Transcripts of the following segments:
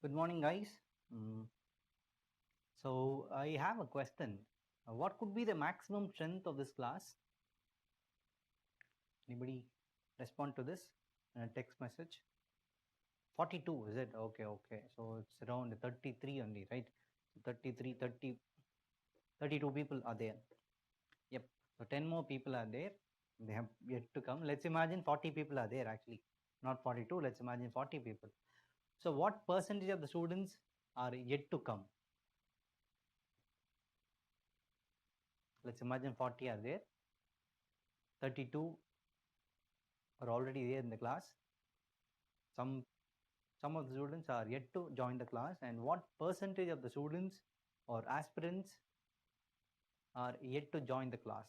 Good morning, guys. Mm, So I have a question. What could be the maximum strength of this class? Anybody respond to this in a text message? 42, is it? Okay. So it's around 33 only, right? So 33, 30, 32 people are there. Yep. So 10 more people are there. They have yet to come. Let's imagine 40 people are there actually. Not 42, let's imagine 40 people. So what percentage of the students are yet to come? Let's imagine 40 are there. 32 are already there in the class. Some of the students are yet to join the class, and what percentage of the students or aspirants are yet to join the class?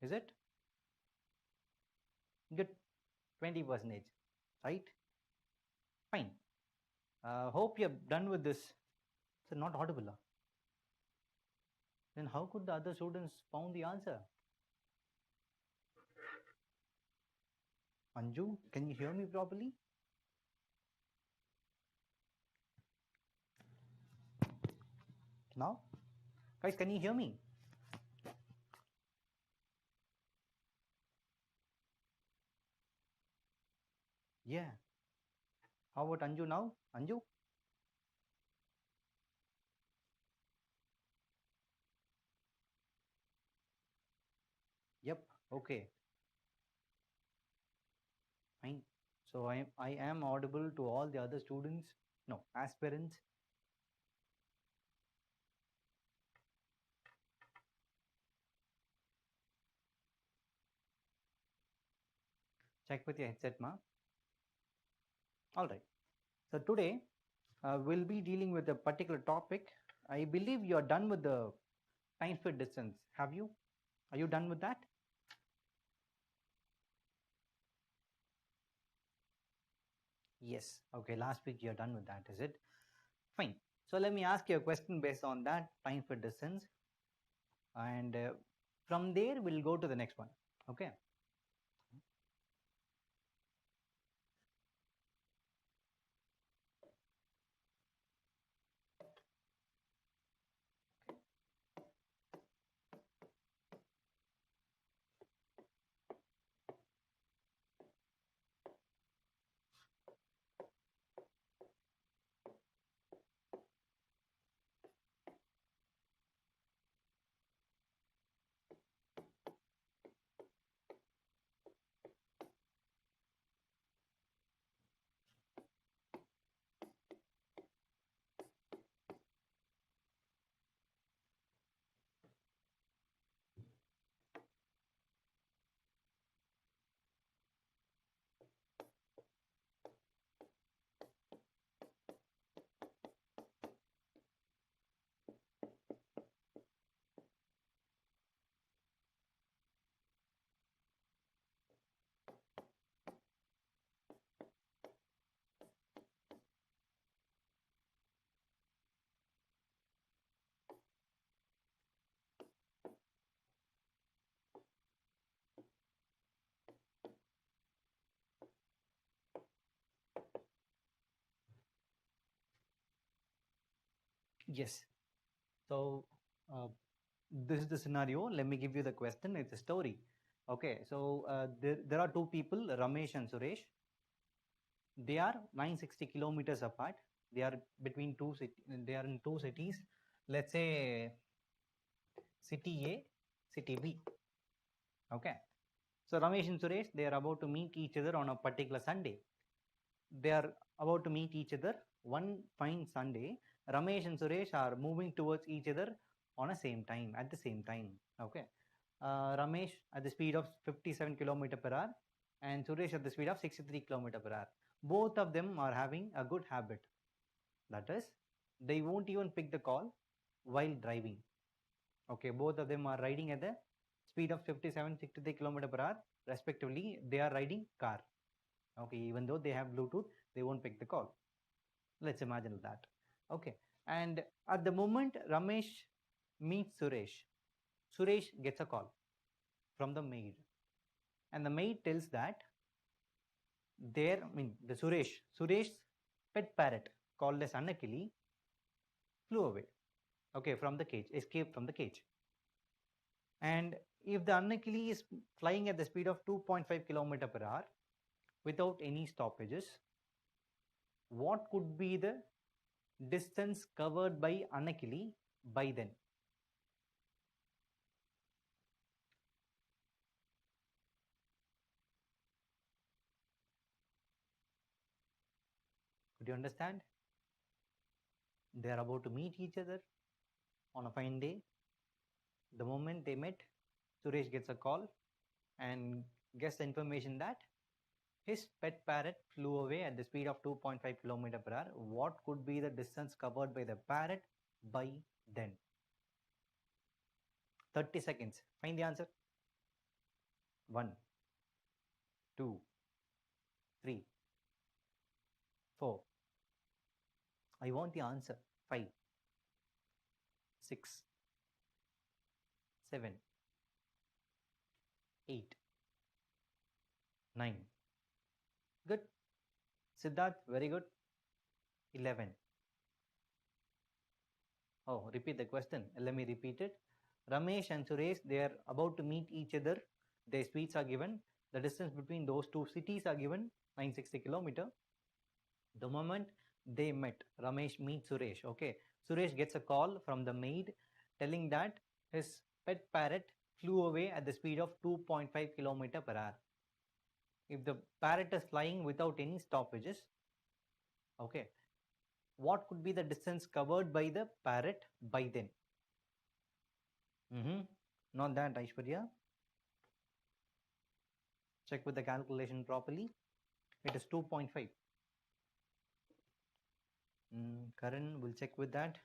Is it good? 20 percentage, right? Fine. Hope you're done with this. So not audible. Then how could the other students found the answer? Anju, can you hear me properly? Now, guys, can you hear me? Yeah. How about Anju now? Anju? Yep. Okay. Fine. So I am audible to all the other students. No, aspirants. Check with your headset, ma. All right. So today we'll be dealing with a particular topic. I believe you are done with the time fit distance. Have you? Are you done with that? Yes. Okay. Last week you're done with that, is it? Fine. So let me ask you a question based on that time fit distance, and from there we'll go to the next one. Okay. Yes. So this is the scenario. Let me give you the question. It's a story. Okay. So there are two people, Ramesh and Suresh. They are 960 kilometers apart. They are between they are in two cities. Let's say city A, city B. Okay. So Ramesh and Suresh, they are about to meet each other on a particular Sunday. They are about to meet each other one fine Sunday. Ramesh and Suresh are moving towards each other on a same time, at the same time. Okay. Ramesh at the speed of 57 kilometer per hour and Suresh at the speed of 63 kilometer per hour. Both of them are having a good habit. That is, they won't even pick the call while driving. Okay, both of them are riding at the speed of 57, 63 kilometer per hour, respectively. They are riding car. Okay, even though they have Bluetooth, they won't pick the call. Let's imagine that. Okay, and at the moment Ramesh meets Suresh, Suresh gets a call from the maid, and the maid tells that there, I mean, the Suresh's pet parrot called as Anakili flew away, okay, from the cage, escaped from the cage. And if the Anakili is flying at the speed of 2.5 kilometer per hour without any stoppages, what could be the distance covered by Anakili by then? Could you understand? They are about to meet each other on a fine day. The moment they met, Suresh gets a call and gets the information that his pet parrot flew away at the speed of 2.5 km per hour. What could be the distance covered by the parrot by then? 30 seconds. Find the answer. 1, 2, 3, 4. I want the answer. 5, 6, 7, 8, 9. Good. Siddharth, very good. 11. Oh, repeat the question. Let me repeat it. Ramesh and Suresh, they are about to meet each other. Their speeds are given. The distance between those two cities are given, 960 kilometer. The moment they met, Ramesh meets Suresh. Okay, Suresh gets a call from the maid telling that his pet parrot flew away at the speed of 2.5 kilometer per hour. If the parrot is flying without any stoppages, okay, what could be the distance covered by the parrot by then? Not that, Aishwarya. Check with the calculation properly. It is 2.5. Karan will check with that.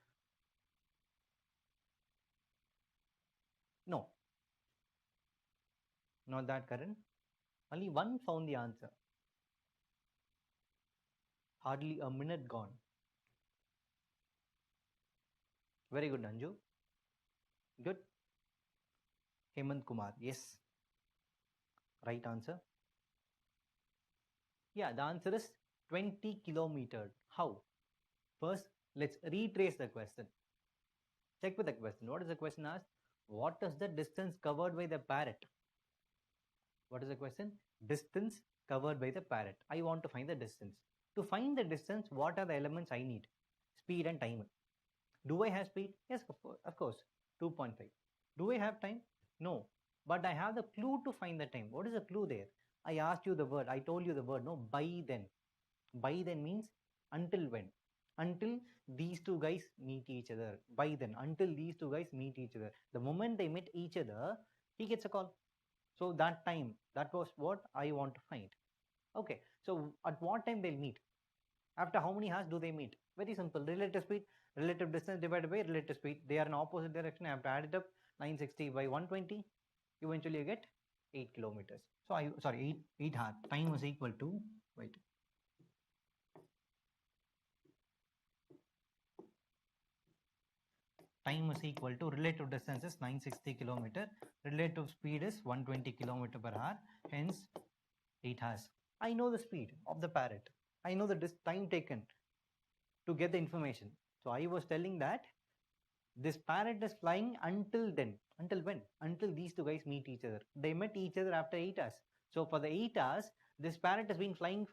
No, not that, Karan. Only one found the answer. Hardly a minute gone. Very good, Anju. Good. Hemant Kumar. Yes. Right answer. Yeah, the answer is 20 kilometers. How? First, let's retrace the question. Check with the question. What is the question asked? What is the distance covered by the parrot? What is the question? Distance covered by the parrot. I want to find the distance. To find the distance, what are the elements I need? Speed and time. Do I have speed? Yes, of course. 2.5. Do I have time? No. But I have the clue to find the time. What is the clue there? I asked you the word. I told you the word. No, by then. By then means until when? Until these two guys meet each other. By then. Until these two guys meet each other. The moment they meet each other, he gets a call. So that time, that was what I want to find. Okay. So at what time they'll meet? After how many hours do they meet? Very simple. Relative speed, relative distance divided by relative speed. They are in opposite direction. I have to add it up. 960 by 120. Eventually you get 8 kilometers. So sorry, 8 hours. Time was equal to, wait. Time is equal to relative distance is 960 kilometer. Relative speed is 120 kilometer per hour. Hence 8 hours. I know the speed of the parrot. I know the time taken to get the information. So I was telling that this parrot is flying until then. Until when? Until these two guys meet each other. They met each other after 8 hours. So for the 8 hours, this parrot has been flying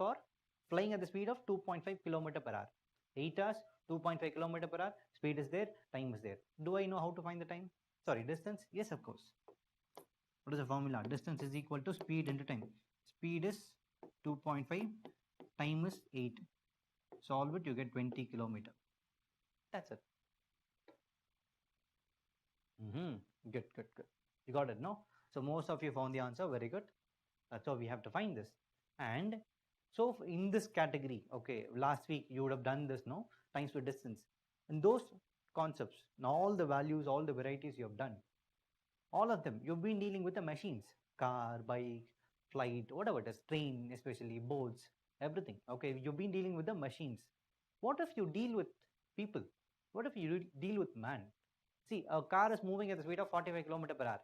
at the speed of 2.5 kilometer per hour. 8 hours, 2.5 kilometer per hour. Speed is there, time is there. Do I know how to find the time? Sorry, distance? Yes, of course. What is the formula? Distance is equal to speed into time. Speed is 2.5, time is 8. Solve it, you get 20 kilometer. That's it. Good. You got it, no? So most of you found the answer. Very good. That's how we have to find this. And so in this category, okay, last week you would have done this, no? Times with distance. And those concepts, now all the values, all the varieties you have done, all of them, you've been dealing with the machines, car, bike, flight, whatever it is, train, especially boats, everything. Okay, you've been dealing with the machines. What if you deal with people? What if you deal with man? See, a car is moving at the speed of 45 km per hour.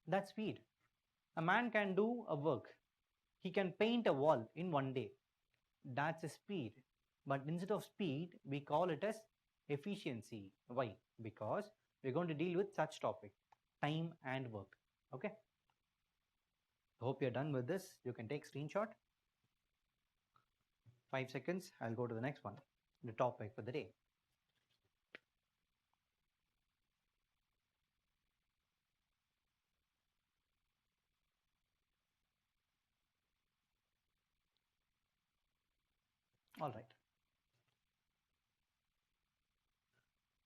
That's speed. A man can do a work. He can paint a wall in 1 day. That's a speed. But instead of speed, we call it as efficiency. Why? Because we're going to deal with such topic, time and work. Okay. Hope you're done with this. You can take screenshot. 5 seconds. I'll go to the next one. The topic for the day. All right.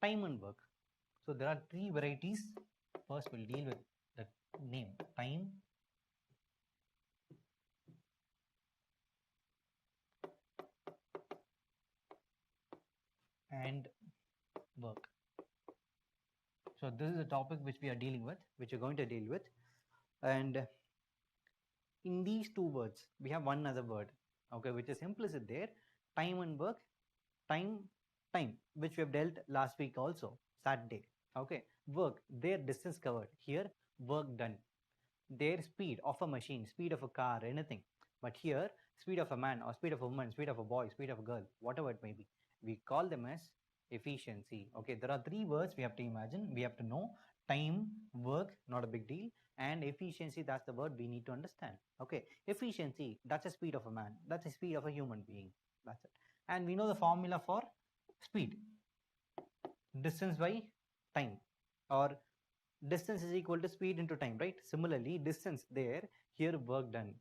Time and work. So there are three varieties. First, we'll deal with the name, time and work. So this is a topic which we are dealing with, which you're going to deal with. And in these two words, we have one other word, okay, which is implicit there. Time and work. Time, which we have dealt last week also, Saturday. Okay, work, their distance covered. Here, work done. Their speed of a machine, speed of a car, anything. But here, speed of a man or speed of a woman, speed of a boy, speed of a girl, whatever it may be. We call them as efficiency. Okay, there are three words we have to imagine. We have to know time, work, not a big deal, and efficiency, that's the word we need to understand. Okay, efficiency, that's the speed of a man, that's the speed of a human being. That's it. And we know the formula for speed, distance by time, or distance is equal to speed into time, right? Similarly, distance there, here work done,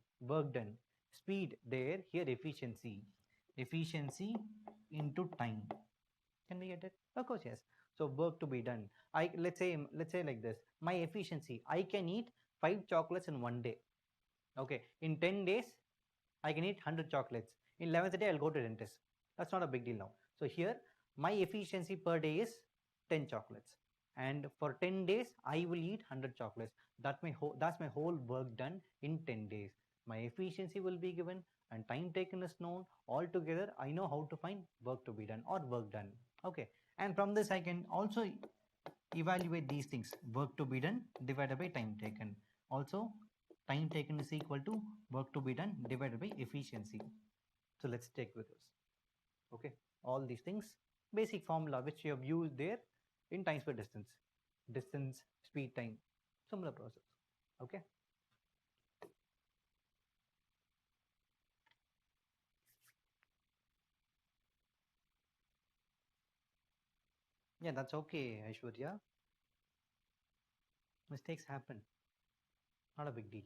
speed there, here efficiency into time. Can we get it? Of course, yes. So work to be done. Let's say like this. My efficiency, I can eat 5 chocolates in 1 day. Okay, in 10 days I can eat 100 chocolates. In 11th day I'll go to dentist. That's not a big deal now. So here my efficiency per day is 10 chocolates, and for 10 days I will eat 100 chocolates. That's my whole work done in 10 days. My efficiency will be given and time taken is known. Altogether I know how to find work to be done or work done. Okay, and from this I can also evaluate these things. Work to be done divided by time taken. Also, time taken is equal to work to be done divided by efficiency. So let's take with us. Okay, all these things, basic formula which you have used there in times per distance, speed, time, similar process. Okay. Yeah, that's okay, Aishwarya. Mistakes happen, not a big deal.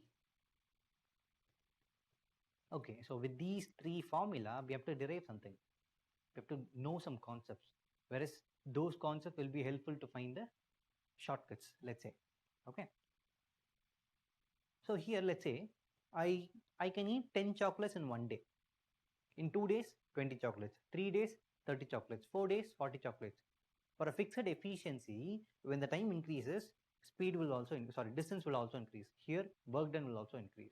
Okay, so with these three formula, we have to derive something. We have to know some concepts, whereas those concepts will be helpful to find the shortcuts, let's say. Okay, so here let's say I can eat 10 chocolates in 1 day. In 2 days 20 chocolates, 3 days 30 chocolates, 4 days 40 chocolates. For a fixed efficiency, when the time increases, speed will also distance will also increase. Here work done will also increase.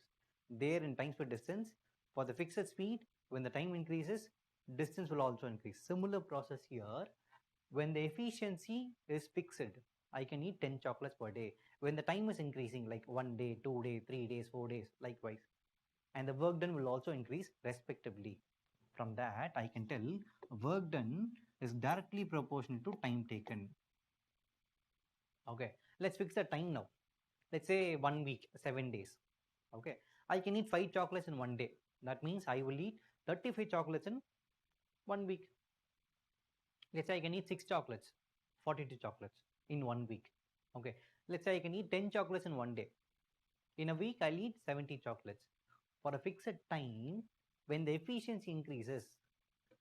There in times per distance, for the fixed speed, when the time increases, distance will also increase. Similar process here. When the efficiency is fixed, I can eat 10 chocolates per day. When the time is increasing, like 1 day, 2 day, 3 days, 4 days, likewise, and the work done will also increase respectively. From that, I can tell work done is directly proportional to time taken. Okay, let's fix the time now. Let's say 1 week, 7 days. Okay, I can eat 5 chocolates in 1 day. That means I will eat 35 chocolates in 1 week. Let's say I can eat 6 chocolates, 42 chocolates in 1 week. Okay, let's say I can eat 10 chocolates in 1 day. In a week, I'll eat 70 chocolates. For a fixed time, when the efficiency increases,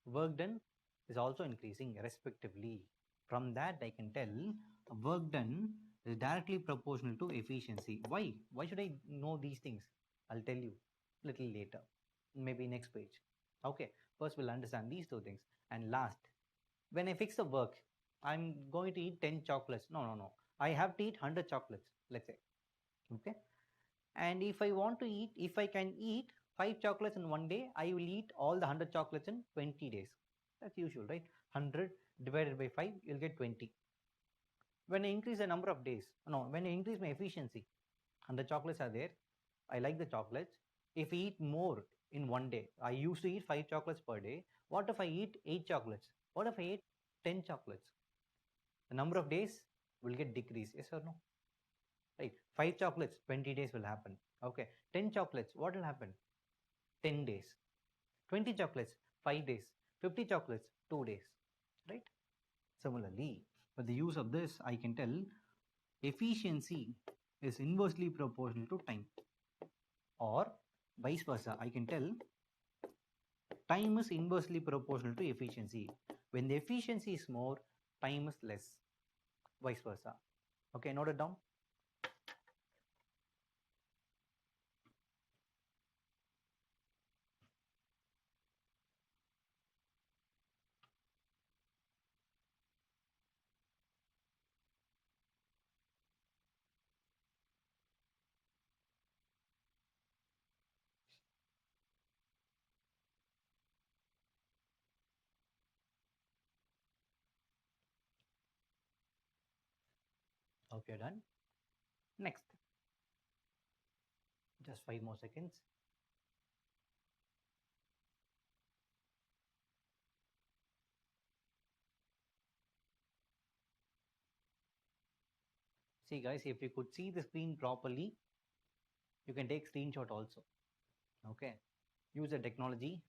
work done is also increasing respectively. From that, I can tell work done is directly proportional to efficiency. Why? Why should I know these things? I'll tell you little later, maybe next page. Okay, first we'll understand these two things. And last, when I fix the work, I'm going to eat 10 chocolates. No. I have to eat 100 chocolates, let's say. Okay. And if I want to eat, if I can eat 5 chocolates in 1 day, I will eat all the 100 chocolates in 20 days. That's usual, right? 100 divided by 5, you'll get 20. When I increase the number of days, no, when I increase my efficiency, and the chocolates are there, I like the chocolates. If we eat more in one day, I used to eat 5 chocolates per day. What if I eat 8 chocolates? What if I eat 10 chocolates? The number of days will get decreased. Yes or no? Right. 5 chocolates, 20 days will happen. Okay. 10 chocolates, what will happen? 10 days. 20 chocolates, 5 days. 50 chocolates, 2 days. Right. Similarly, with the use of this, I can tell efficiency is inversely proportional to time, or vice versa. I can tell time is inversely proportional to efficiency. When the efficiency is more, time is less, vice versa. Okay, note it down. Okay, done. Next, just 5 more seconds. See guys, if you could see the screen properly, you can take screenshot also. Okay, use the technology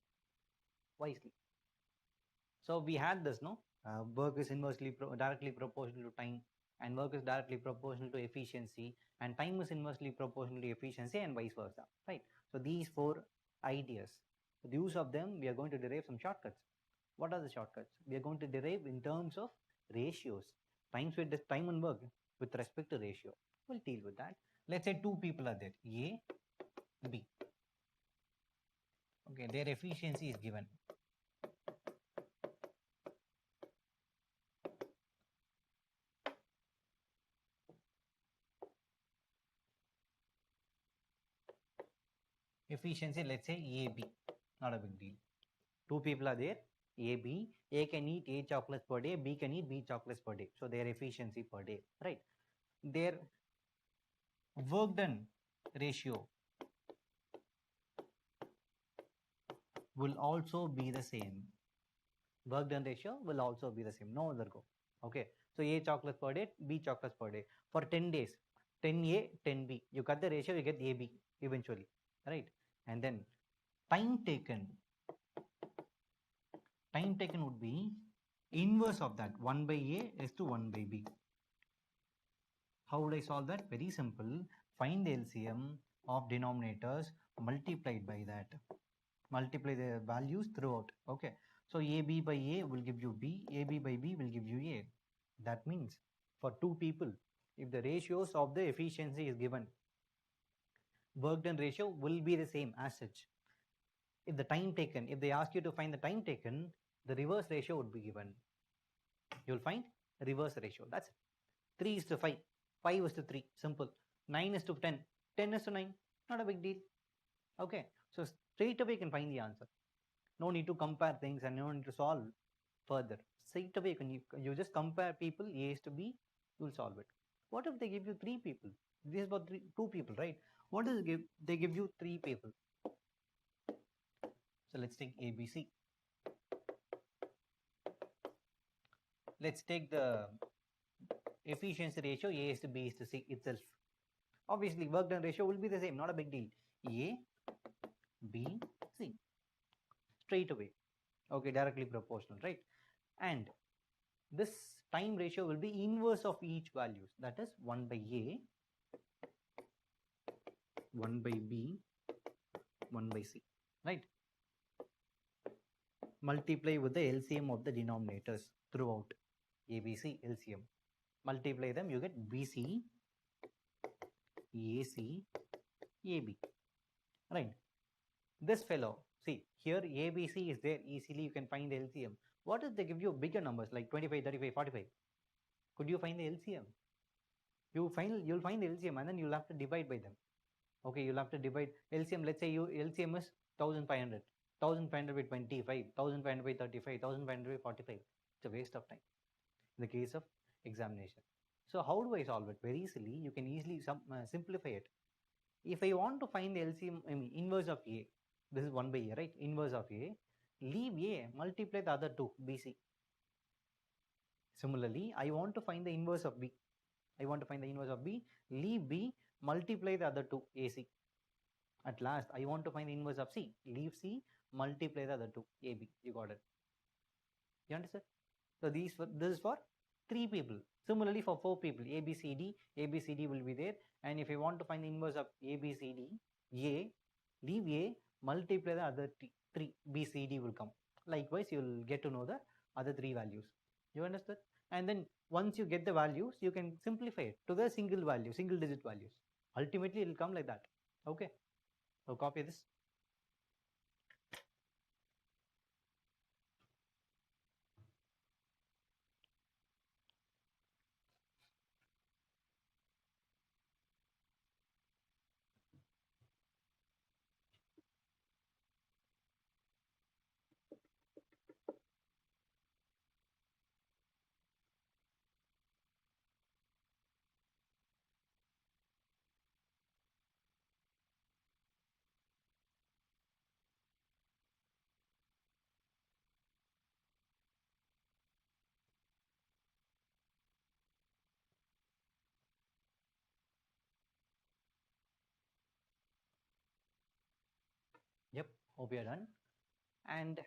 wisely. So we had this, no? Work is directly proportional to time, and work is directly proportional to efficiency, and time is inversely proportional to efficiency, and vice versa, right? So these four ideas, with the use of them, we are going to derive some shortcuts. What are the shortcuts? We are going to derive in terms of ratios, times with this time and work with respect to ratio. We'll deal with that. Let's say two people are there, A, B. Okay, their efficiency is given. Efficiency, let's say AB, not a big deal. Two people are there, AB, A can eat 8 chocolates per day, B can eat B chocolates per day. So their efficiency per day, right? Their work done ratio will also be the same. Work done ratio will also be the same. No other go. Okay. So A chocolates per day, B chocolates per day. For 10 days, 10A, 10B. You cut the ratio, you get AB eventually, right? And then time taken would be inverse of that. 1 by A is to 1 by B. How would I solve that? Very simple. Find the LCM of denominators multiplied by that. Multiply the values throughout. Okay. So AB by A will give you B. AB by B will give you A. That means for two people, if the ratios of the efficiency is given, work done ratio will be the same as such. If the time taken, if they ask you to find the time taken, the reverse ratio would be given. You'll find reverse ratio. That's it. 3 is to 5. 5 is to 3. Simple. 9 is to 10. 10 is to 9. Not a big deal. Okay. So straight away you can find the answer. No need to compare things and no need to solve further. Straight away you just compare people A is to B, you'll solve it. What if they give you 3 people? This is about 2 people, right? What is they give you 3 people? So let's take ABC. Let's take the efficiency ratio A is to B is to C itself. Obviously, work done ratio will be the same, not a big deal. A, B, C. Straight away. Okay, directly proportional, right? And this time ratio will be inverse of each values. That is 1 by A, 1 by B, 1 by C, right? Multiply with the LCM of the denominators throughout. ABC LCM. Multiply them, you get BC, AC, AB, right? This fellow, see here ABC is there, easily you can find the LCM. What if they give you bigger numbers like 25, 35, 45? Could you find the LCM? You'll find the LCM and then you'll have to divide by them. Okay, you'll have to divide LCM. Let's say LCM is 1500. 1500 by 25, 1500 by 35, 1500 by 45. It's a waste of time in the case of examination. So how do I solve it? Very easily, you can easily simplify it. If I want to find the LCM, I mean inverse of A, this is 1 by A, right? Inverse of A, leave A, multiply the other two, BC. Similarly, I want to find the inverse of B. I want to find the inverse of B, leave B, multiply the other two, AC. At last, I want to find the inverse of C, leave C, multiply the other two, AB. You got it. You understand? So this is for 3 people. Similarly, for 4 people, A, B, C, D, A, B, C, D will be there. And if you want to find the inverse of A, B, C, D, A, leave A, multiply the other 3, B, C, D will come. Likewise, you will get to know the other 3 values. You understood? And then once you get the values, you can simplify it to the single value, single digit values. Ultimately, it will come like that. Okay. So copy this. Yep. Hope you're done. And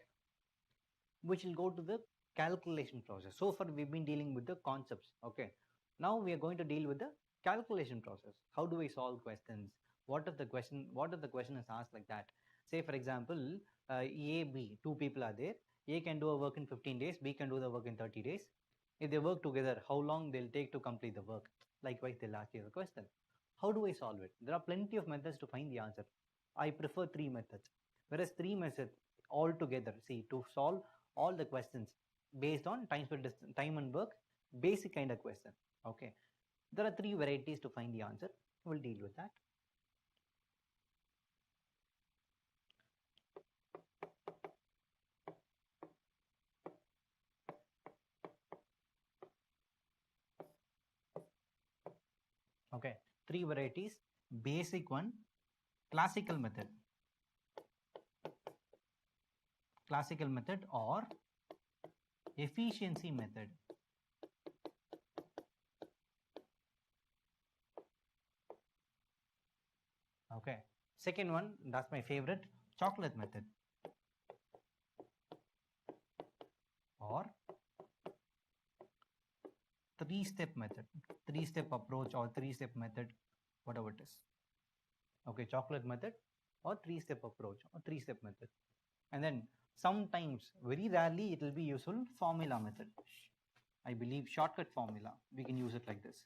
we shall go to the calculation process. So far we've been dealing with the concepts. Okay, now we are going to deal with the calculation process. How do we solve questions? What if the question is asked like that? Say for example, A, B, 2 people are there. A can do a work in 15 days, B can do the work in 30 days. If they work together, how long they'll take to complete the work? Likewise, they'll ask you the question. How do I solve it? There are plenty of methods to find the answer. I prefer 3 methods. Whereas 3 methods altogether, see, to solve all the questions based on time spent distance, time and work, basic kind of question. Okay, there are 3 varieties to find the answer. We'll deal with that. Okay, 3 varieties. Basic one, classical method or efficiency method. Okay, second one, that's my favorite, chocolate method or 3-step method, 3-step approach or 3-step method, whatever it is. Okay, chocolate method or 3-step approach or 3-step method. And then sometimes, very rarely, it will be useful, formula method. I believe shortcut formula. We can use it like this.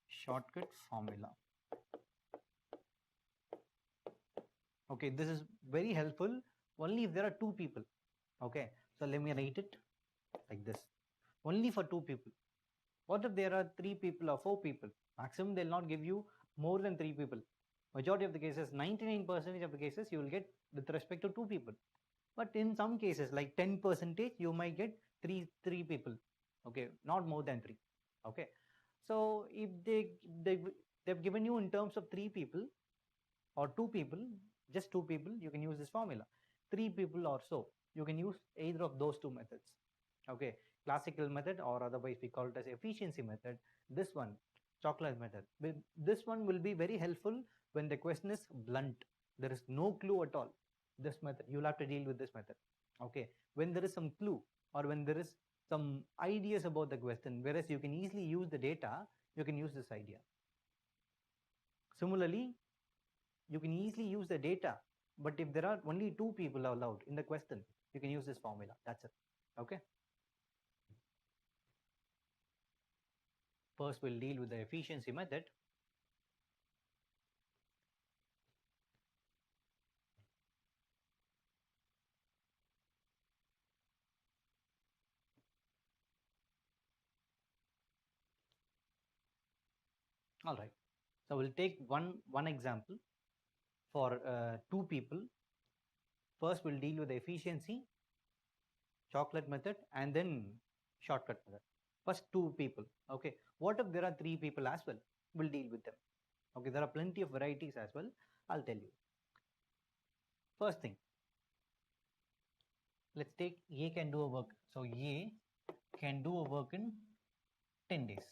Shortcut formula. Okay, this is very helpful only if there are 2 people. Okay, so let me write it like this. Only for 2 people. What if there are 3 people or 4 people? Maximum they'll not give you more than 3 people. Majority of the cases, 99% of the cases, you will get with respect to 2 people. But in some cases, like 10%, you might get three people. Okay, not more than 3. Okay, so if they've given you in terms of 3 people or 2 people, just 2 people, you can use this formula. 3 people or so, you can use either of those 2 methods. Okay, classical method, or otherwise we call it as efficiency method. This one, chocolate method. This one will be very helpful when the question is blunt. There is no clue at all. This method, you'll have to deal with this method. Okay, when there is some clue or when there is some ideas about the question, whereas you can easily use the data, you can use this idea. Similarly, you can easily use the data, but if there are only 2 people allowed in the question, you can use this formula. That's it. Okay, first we'll deal with the efficiency method. All right, so we'll take one example for 2 people. First we'll deal with the efficiency, chocolate method, and then shortcut method. First 2 people. Okay, what if there are 3 people as well? We'll deal with them. Okay, there are plenty of varieties as well. I'll tell you. First thing, let's take A can do a work. So A can do a work in 10 days.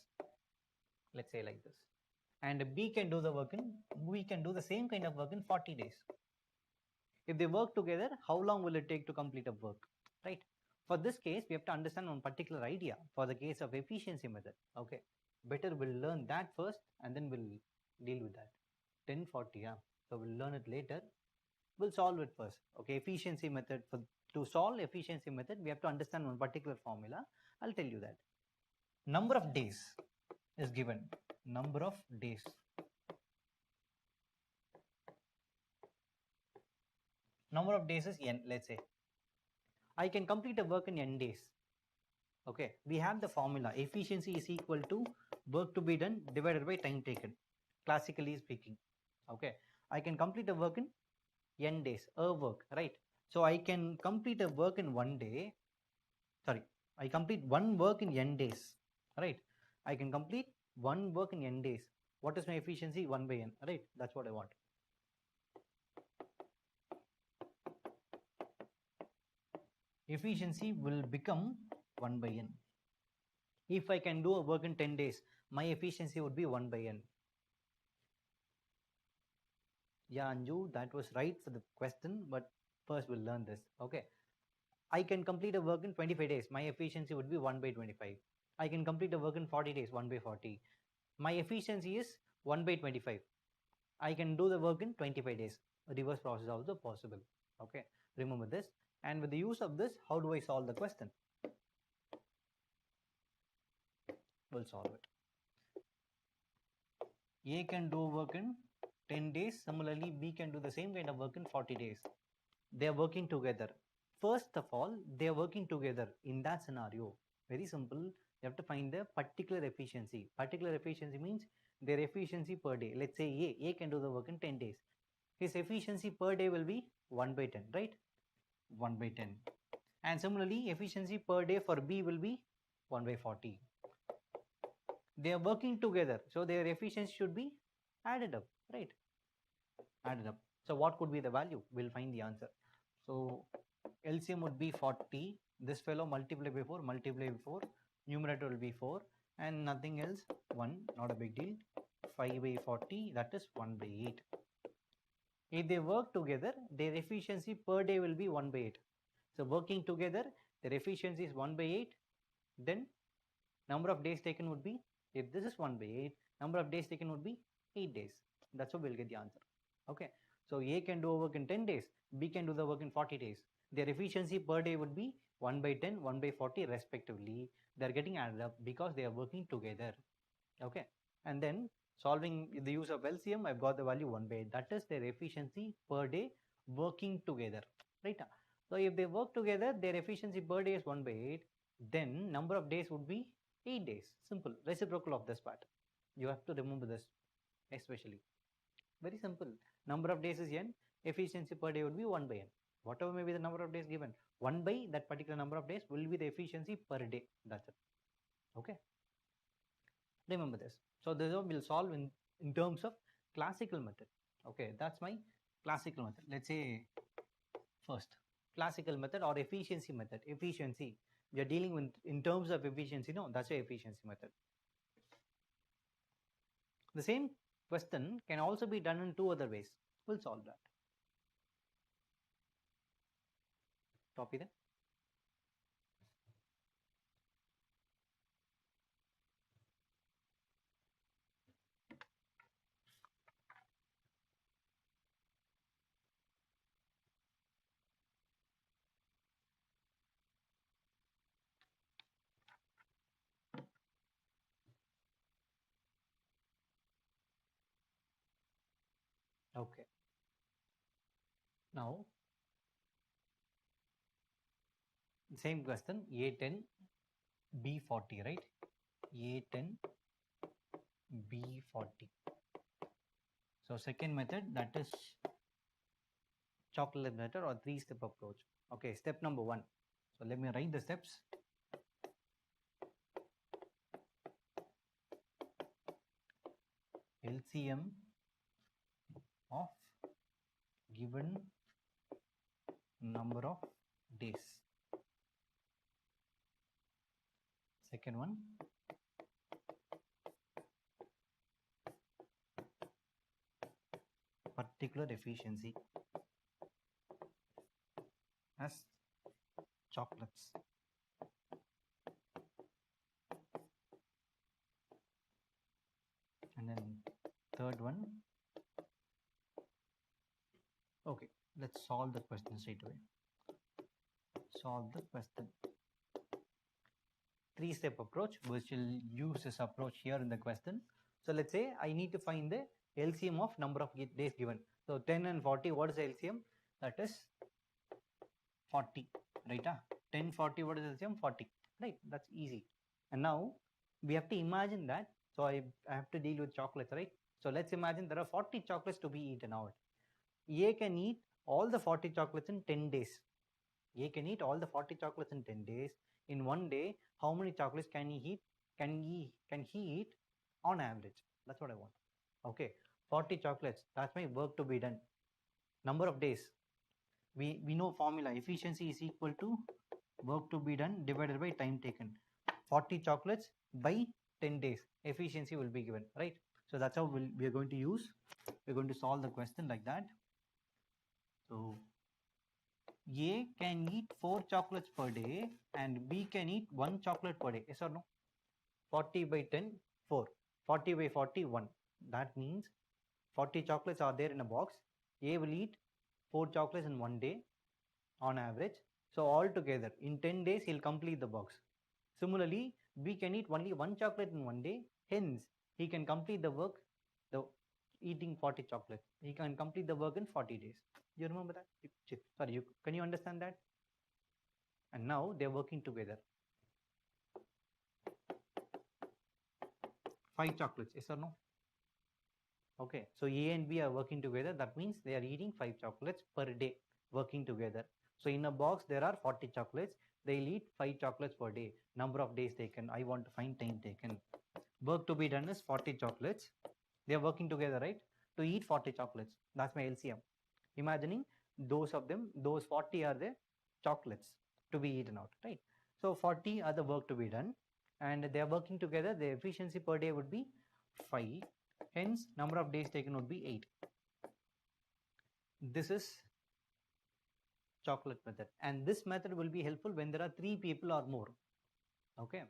Let's say like this. And B can do the work in, we can do the same kind of work in 40 days. If they work together, how long will it take to complete a work, right? For this case, we have to understand one particular idea for the case of efficiency method. Okay, better we'll learn that first and then we'll deal with that. 1040, yeah. So we'll learn it later. We'll solve it first. Okay, efficiency method. To solve efficiency method, we have to understand one particular formula. I'll tell you that. Number of days is given. Number of days. Number of days is n, let's say. I can complete a work in n days. Okay, we have the formula. Efficiency is equal to work to be done divided by time taken, classically speaking. Okay, I can complete a work in n days, a work, right? So I can complete a work in 1 day. Sorry, I complete one work in n days, right? I can complete one work in n days. What is my efficiency? 1 by n, right? That's what I want. Efficiency will become 1 by n. If I can do a work in 10 days, my efficiency would be 1 by n. Yeah, Anju, that was right for the question, but first we'll learn this. Okay, I can complete a work in 25 days. My efficiency would be 1 by 25. I can complete a work in 40 days, 1 by 40. My efficiency is 1 by 25. I can do the work in 25 days. A reverse process also possible. Okay, remember this. And with the use of this, how do I solve the question? We'll solve it. A can do work in 10 days. Similarly, B can do the same kind of work in 40 days. They are working together. First of all, they are working together in that scenario. Very simple. You have to find the particular efficiency. Particular efficiency means their efficiency per day. Let's say A can do the work in 10 days. His efficiency per day will be 1 by 10, right? 1 by 10. And similarly, efficiency per day for B will be 1 by 40. They are working together, so their efficiency should be added up, right? Added up. So what could be the value? We'll find the answer. So LCM would be 40. This fellow multiply by 4, numerator will be 4 and nothing else, 1, not a big deal. 5 by 40, that is 1 by 8. If they work together, their efficiency per day will be 1 by 8. So working together, their efficiency is 1 by 8. Then number of days taken would be, if this is 1 by 8, number of days taken would be 8 days. That's how we'll get the answer. Okay, so A can do work in 10 days, B can do the work in 40 days. Their efficiency per day would be 1 by 10, 1 by 40 respectively. They're getting added up because they are working together. Okay, and then solving the use of LCM, I've got the value 1 by 8. That is their efficiency per day working together, right? So if they work together, their efficiency per day is 1 by 8. Then number of days would be 8 days. Simple, reciprocal of this part. You have to remember this especially. Very simple. Number of days is n, efficiency per day would be 1 by n. Whatever may be the number of days given, 1 by that particular number of days will be the efficiency per day. That's it. Okay, remember this. So this will solve in terms of classical method. Okay, that's my classical method. Let's say first classical method or efficiency method. Efficiency, we are dealing with in terms of efficiency. No, that's a efficiency method. The same question can also be done in two other ways. We'll solve that. Copy that. Okay. Now, same question, A10, B40, right? A10, B40. So second method, that is chocolate method or 3-step approach. Okay, step number 1. So let me write the steps. LCM of given number of days. Second one, particular efficiency as chocolates. And then third one, okay, let's solve the question straight away. Solve the question. Three-step approach. We will use this approach here in the question. So let's say I need to find the LCM of number of days given. So 10 and 40, what is the LCM? That is 40, right? 10, 40, what is LCM? 40, right? That's easy. And now we have to imagine that. So I have to deal with chocolates, right? So let's imagine there are 40 chocolates to be eaten out. A can eat all the 40 chocolates in 10 days. A can eat all the 40 chocolates in 10 days. In one day, how many chocolates can he eat? Can he eat on average? That's what I want. Okay, 40 chocolates. That's my work to be done. Number of days. We know formula. Efficiency is equal to work to be done divided by time taken. 40 chocolates by 10 days. Efficiency will be given, right? So that's how we are going to use. We're going to solve the question like that. So A can eat 4 chocolates per day and B can eat 1 chocolate per day. Yes or no? 40 by 10, 4. 40 by 40, 1. That means 40 chocolates are there in a box. A will eat 4 chocolates in one day on average. So altogether, in 10 days, he'll complete the box. Similarly, B can eat only 1 chocolate in one day. Hence, he can complete the work, the eating 40 chocolates. He can complete the work in 40 days. You remember that? Sorry, can you understand that? And now they're working together. 5 chocolates, yes or no? Okay, so A and B are working together. That means they are eating 5 chocolates per day, working together. So in a box, there are 40 chocolates. They'll eat 5 chocolates per day. Number of days taken. I want to find time taken. Work to be done is 40 chocolates. They are working together, right? To eat 40 chocolates. That's my LCM. Imagining those of them, those 40 are the chocolates to be eaten out, right? So 40 are the work to be done and they are working together. The efficiency per day would be 5. Hence, number of days taken would be 8. This is chocolate method. And this method will be helpful when there are 3 people or more. Okay.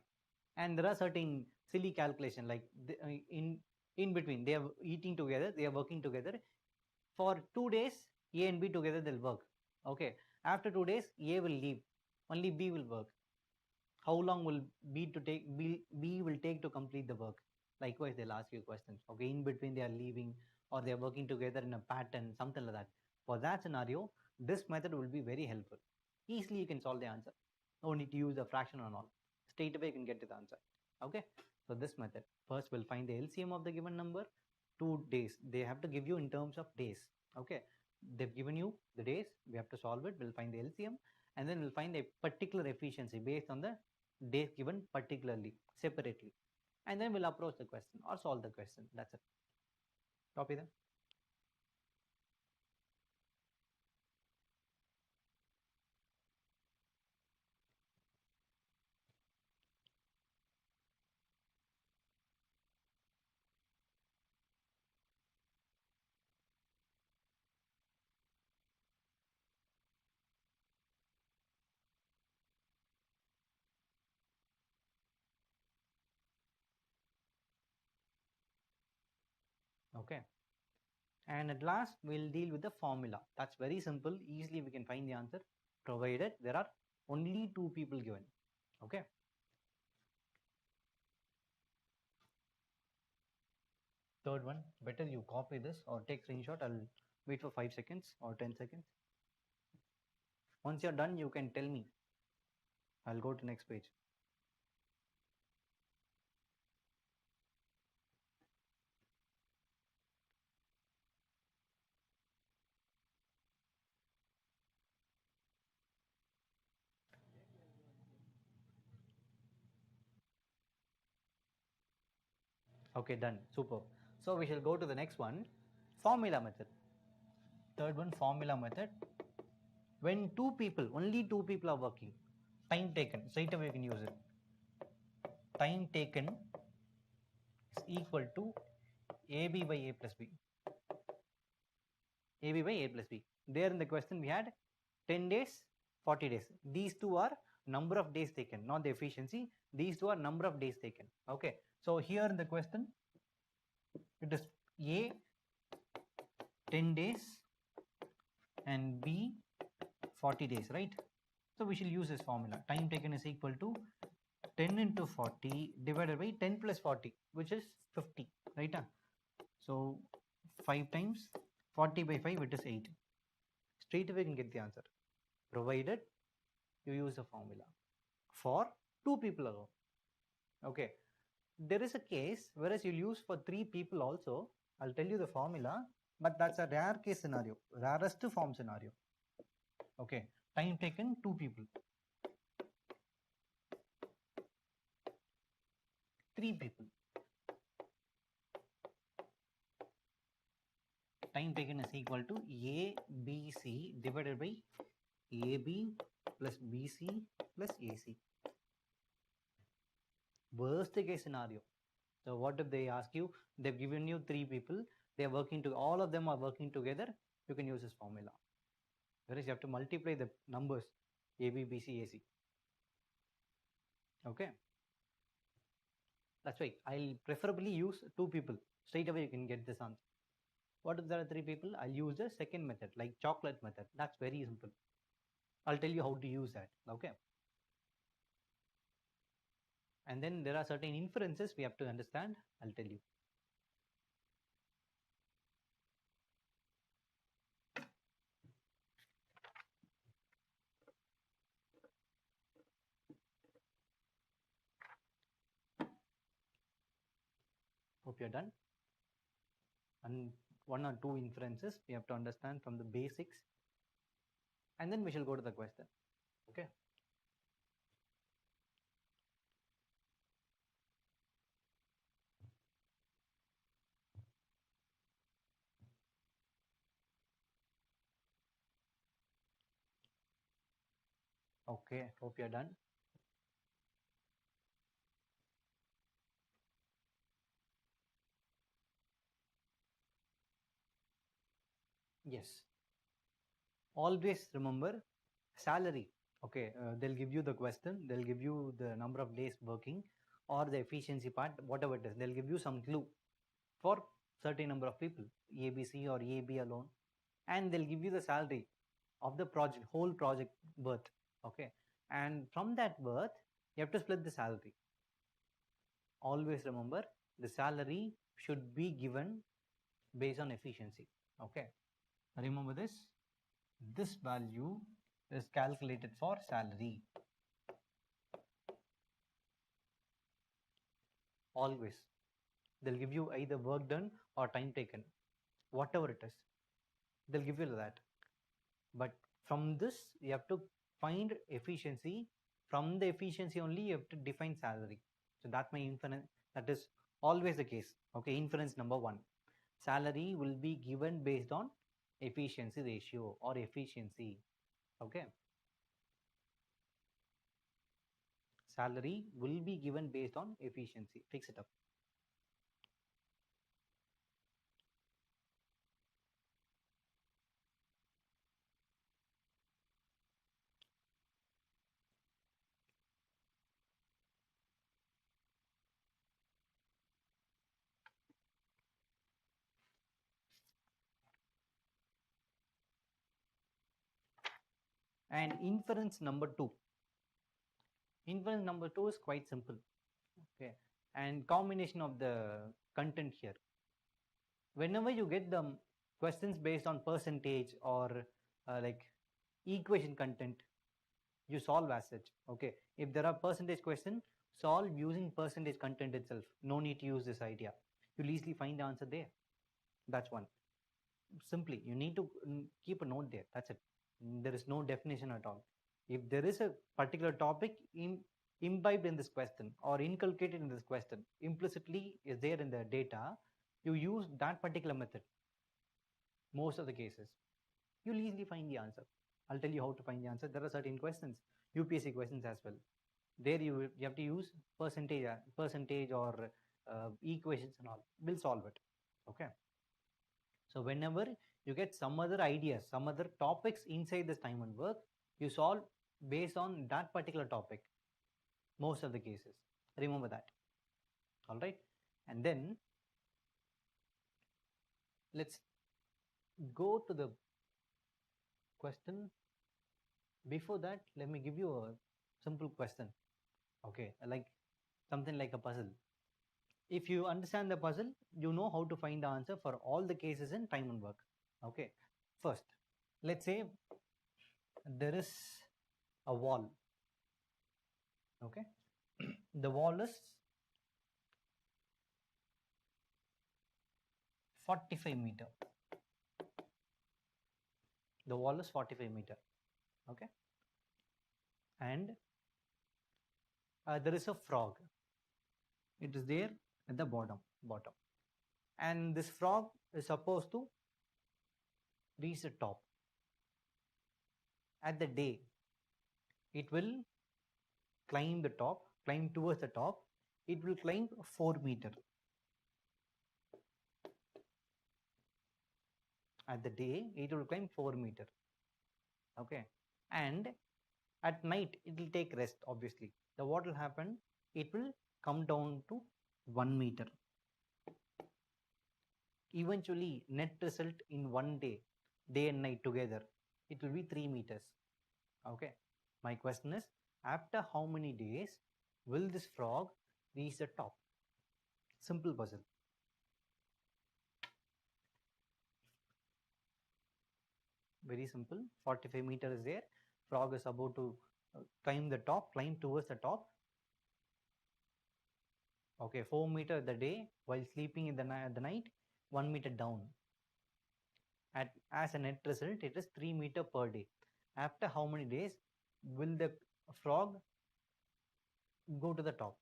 And there are certain silly calculation like in between. They are eating together. They are working together. For 2 days, A and B together, they'll work. Okay. After 2 days, A will leave. Only B will work. How long will B will take to complete the work? Likewise, they'll ask you questions. Okay, in between they are leaving or they are working together in a pattern, something like that. For that scenario, this method will be very helpful. Easily you can solve the answer. No need to use a fraction or all. Straight away you can get to the answer. Okay, so this method. First we'll find the LCM of the given number. 2 days. They have to give you in terms of days. Okay, they've given you the days. We have to solve it. We'll find the LCM and then we'll find a particular efficiency based on the days given particularly, separately. And then we'll approach the question or solve the question. That's it. Copy them. Okay. And at last, we'll deal with the formula. That's very simple. Easily we can find the answer, provided there are only 2 people given. Okay. Third one, better you copy this or take screenshot. I'll wait for 5 seconds or 10 seconds. Once you're done, you can tell me. I'll go to next page. Okay, done. Super. So we shall go to the next one. Formula method. Third one, formula method. When only two people are working, time taken, straight away you can use it. Time taken is equal to AB by A plus B. AB by A plus B. There in the question we had 10 days, 40 days. These two are number of days taken, not the efficiency. These two are number of days taken. Okay. So here in the question, it is A 10 days and B 40 days, right? So we shall use this formula. Time taken is equal to 10 into 40 divided by 10 plus 40, which is 50, right? So 5 times 40 by 5, it is 8. Straight away you can get the answer, provided you use the formula for 2 people alone. Okay. There is a case whereas you'll use for 3 people also. I'll tell you the formula, but that's a rare case scenario, rarest form scenario. Okay. Time taken 2 people. 3 people. Time taken is equal to ABC divided by AB plus BC plus AC. Worst case scenario. So what if they ask you, they've given you 3 people, they are working to, all of them are working together, you can use this formula. Whereas you have to multiply the numbers AB, BC, AC. Okay. That's why I'll preferably use 2 people. Straight away you can get this answer. What if there are 3 people? I'll use the second method, like chocolate method. That's very simple. I'll tell you how to use that. Okay. And then there are certain inferences we have to understand. I'll tell you. Hope you're done. And 1 or 2 inferences we have to understand from the basics. And then we shall go to the question. Okay. Okay. Hope you're done. Yes. Always remember salary. Okay. They'll give you the question. They'll give you the number of days working or the efficiency part, whatever it is. They'll give you some clue for certain number of people, ABC or AB alone. And they'll give you the salary of the project, whole project worth. Okay. And from that worth, you have to split the salary. Always remember the salary should be given based on efficiency. Okay. Remember this. This value is calculated for salary. Always. They'll give you either work done or time taken, whatever it is. They'll give you that. But from this, you have to find efficiency. From the efficiency only, you have to define salary. So that's my inference. That is always the case. Okay. Inference number 1. Salary will be given based on efficiency ratio or efficiency. Okay. Salary will be given based on efficiency. Fix it up. And inference number 2. Inference number 2 is quite simple. Okay. And combination of the content here. Whenever you get the questions based on percentage or like equation content, you solve as such. Okay. If there are percentage question, solve using percentage content itself. No need to use this idea. You'll easily find the answer there. That's one. Simply, you need to keep a note there. That's it. There is no definition at all. If there is a particular topic imbibed in this question or inculcated in this question, implicitly is there in the data, you use that particular method most of the cases. you'll easily find the answer. I'll tell you how to find the answer. There are certain questions, UPSC questions as well. There you have to use percentage or equations and all. We'll solve it. Okay. So whenever you get some other ideas, some other topics inside this time and work, you solve based on that particular topic. Most of the cases. Remember that. All right. And then let's go to the question. Before that, let me give you a simple question. Okay, like something like a puzzle. If you understand the puzzle, you know how to find the answer for all the cases in time and work. Okay, first, let's say there is a wall. Okay, the wall is 45 meter. The wall is 45 meter. Okay, and there is a frog. It is there at the bottom, and this frog is supposed to reach the top. At the day, it will climb the top, climb towards the top. It will climb 4 meter. At the day, it will climb 4 meter. Okay, and at night it will take rest. Obviously, the what will happen? It will come down to 1 meter. Eventually, net result in one day and night together, it will be 3 meters. Okay, my question is, after how many days will this frog reach the top? Simple puzzle. Very simple. 45 meter is there. Frog is about to climb towards the top. Okay, 4 meter the day while sleeping in the night, 1 meter down. As a net result, it is 3 meter per day. After how many days will the frog go to the top?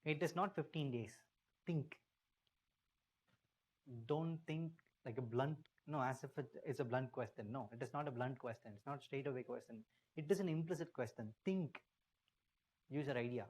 It is not 15 days. Think. Don't think like a blunt, no, as if it's a blunt question. No, it is not a blunt question. It's not straight away question. It is an implicit question. Think. Use your idea.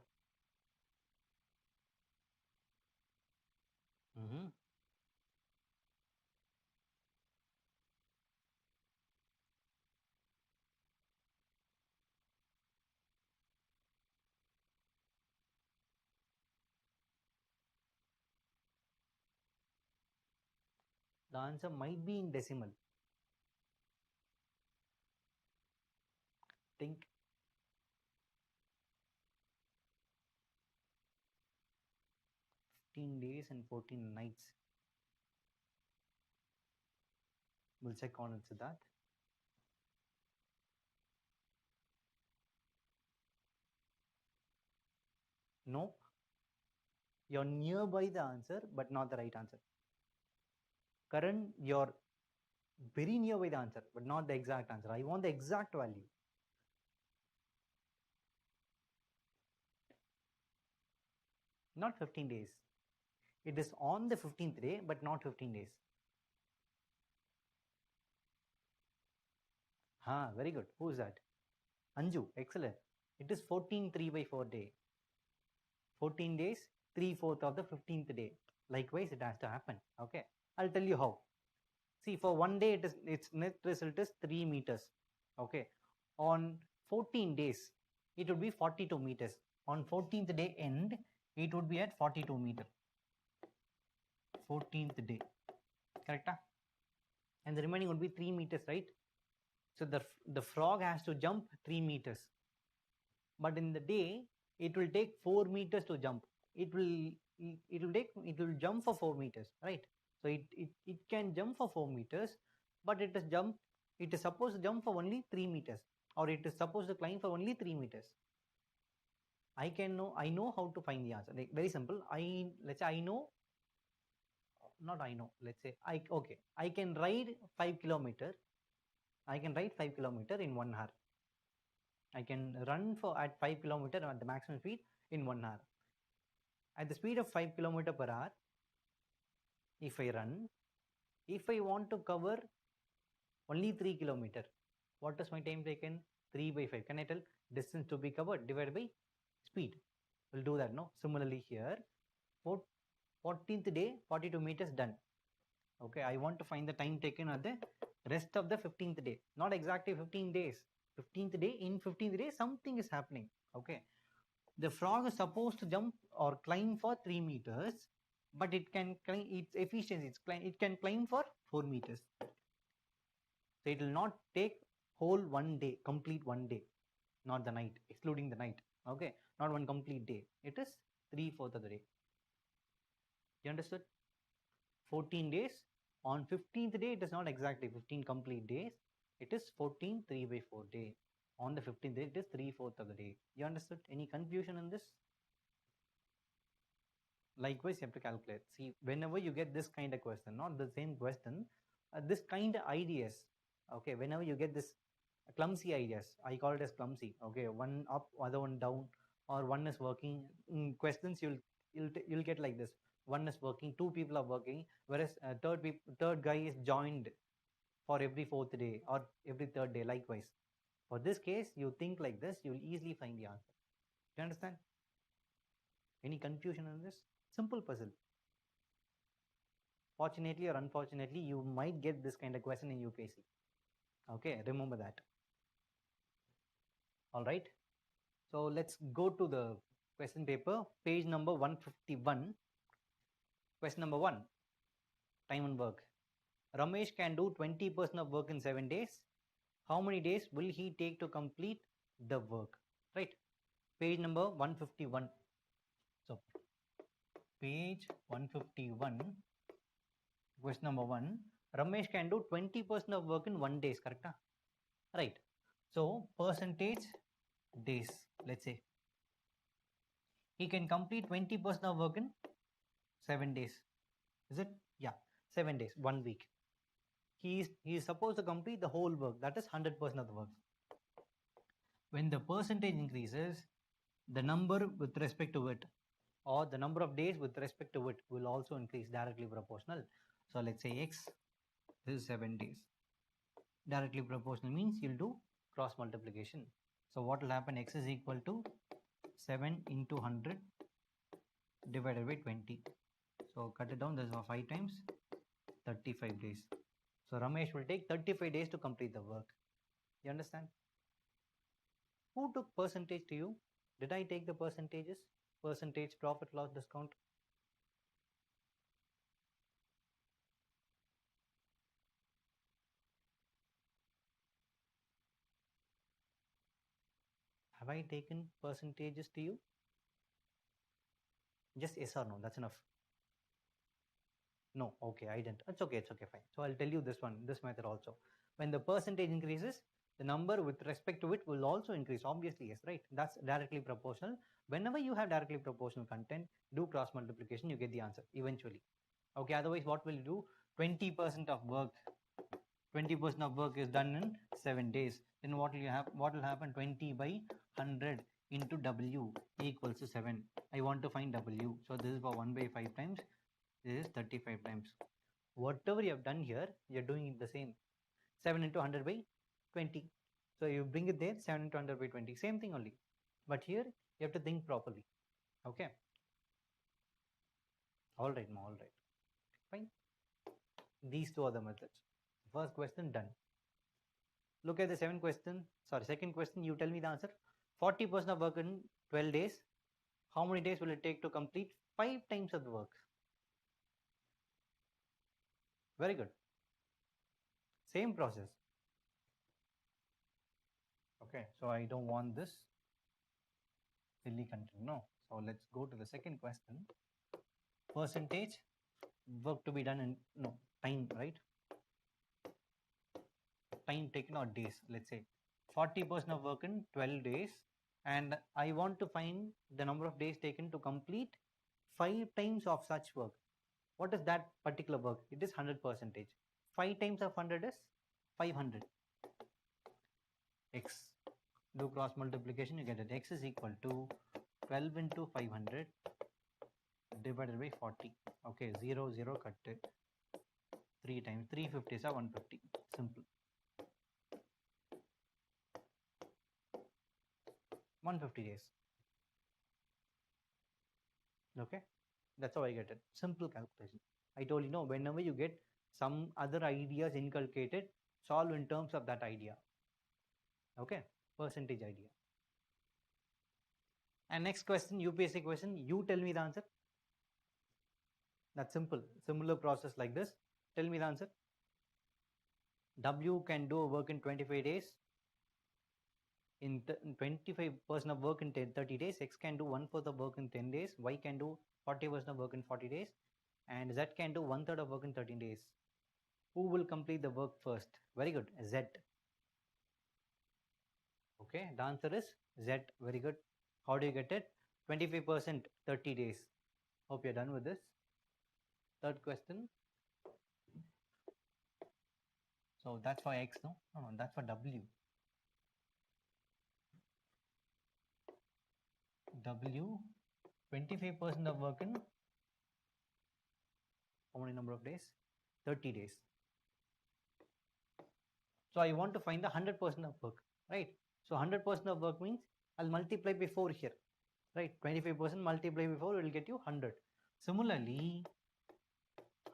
The answer might be in decimal. Think. Days and 14 nights. We'll check on it to that. Nope. You're nearby the answer, but not the right answer. Karan, you're very nearby the answer, but not the exact answer. I want the exact value. Not 15 days. It is on the 15th day, but not 15 days. Very good. Who is that? Anju. Excellent. It is 14 3/4 day. 14 days, 3/4 of the 15th day. Likewise, it has to happen. Okay. I'll tell you how. See, for one day, its net result is 3 meters. Okay. On 14 days, it would be 42 meters. On 14th day end, it would be at 42 meter. 14th day. Correct? And the remaining would be 3 meters, right? So the frog has to jump 3 meters. But in the day, it will take 4 meters to jump. It will jump for 4 meters, right? So it can jump for 4 meters, but it is supposed to jump for only 3 meters, or it is supposed to climb for only 3 meters. I know how to find the answer. Like, very simple. Let's say I know, I can ride 5 kilometer. I can ride 5 kilometer in 1 hour. I can run at 5 kilometer at the maximum speed in 1 hour. At the speed of 5 kilometer per hour, if I run, if I want to cover only 3 kilometer. What is my time taken? 3 by 5. Can I tell? Distance to be covered divided by speed. We'll do that, no? Similarly here, 14th day, 42 meters done. Okay, I want to find the time taken at the rest of the 15th day. Not exactly 15 days. 15th day, in 15th day, something is happening. Okay, the frog is supposed to jump or climb for 3 meters, but it can climb, its efficiency, it can climb for 4 meters. So it will not take whole one day, complete one day, not the night, excluding the night. Okay, not one complete day. It is 3/4 of the day. You understood? 14 days. On 15th day, it is not exactly 15 complete days. It is 14 3 by 4 day. On the 15th day, it is 3/4 of the day. You understood? Any confusion in this? Likewise, you have to calculate. See, whenever you get this kind of question, not the same question, this kind of ideas, okay, whenever you get this clumsy ideas, I call it as clumsy, okay, one up, other one down, or one is working, in questions you'll get like this. One is working, two people are working, whereas third guy is joined for every fourth day or every third day, likewise. For this case, you think like this, you'll easily find the answer. Do you understand? Any confusion in this? Simple puzzle. Fortunately or unfortunately, you might get this kind of question in UPSC. Okay, remember that. All right. So let's go to the question paper, page number 151. Question number 1, time and work. Ramesh can do 20% of work in 7 days. How many days will he take to complete the work? Right. Page number 151. So page 151, question number 1. Ramesh can do 20% of work in 1 day, correct? Right. So percentage days, let's say he can complete 20% of work in 7 days. Is it? Yeah, 7 days, 1 week. He is supposed to complete the whole work, that is 100% of the work. When the percentage increases, the number with respect to it, or the number of days with respect to it, will also increase, directly proportional. So let's say x, this is 7 days. Directly proportional means you'll do cross multiplication. So what will happen? X is equal to 7 into 100 divided by 20. So cut it down, this is 5 times 35 days. So Ramesh will take 35 days to complete the work. You understand? Who took percentage to you? Did I take the percentages? Percentage, profit, loss, discount? Have I taken percentages to you? Just yes or no, that's enough. No, okay, I didn't. It's okay, fine. So I'll tell you this one, this method also. When the percentage increases, the number with respect to it will also increase. Obviously, yes, right? That's directly proportional. Whenever you have directly proportional content, do cross multiplication, you get the answer eventually. Okay, otherwise, what will you do? 20% of work. 20% of work is done in 7 days. Then what will you have? What will happen? 20 by 100 into W equals to 7. I want to find W. So this is for 1 by 5 times. This is 35 times. Whatever you have done here, you're doing it the same. 7 into 100 by 20. So you bring it there, 7 into 100 by 20. Same thing only. But here, you have to think properly. Okay. All right, all right. Fine. These two are the methods. First question done. Look at the second question. You tell me the answer. 40% of work in 12 days. How many days will it take to complete 5 times of the work? Very good. Same process. Okay, so I don't want this silly content. No. So let's go to the second question. Percentage work to be done in time, right? Time taken or days. Let's say 40% of work in 12 days, and I want to find the number of days taken to complete 5 times of such work. What is that particular work? It is 100%. 5 times of 100 is 500. X. Do cross multiplication, you get it. X is equal to 12 into 500 divided by 40. Okay, 0, 0 cut it. 3 times 350 is 150. Simple. 150 days. Okay, that's how I get it. Simple calculation. I told you, no, whenever you get some other ideas inculcated, solve in terms of that idea. Okay, percentage idea. And next question, UPSC question, you tell me the answer. That's simple. Similar process like this. Tell me the answer. W can do work in 25 days. In 25% of work in 30 days. X can do 1/4 of work in 10 days. Y can do 40% of work in 40 days. And Z can do 1/3 of work in 13 days. Who will complete the work first? Very good. Z. Okay, the answer is Z. Very good. How do you get it? 25%, 30 days. Hope you're done with this. Third question. So that's for X, no? No, that's for W. W, 25% of work in how many number of days? 30 days. So I want to find the 100% of work, right? So 100% of work means I'll multiply by 4 here, right? 25% multiply by 4 will get you 100. Similarly,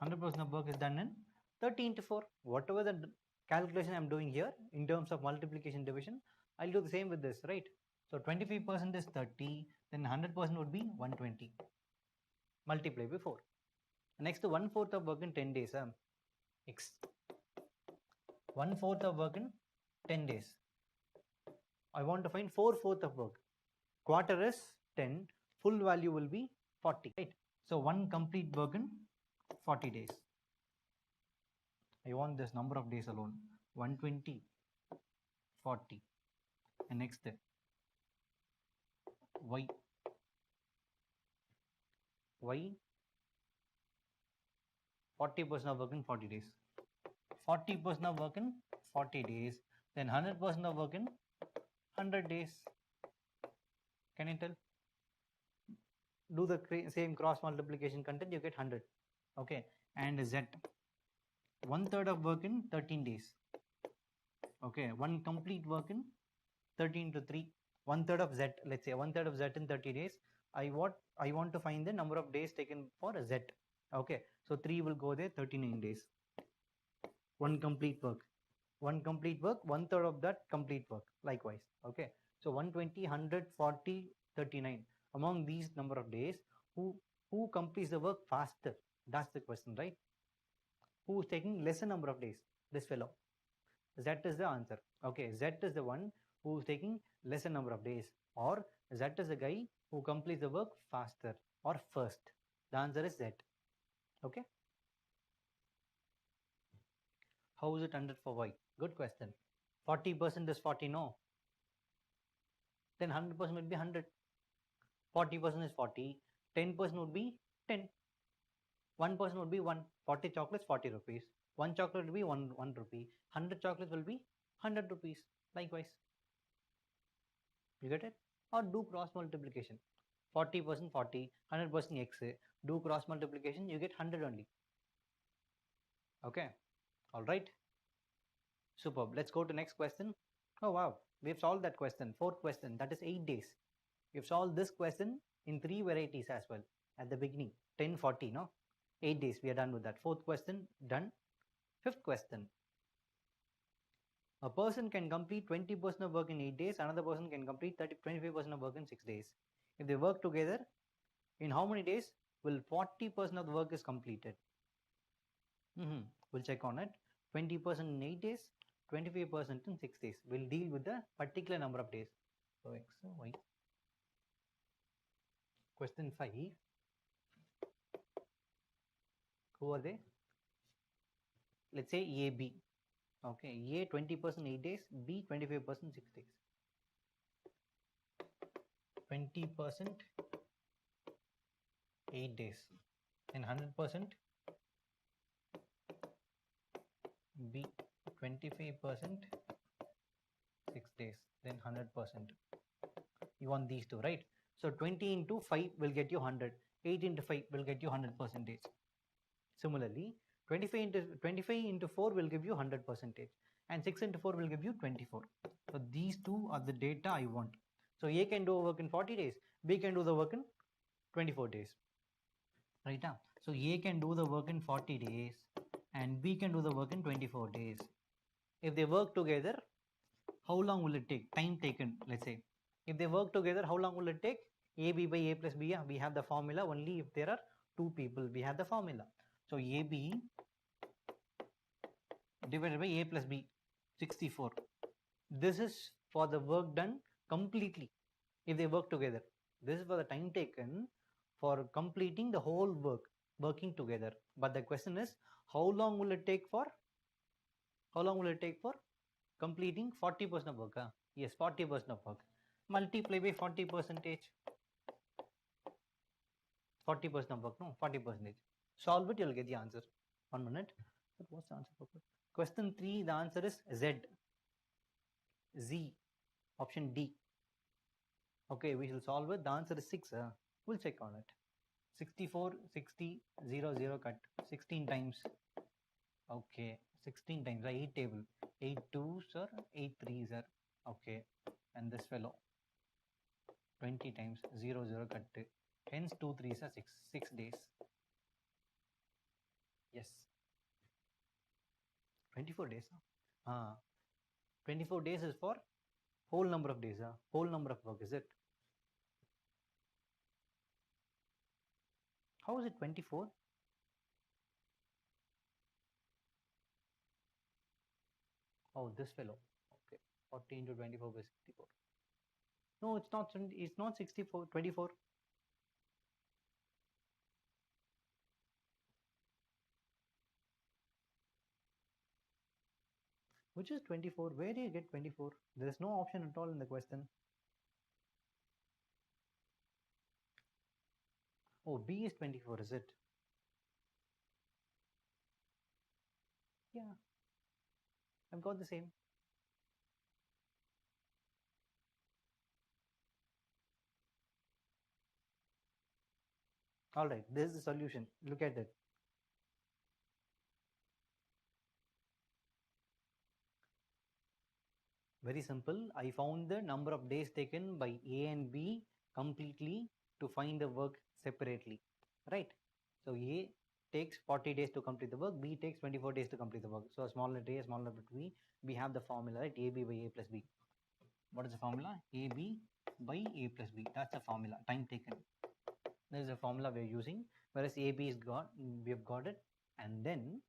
100% of work is done in 30 into 4. Whatever the calculation I'm doing here in terms of multiplication division, I'll do the same with this, right? So 25% is 30, then 100% would be 120. Multiply by 4. Next, 1/4 of work in 10 days. X. 1/4 of work in 10 days. I want to find 4/4 of work. Quarter is 10, full value will be 40, right? So one complete work in 40 days. I want this number of days alone. 120, 40. And next step. Y. Y. 40% of work in 40 days. 40% of work in 40 days. Then 100% of work in 100 days. Can you tell? Do the same cross multiplication content, you get 100. Okay, and Z. 1/3 of work in 13 days. Okay, one complete work in 13 to 3. 1/3 of Z. Let's say 1/3 of Z in 30 days. I want to find the number of days taken for Z. Okay, so 3 will go there. 39 days. One complete work. One complete work. 1/3 of that complete work. Likewise. Okay, so 120, 100, 40, 39. Among these number of days, who completes the work faster? That's the question, right? Who is taking lesser number of days? This fellow. Z is the answer. Okay, Z is the one who is taking lesser number of days, or Z is the guy who completes the work faster or first. The answer is Z. Okay. How is it 100 for Y? Good question. 40% is 40, no? Then 100% would be 100. 40% is 40. 10% would be 10. 1% would be 1. 40 chocolates, 40 rupees. 1 chocolate will be 1 rupee. 100 chocolates will be 100 rupees. Likewise. You get it? Or do cross multiplication. 40% 40, 100% X. Do cross multiplication, you get 100 only. Okay. All right. Superb. Let's go to next question. Oh wow, we've solved that question. Fourth question, that is 8 days. We've solved this question in 3 varieties as well at the beginning. 10, 40, no? 8 days, we are done with that. Fourth question, done. Fifth question. A person can complete 20% of work in 8 days. Another person can complete 25% of work in 6 days. If they work together, in how many days will 40% of the work is completed? We'll check on it. 20% in 8 days, 25% in 6 days. We'll deal with the particular number of days. So X, Y. Question 5. Who are they? Let's say A, B. Okay, A 20% 8 days, B 25% 6 days. 20% 8 days and 100% B 25% 6 days, then 100%. You want these two, right? So 20 into 5 will get you 100. 8 into 5 will get you 100%. Similarly, 25 into 4 will give you 100%, and 6 into 4 will give you 24. So these two are the data I want. So A can do a work in 40 days, B can do the work in 24 days. Right now, so A can do the work in 40 days and B can do the work in 24 days. If they work together, how long will it take? Time taken, let's say. If they work together, how long will it take? AB by A plus B. Yeah, we have the formula only if there are two people. We have the formula. So AB divided by A plus B, 64. This is for the work done completely if they work together. This is for the time taken for completing the whole work, working together. But the question is, how long will it take for completing 40% of work? Yes, 40% of work. Multiply by 40 percentage. 40% of work, no, 40%. Solve it, you'll get the answer. 1 minute. But what's the answer for question 3? The answer is Z. Z. Option D. Okay, we shall solve it. The answer is 6. We'll check on it. 64, 60, 0, 0 cut. 16 times. Okay, 16 times. 8 table. 8 2s are 8 3s are. Okay, and this fellow. 20 times 0 0 cut. Hence 2 3s are 6 days. Yes. 24 days. 24 days is for whole number of days. Whole number of work, is it? How is it 24? Oh, this fellow. Okay. 40 into 24 by 64. No, it's not. It's not 64. 24. Which is 24? Where do you get 24? There is no option at all in the question. Oh, B is 24, is it? Yeah. I've got the same. Alright, this is the solution. Look at it. Very simple. I found the number of days taken by A and B completely to find the work separately. Right? So A takes 40 days to complete the work, B takes 24 days to complete the work. So a small letter A, small letter B, we have the formula, right? AB by A plus B. What is the formula? AB by A plus B. That's the formula. Time taken. This is the formula we're using. Whereas AB is got, we have got it. And then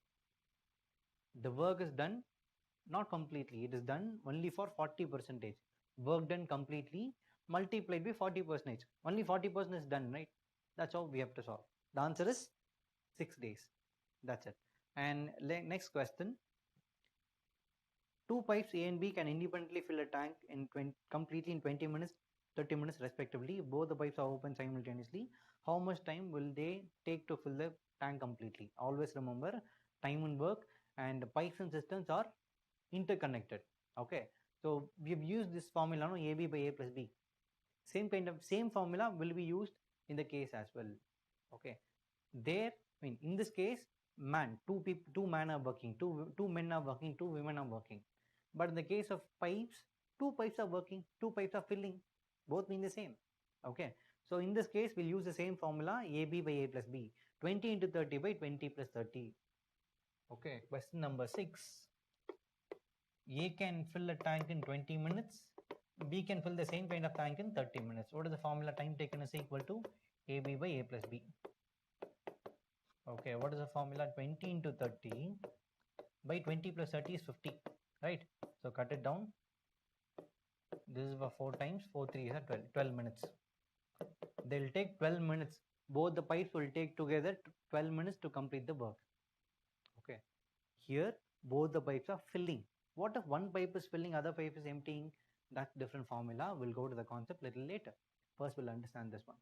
the work is done, not completely. It is done only for 40 percentage. Work done completely multiplied by 40 percentage. Only 40% is done, right? That's how we have to solve. The answer is 6 days. That's it. And next question. Two pipes A and B can independently fill a tank in completely in 20 minutes, 30 minutes respectively. Both the pipes are open simultaneously. How much time will they take to fill the tank completely? Always remember, time and work and pipes and systems are interconnected. Okay, so we've used this formula, no, AB by A plus B. Same formula will be used in the case as well. Okay, there, I mean, in this case, two men are working, two men are working, two women are working. But in the case of pipes, two pipes are working, two pipes are filling. Both mean the same. Okay, so in this case, we'll use the same formula, AB by A plus B. 20 into 30 by 20 plus 30. Okay, question number 6. A can fill a tank in 20 minutes. B can fill the same kind of tank in 30 minutes. What is the formula? Time taken is equal to AB by A plus B. Okay, what is the formula? 20 into 30 by 20 plus 30 is 50, right? So cut it down. This is for 4 times, 4 3 is 12 minutes. They'll take 12 minutes. Both the pipes will take together 12 minutes to complete the work. Okay, here both the pipes are filling. What if one pipe is filling, other pipe is emptying? That's different formula. We'll go to the concept little later. First, we'll understand this one.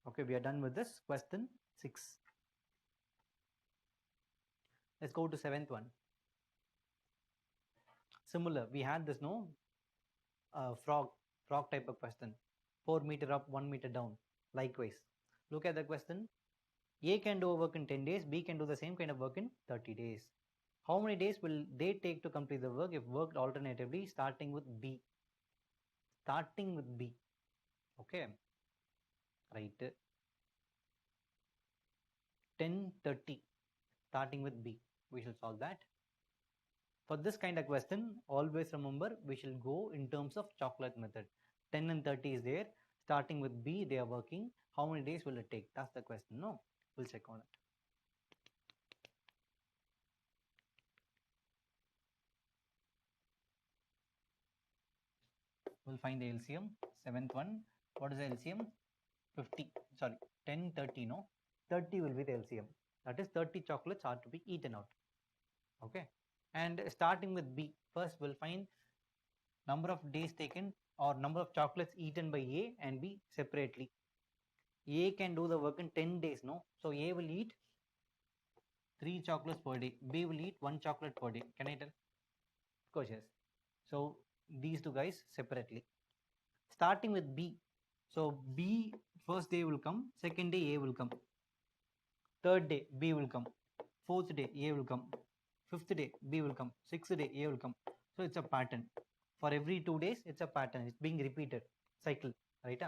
Okay, we are done with this. Question 6. Let's go to 7th one. Similar, we had this, no, frog type of question. 4 meter up, 1 meter down. Likewise, look at the question. A can do work in 10 days, B can do the same kind of work in 30 days. How many days will they take to complete the work if worked alternatively, starting with B? starting with B. Okay, right. 10:30 starting with B. We shall solve that. For this kind of question, always remember we shall go in terms of chocolate method. 10 and 30 is there. Starting with B, they are working. How many days will it take? That's the question. No, we'll check on it. We'll find the LCM. Seventh one. What is the LCM? 50. Sorry, 10, 30. No, 30 will be the LCM. That is 30 chocolates are to be eaten out. Okay. And starting with B, first we'll find number of days taken or number of chocolates eaten by A and B separately. A can do the work in 10 days, no? So A will eat 3 chocolates per day. B will eat 1 chocolate per day. Can I tell? Of course, yes. So these two guys separately. Starting with B. So B first day will come, second day A will come, third day B will come, fourth day A will come, fifth day B will come, sixth day A will come. So it's a pattern. For every 2 days, it's a pattern. It's being repeated. Cycle. Right?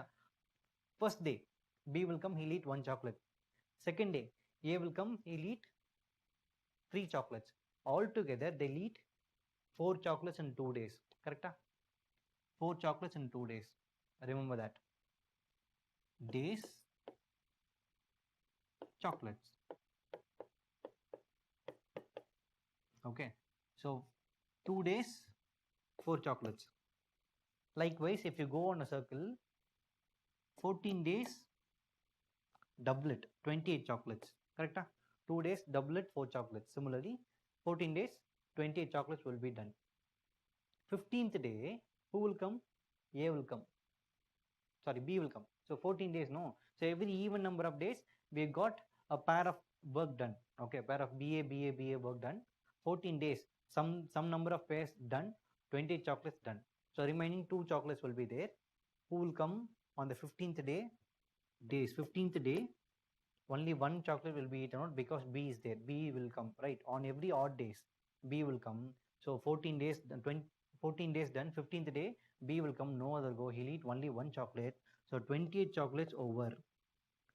First day, B will come, he'll eat 1 chocolate. Second day, A will come, he'll eat 3 chocolates. Altogether, they'll eat 4 chocolates in 2 days. Correct? 4 chocolates in 2 days. Remember that. Days, chocolates. Okay. So 2 days, 4 chocolates. Likewise, if you go on a circle, 14 days, double it, 28 chocolates. Correct? 2 days, double it, 4 chocolates. Similarly, 14 days, 28 chocolates will be done. 15th day, who will come? A will come. Sorry, B will come. So 14 days, no. So every even number of days, we got a pair of work done. Okay, a pair of BA work done. 14 days, some number of pairs done, 28 chocolates done. So remaining 2 chocolates will be there. Who will come on the 15th day? Days. 15th day, only 1 chocolate will be eaten out because B is there. B will come, right? On every odd days, B will come. So 14 days, 14 days done, 15th day, B will come, no other go. He'll eat only 1 chocolate. So 28 chocolates over.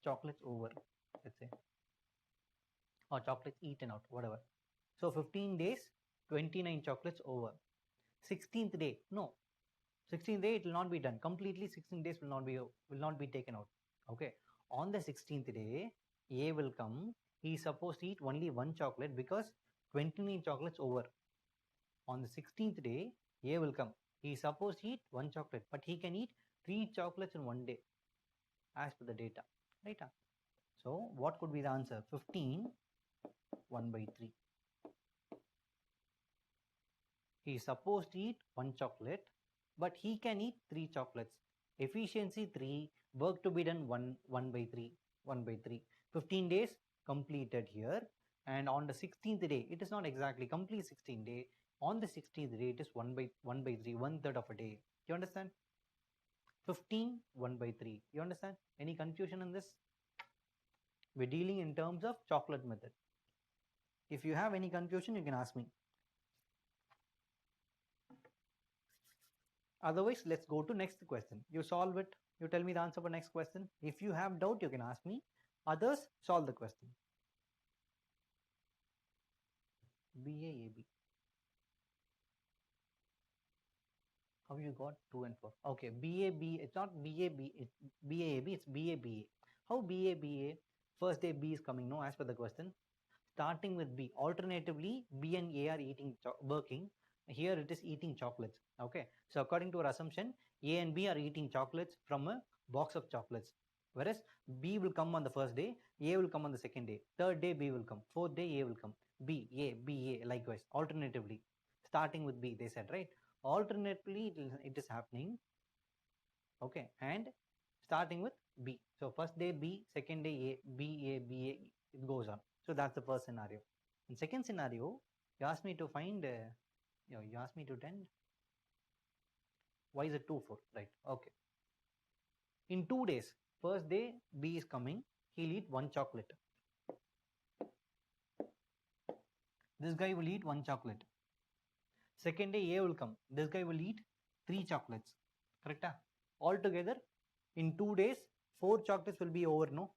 Chocolates over, let's say. Or chocolates eaten out, whatever. So 15 days, 29 chocolates over. 16th day, no. 16th day, it will not be done. Completely 16 days will not be taken out. Okay. On the 16th day, A will come. He is supposed to eat only 1 chocolate because 29 chocolates over. On the 16th day, A will come. He is supposed to eat 1 chocolate, but he can eat 3 chocolates in 1 day as per the data. Right? So, what could be the answer? 15, 1 by 3. He is supposed to eat 1 chocolate, but he can eat 3 chocolates. Efficiency 3, work to be done 1 by 3, 1 by 3. 15 days completed here. And on the 16th day, it is not exactly complete 16 day. On the 16th day, it is 1 by 3, 1/3 of a day. You understand? 15, 1 by 3. You understand? Any confusion in this? We're dealing in terms of chocolate method. If you have any confusion, you can ask me. Otherwise, let's go to next question. You solve it. You tell me the answer for next question. If you have doubt, you can ask me. Others, solve the question. BAAB. How you got 2 and 4? Okay, BAB. It's not BAB. It's BAAB. It's BABA. How BABA? First day B is coming. No, as per the question. Starting with B. Alternatively, B and A are working. Here it is eating chocolates. Okay. So according to our assumption, A and B are eating chocolates from a box of chocolates. Whereas B will come on the first day, A will come on the second day. Third day B will come. Fourth day A will come. B, A, likewise. Alternatively. Starting with B, they said, right? Alternatively, it is happening. Okay. And starting with B. So first day B, second day A, B, it goes on. So that's the first scenario. In second scenario, you asked me to find, you asked me to tend. Why is it 2, 4? Right. Okay. In 2 days, first day B is coming, he'll eat 1 chocolate. This guy will eat 1 chocolate. Second day A will come. This guy will eat 3 chocolates. Correct? Altogether, in 2 days, 4 chocolates will be over, no?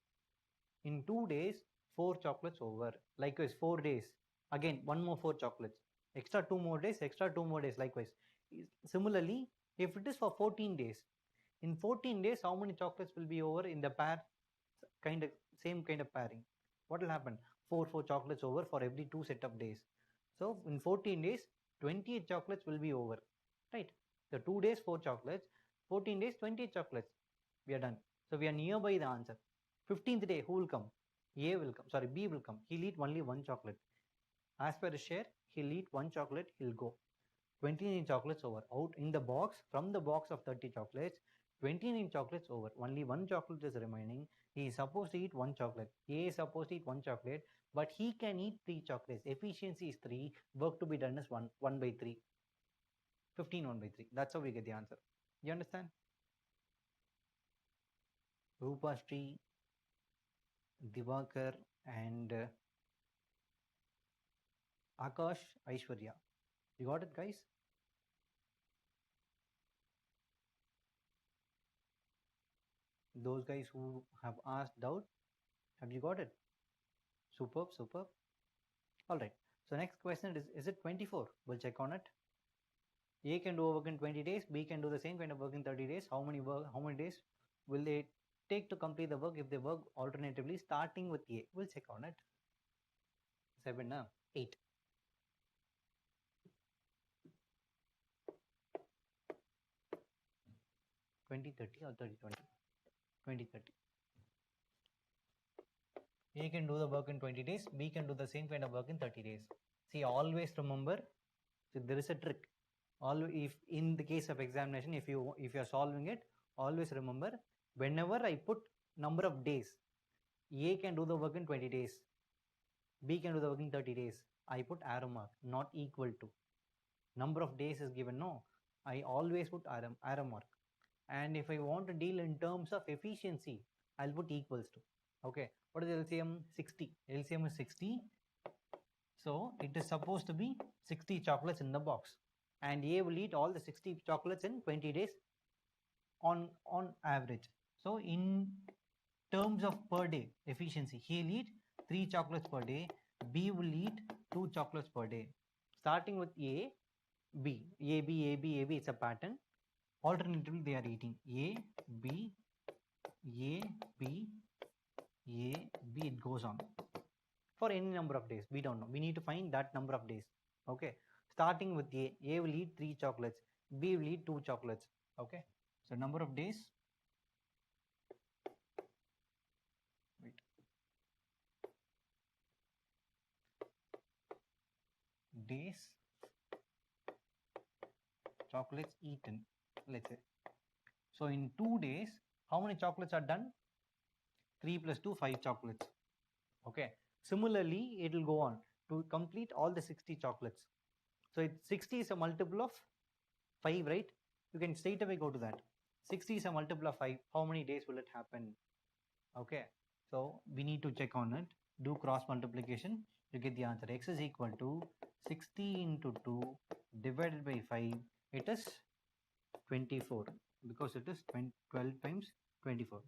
In 2 days, 4 chocolates over. Likewise, 4 days. Again, one more 4 chocolates. Extra 2 more days, extra 2 more days, likewise. Similarly, if it is for 14 days, in 14 days, how many chocolates will be over in the pair? Same kind of pairing. What will happen? 4 chocolates over for every 2 set of days. So in 14 days, 28 chocolates will be over, right? So 2 days, 4 chocolates, 14 days, 28 chocolates. We are done. So we are nearby the answer. 15th day, who will come? A will come. Sorry, B will come. He'll eat only 1 chocolate. As per his share, he'll eat 1 chocolate. He'll go. 29 chocolates over. Out in the box, from the box of 30 chocolates, 29 chocolates over. Only 1 chocolate is remaining. He is supposed to eat 1 chocolate. A is supposed to eat 1 chocolate, but he can eat 3 chocolates. Efficiency is 3. Work to be done is 1 by 3. 15 1 by 3. That's how we get the answer. You understand? Rupa Sri, Divakar, and Akash, Aishwarya. You got it, guys? Those guys who have asked doubt, have you got it? Superb, superb. All right. So next question is it 24? We'll check on it. A can do work in 20 days. B can do the same kind of work in 30 days. How many days will they take to complete the work if they work alternatively starting with A? We'll check on it. 7, 8. 20-30 or 30-20? 20-30. A can do the work in 20 days. B can do the same kind of work in 30 days. See, always remember, so there is a trick. If in the case of examination, if you are solving it, always remember, whenever I put number of days, A can do the work in 20 days. B can do the work in 30 days. I put arrow mark, not equal to. Number of days is given, no. I always put arrow mark. And if I want to deal in terms of efficiency, I'll put equals to. Okay, what is LCM? 60. LCM is 60. So it is supposed to be 60 chocolates in the box. And A will eat all the 60 chocolates in 20 days on average. So in terms of per day efficiency, he'll eat 3 chocolates per day. B will eat 2 chocolates per day. Starting with A, B, A, B, A, B, A, B, it's a pattern. Alternatively, they are eating A, B, A, B, A, B, it goes on. For any number of days, we don't know. We need to find that number of days. Okay. Starting with A will eat 3 chocolates. B will eat 2 chocolates. Okay. So number of days. Wait. Days. Chocolates eaten. Let's say. So in 2 days, how many chocolates are done? 3 plus 2, 5 chocolates. Okay. Similarly, it will go on to complete all the 60 chocolates. So 60 is a multiple of 5, right? You can straight away go to that. 60 is a multiple of 5. How many days will it happen? Okay. So we need to check on it. Do cross multiplication. You get the answer. X is equal to 60 into 2 divided by 5. It is 24 because it is 12 times 24.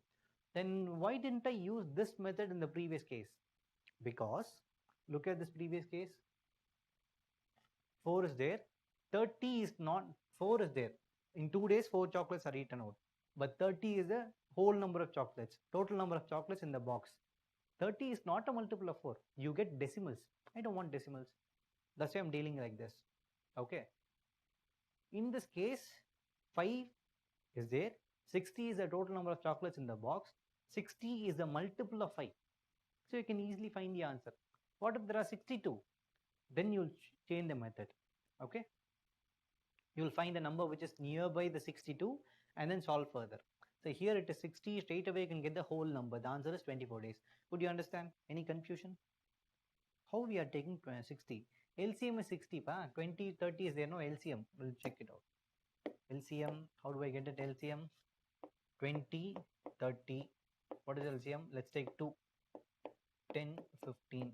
Then why didn't I use this method in the previous case? Because look at this previous case. 4 is there. 30 is not. 4 is there. In 2 days, 4 chocolates are eaten out. But 30 is the whole number of chocolates. Total number of chocolates in the box. 30 is not a multiple of 4. You get decimals. I don't want decimals. That's why I'm dealing like this. Okay. In this case, 5 is there. 60 is the total number of chocolates in the box. 60 is the multiple of 5. So you can easily find the answer. What if there are 62? Then you'll change the method. Okay. You will find a number which is nearby the 62 and then solve further. So here it is 60. Straight away you can get the whole number. The answer is 24 days. Would you understand? Any confusion? How we are taking 60? LCM is 60. 20, 30 is there no LCM. We'll check it out. LCM, how do I get it? LCM 20, 30. What is LCM? Let's take 2, 10, 15.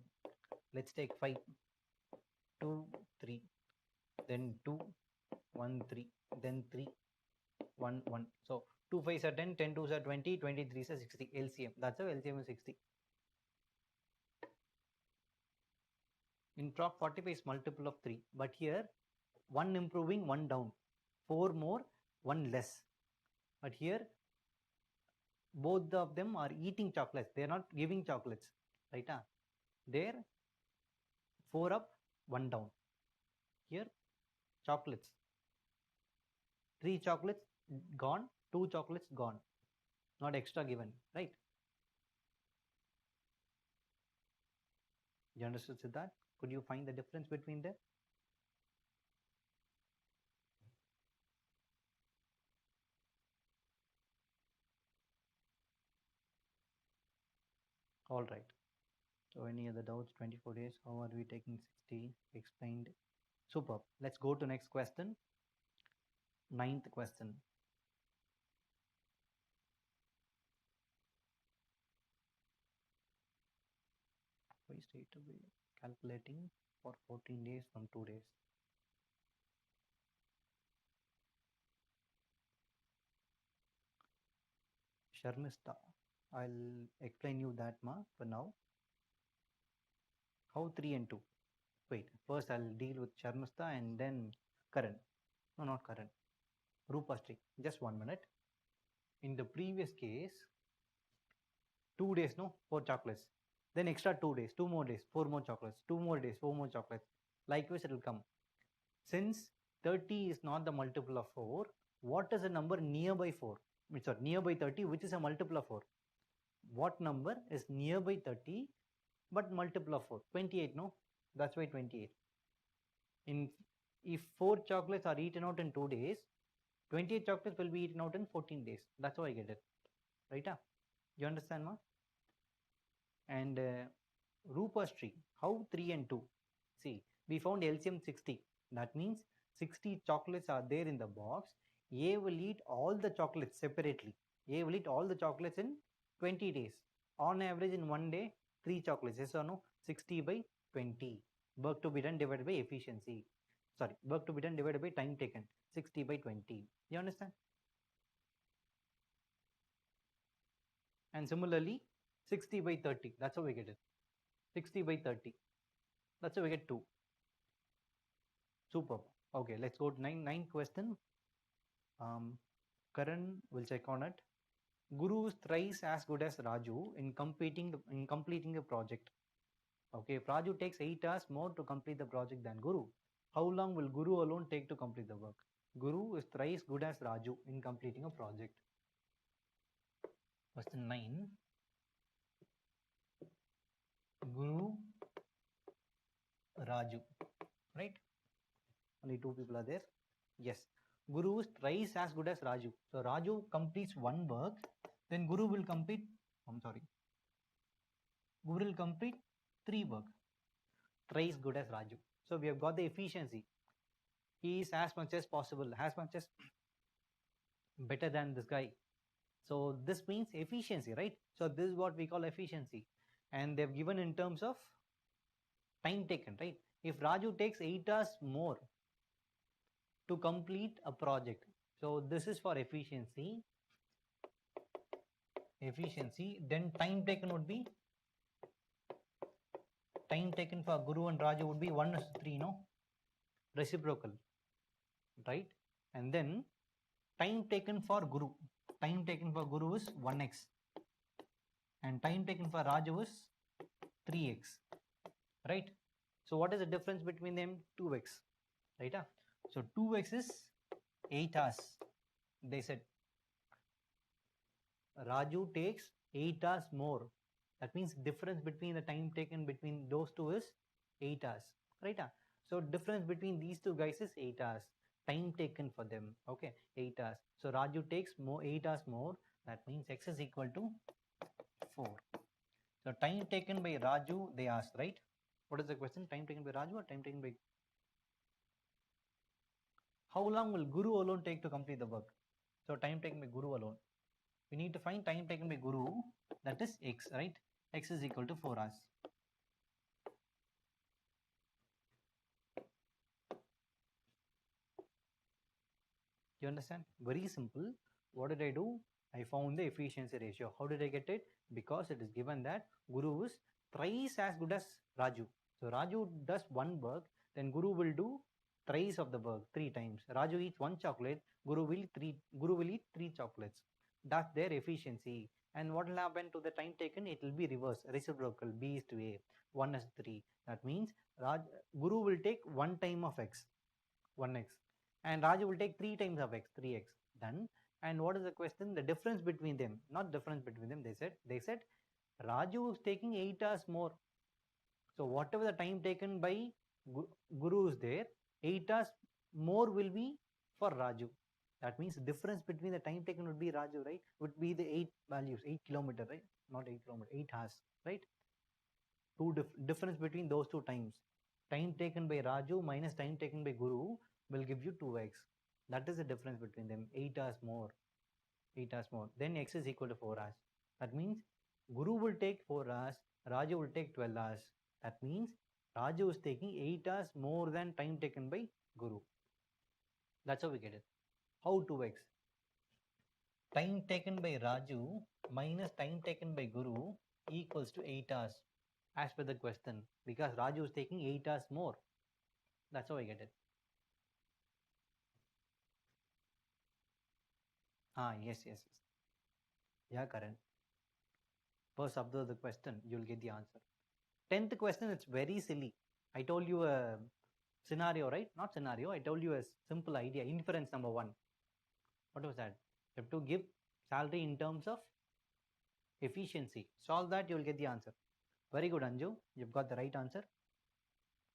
Let's take 5, 2, 3. Then 2, 1, 3. Then 3, 1 1. So 2 5s are 10, 10 2s are 20, 23s are 60. LCM. That's how LCM is 60. In Proc 45 is multiple of 3, but here 1 improving, 1 down, 4 more, 1 less. But here both of them are eating chocolates. They are not giving chocolates, right? There 4 up, 1 down. Here chocolates, 3 chocolates gone, 2 chocolates gone, not extra given, right? You understood that? Could you find the difference between them? All right. So any other doubts? 24 days. How are we taking 60? Explained. Superb. Let's go to next question. Ninth question. Why straight away calculating for 14 days from 2 days? Sharmista. I'll explain you that for now. How 3 and 2? Wait, first I'll deal with Sharmista and then Karan. No, not Karan. Rupashri. Just 1 minute. In the previous case, 2 days, no? 4 chocolates. Then extra 2 days, 2 more days, 4 more chocolates, 2 more days, 4 more chocolates. Likewise, it will come. Since 30 is not the multiple of 4, what is the number nearby 4? Sorry, nearby 30, which is a multiple of 4? What number is nearby 30 but multiple of 4? 28, no? That's why 28. If 4 chocolates are eaten out in 2 days, 28 chocolates will be eaten out in 14 days. That's how I get it. Right? You understand, ma? And Rupashri, how 3 and 2? See, we found LCM 60. That means 60 chocolates are there in the box. A will eat all the chocolates separately. A will eat all the chocolates in 20 days. On average, in 1 day, 3 chocolates. Yes or no? 60 by 20. Work to be done divided by efficiency. Sorry, work to be done divided by time taken. 60 by 20. You understand? And similarly, 60 by 30. That's how we get it. 60 by 30. That's how we get 2. Superb. Okay, let's go to ninth question. Karan will check on it. Guru is thrice as good as Raju in completing a project. Okay, if Raju takes 8 hours more to complete the project than Guru, how long will Guru alone take to complete the work? Guru is thrice good as Raju in completing a project. Question 9. Guru, Raju, right? Only 2 people are there. Yes. Guru is thrice as good as Raju. So Raju completes 1 work, then Guru will complete, Guru will complete 3 work. Thrice good as Raju. So we have got the efficiency. He is as much as possible, as much as better than this guy. So this means efficiency, right? So this is what we call efficiency. And they've given in terms of time taken, right? If Raju takes 8 hours more to complete a project, so this is for efficiency. Then time taken would be, time taken for Guru and Raju would be 1:3, no? Reciprocal, right? And then time taken for Guru is 1x, and time taken for Raju is 3x, right? So what is the difference between them? 2x, right? So 2x is 8 hours. They said Raju takes 8 hours more. That means difference between the time taken between those two is 8 hours, right? So difference between these two guys is 8 hours. Time taken for them, okay, 8 hours. So Raju takes 8 hours more. That means x is equal to 4. So time taken by Raju, they asked, right? What is the question? Time taken by Raju or time taken by... How long will Guru alone take to complete the work? So time taken by Guru alone. We need to find time taken by Guru, that is x, right? X is equal to 4 hours. You understand? Very simple. What did I do? I found the efficiency ratio. How did I get it? Because it is given that Guru is thrice as good as Raju. So Raju does one work, then Guru will do thrice of the work, three times. Raju eats one chocolate, Guru will eat three chocolates. That's their efficiency. And what will happen to the time taken? It will be reverse, reciprocal. B is to A, 1 is 3. That means Guru will take one time of X, 1x, and Raju will take 3 times of X, 3x. Done. And what is the question? The difference between them, not difference between them. They said Raju is taking 8 hours more. So whatever the time taken by Guru is there, 8 hours more will be for Raju. That means difference between the time taken would be Raju, right? Would be the 8 values, 8 kilometer, right? Not 8 kilometer, 8 hours, right? Difference between those two times. Time taken by Raju minus time taken by Guru will give you 2x. That is the difference between them. 8 hours more. 8 hours more. Then x is equal to 4 hours. That means Guru will take 4 hours, Raju will take 12 hours. That means Raju is taking 8 hours more than time taken by Guru. That's how we get it. How 2x? Time taken by Raju minus time taken by Guru equals to 8 hours as per the question, because Raju is taking 8 hours more. That's how I get it. Yes. Yeah, Karan. First observe the question, you'll get the answer. 10th question, it's very silly. I told you a scenario, right? Not scenario. I told you a simple idea. Inference number 1. What was that? You have to give salary in terms of efficiency. Solve that, you'll get the answer. Very good, Anju. You've got the right answer.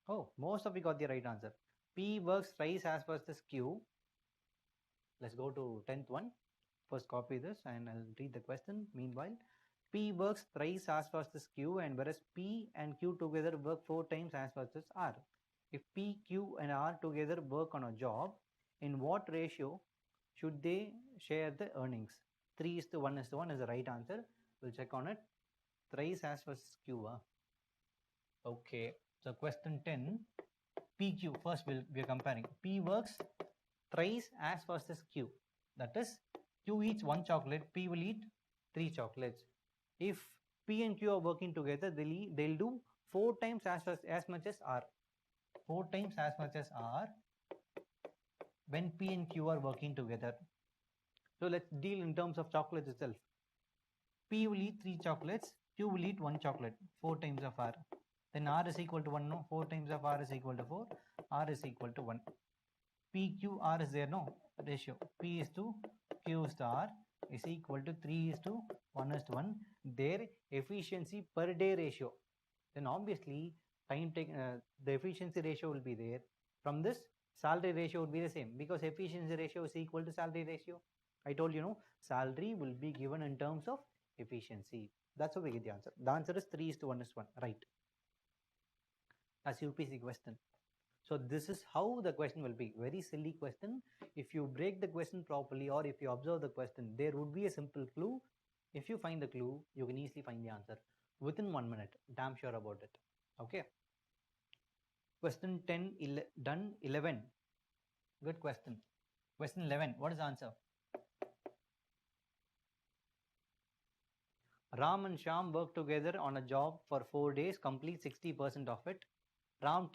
Oh, most of you got the right answer. P works thrice as fast as Q. Let's go to 10th one. First copy this and I'll read the question. Meanwhile, P works thrice as fast as Q, and whereas P and Q together work 4 times as fast as R. If P, Q and R together work on a job, in what ratio should they share the earnings? 3:1:1 is the right answer. We'll check on it. Thrice as fast as Q. Okay. So question 10. PQ, first we are comparing. P works thrice as fast as Q. That is, Q eats one chocolate, P will eat 3 chocolates. If P and Q are working together, they'll do 4 times as much as R. 4 times as much as R when P and Q are working together. So let's deal in terms of chocolates itself. P will eat 3 chocolates, Q will eat 1 chocolate, 4 times of R. Then R is equal to 1, no? 4 times of R is equal to 4, R is equal to 1. PQR is there, no? Ratio. P is to Q is to R is equal to 3 is to 1 is to 1. Their efficiency per day ratio. Then obviously, the efficiency ratio will be there. From this, salary ratio would be the same, because efficiency ratio is equal to salary ratio. I told you, no, salary will be given in terms of efficiency. That's how we get the answer. The answer is 3:1:1, right? As UPC question. So this is how the question will be. Very silly question. If you break the question properly, or if you observe the question, there would be a simple clue. If you find the clue, you can easily find the answer within 1 minute. Damn sure about it. Okay. Question 10 done. 11. Good question. Question 11. What is the answer? Ram and Sham work together on a job for 4 days, complete 60% of it. Ram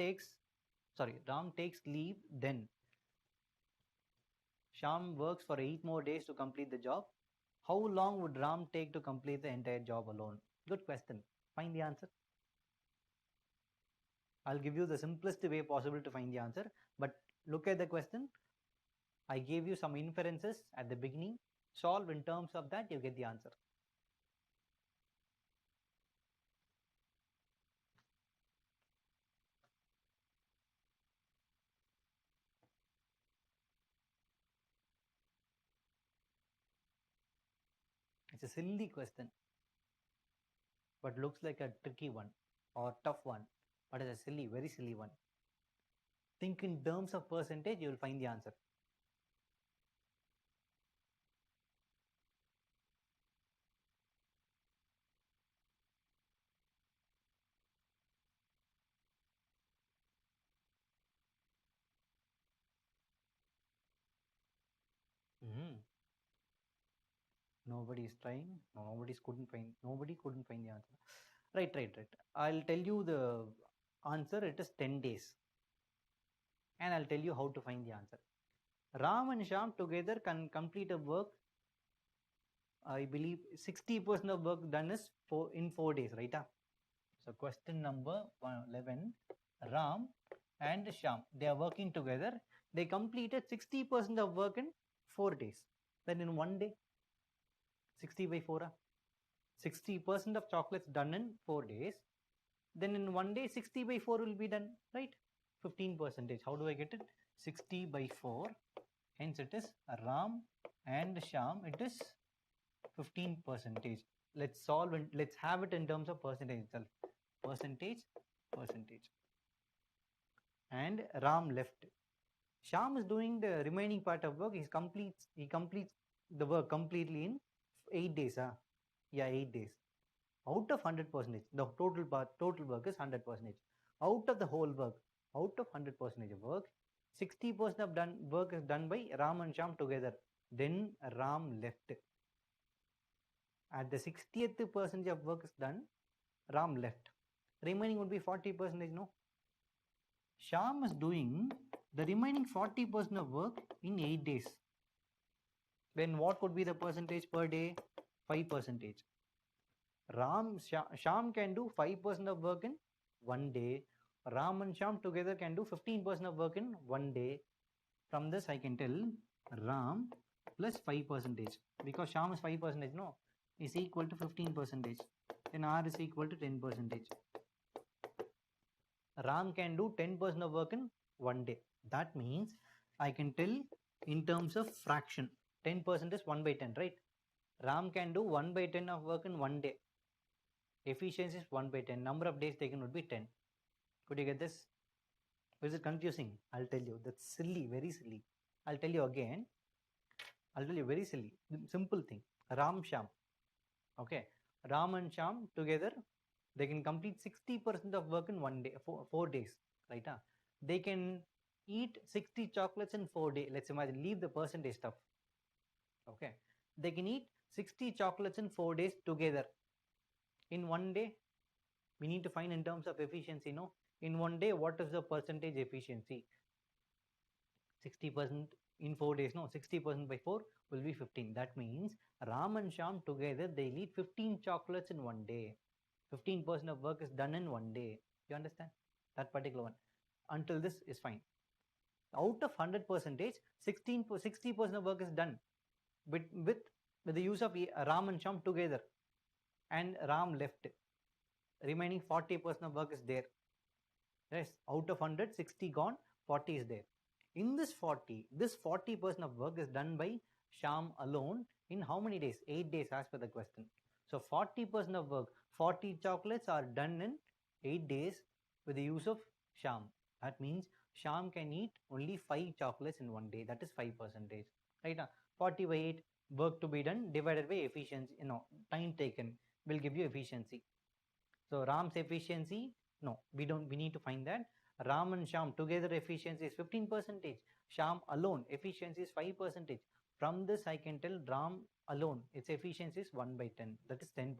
takes leave, then Sham works for 8 more days to complete the job. How long would Ram take to complete the entire job alone? Good question. Find the answer. I'll give you the simplest way possible to find the answer, but look at the question. I gave you some inferences at the beginning. Solve in terms of that, you get the answer. It's a silly question, but looks like a tricky one or tough one, but it's a silly, very silly one. Think in terms of percentage, you will find the answer. Nobody is trying. No, nobody couldn't find the answer. Right. I'll tell you the answer. It is 10 days. And I'll tell you how to find the answer. Ram and Sham together can complete a work. I believe 60% of work done is in 4 days, right? So question number 11, Ram and Sham, they are working together. They completed 60% of work in 4 days. Then in 1 day, 60 by 4, 60% of chocolates done in 4 days. Then in 1 day, 60 by 4 will be done, right? 15%. How do I get it? 60 by 4. Hence it is Ram and Sham. It is 15%. Let's solve and let's have it in terms of percentage itself. Percentage. And Ram left. Sham is doing the remaining part of work. He completes the work completely in 8 days. Yeah, 8 days. Out of 100%, the total work is 100%. Out of the whole work, out of 100% of work, 60% of work is done by Ram and Sham together. Then Ram left. At the 60th percentage of work is done, Ram left. Remaining would be 40%, no? Sham is doing the remaining 40% of work in 8 days. Then what could be the percentage per day? 5%. Sham can do 5% of work in 1 day. Ram and Sham together can do 15% of work in 1 day. From this I can tell Ram plus 5%, because Sham is 5%, no, is equal to 15%. Then R is equal to 10%. Ram can do 10% of work in 1 day. That means I can tell in terms of fraction. 10% is 1 by 10, right? Ram can do 1 by 10 of work in 1 day. Efficiency is 1 by 10. Number of days taken would be 10. Could you get this? Is it confusing? I'll tell you. That's silly, very silly. I'll tell you again. I'll tell you very silly. Simple thing. Ram Sham. Okay. Ram and Sham together, they can complete 60% of work in 1 day, 4 days. Right? They can eat 60 chocolates in 4 days. Let's imagine, leave the percentage stuff. Okay. They can eat 60 chocolates in 4 days together. In 1 day, we need to find in terms of efficiency, no? In 1 day, what is the percentage efficiency? 60% in 4 days, no? 60% by 4 will be 15. That means Ram and Sham together, they eat 15 chocolates in 1 day. 15% of work is done in 1 day. You understand? That particular one. Until this is fine. Out of 100%, 60% of work is done with the use of Ram and Sham together. And Ram left. Remaining 40% of work is there. Yes, out of 100, 60 gone, 40 is there. In this 40% of work is done by Sham alone in how many days? 8 days as per the question. So 40% of work, 40 chocolates are done in 8 days with the use of Sham. That means Sham can eat only 5 chocolates in 1 day. That is 5%. Right? 40 by 8, work to be done divided by efficiency, time taken will give you efficiency. So Ram's efficiency, no, we need to find that. Ram and Sham together efficiency is 15%. Sham alone efficiency is 5%. From this I can tell Ram alone its efficiency is 1 by 10. That is 10%.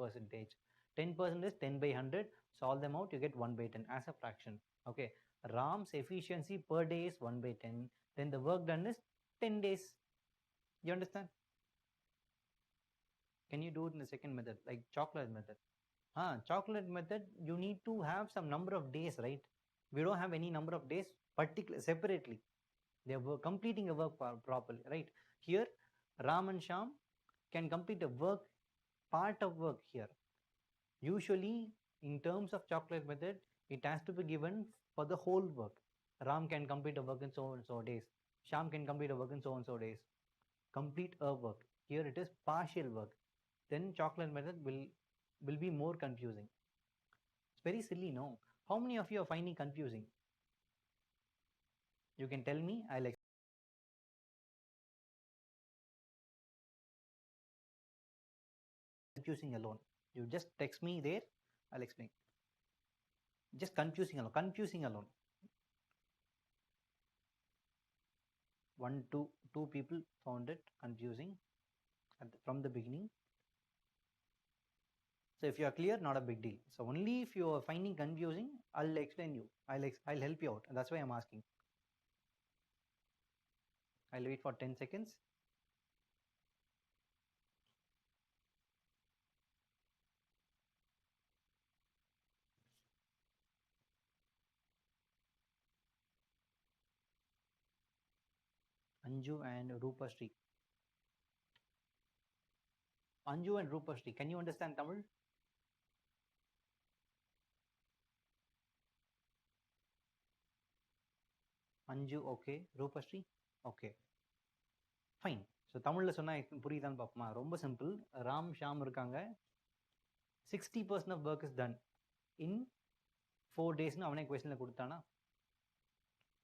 10% is 10 by 100. Solve them out, you get 1 by 10 as a fraction. Okay. Ram's efficiency per day is 1 by 10. Then the work done is 10 days. You understand? Can you do it in the second method, like chocolate method? Chocolate method, you need to have some number of days, right? We don't have any number of days separately. They were completing a work properly, right? Here, Ram and Sham can complete a part of work here. Usually, in terms of chocolate method, it has to be given for the whole work. Ram can complete a work in so and so days. Sham can complete a work in so and so days. Complete a work. Here it is partial work. Then chocolate method will be more confusing. It's very silly, no? How many of you are finding confusing? You can tell me, I'll explain. Confusing alone. You just text me there, I'll explain. Just confusing alone. Two people found it confusing from the beginning. So if you are clear, not a big deal. So only if you are finding confusing, I'll explain you. I'll help you out. That's why I'm asking. I'll wait for 10 seconds. Anju and Rupashri. Anju and Rupashri, can you understand Tamil? Anju, okay. Rupashri, okay. Fine. So தமிழில் சொன்னால் புரியுதான்னு பார்ப்போமா? ரொம்ப simple. Ram Shyam இருக்காங்க. 60% of work is done in 4 டேஸ்னு அவனே கொஸ்டினில் கொடுத்தானா?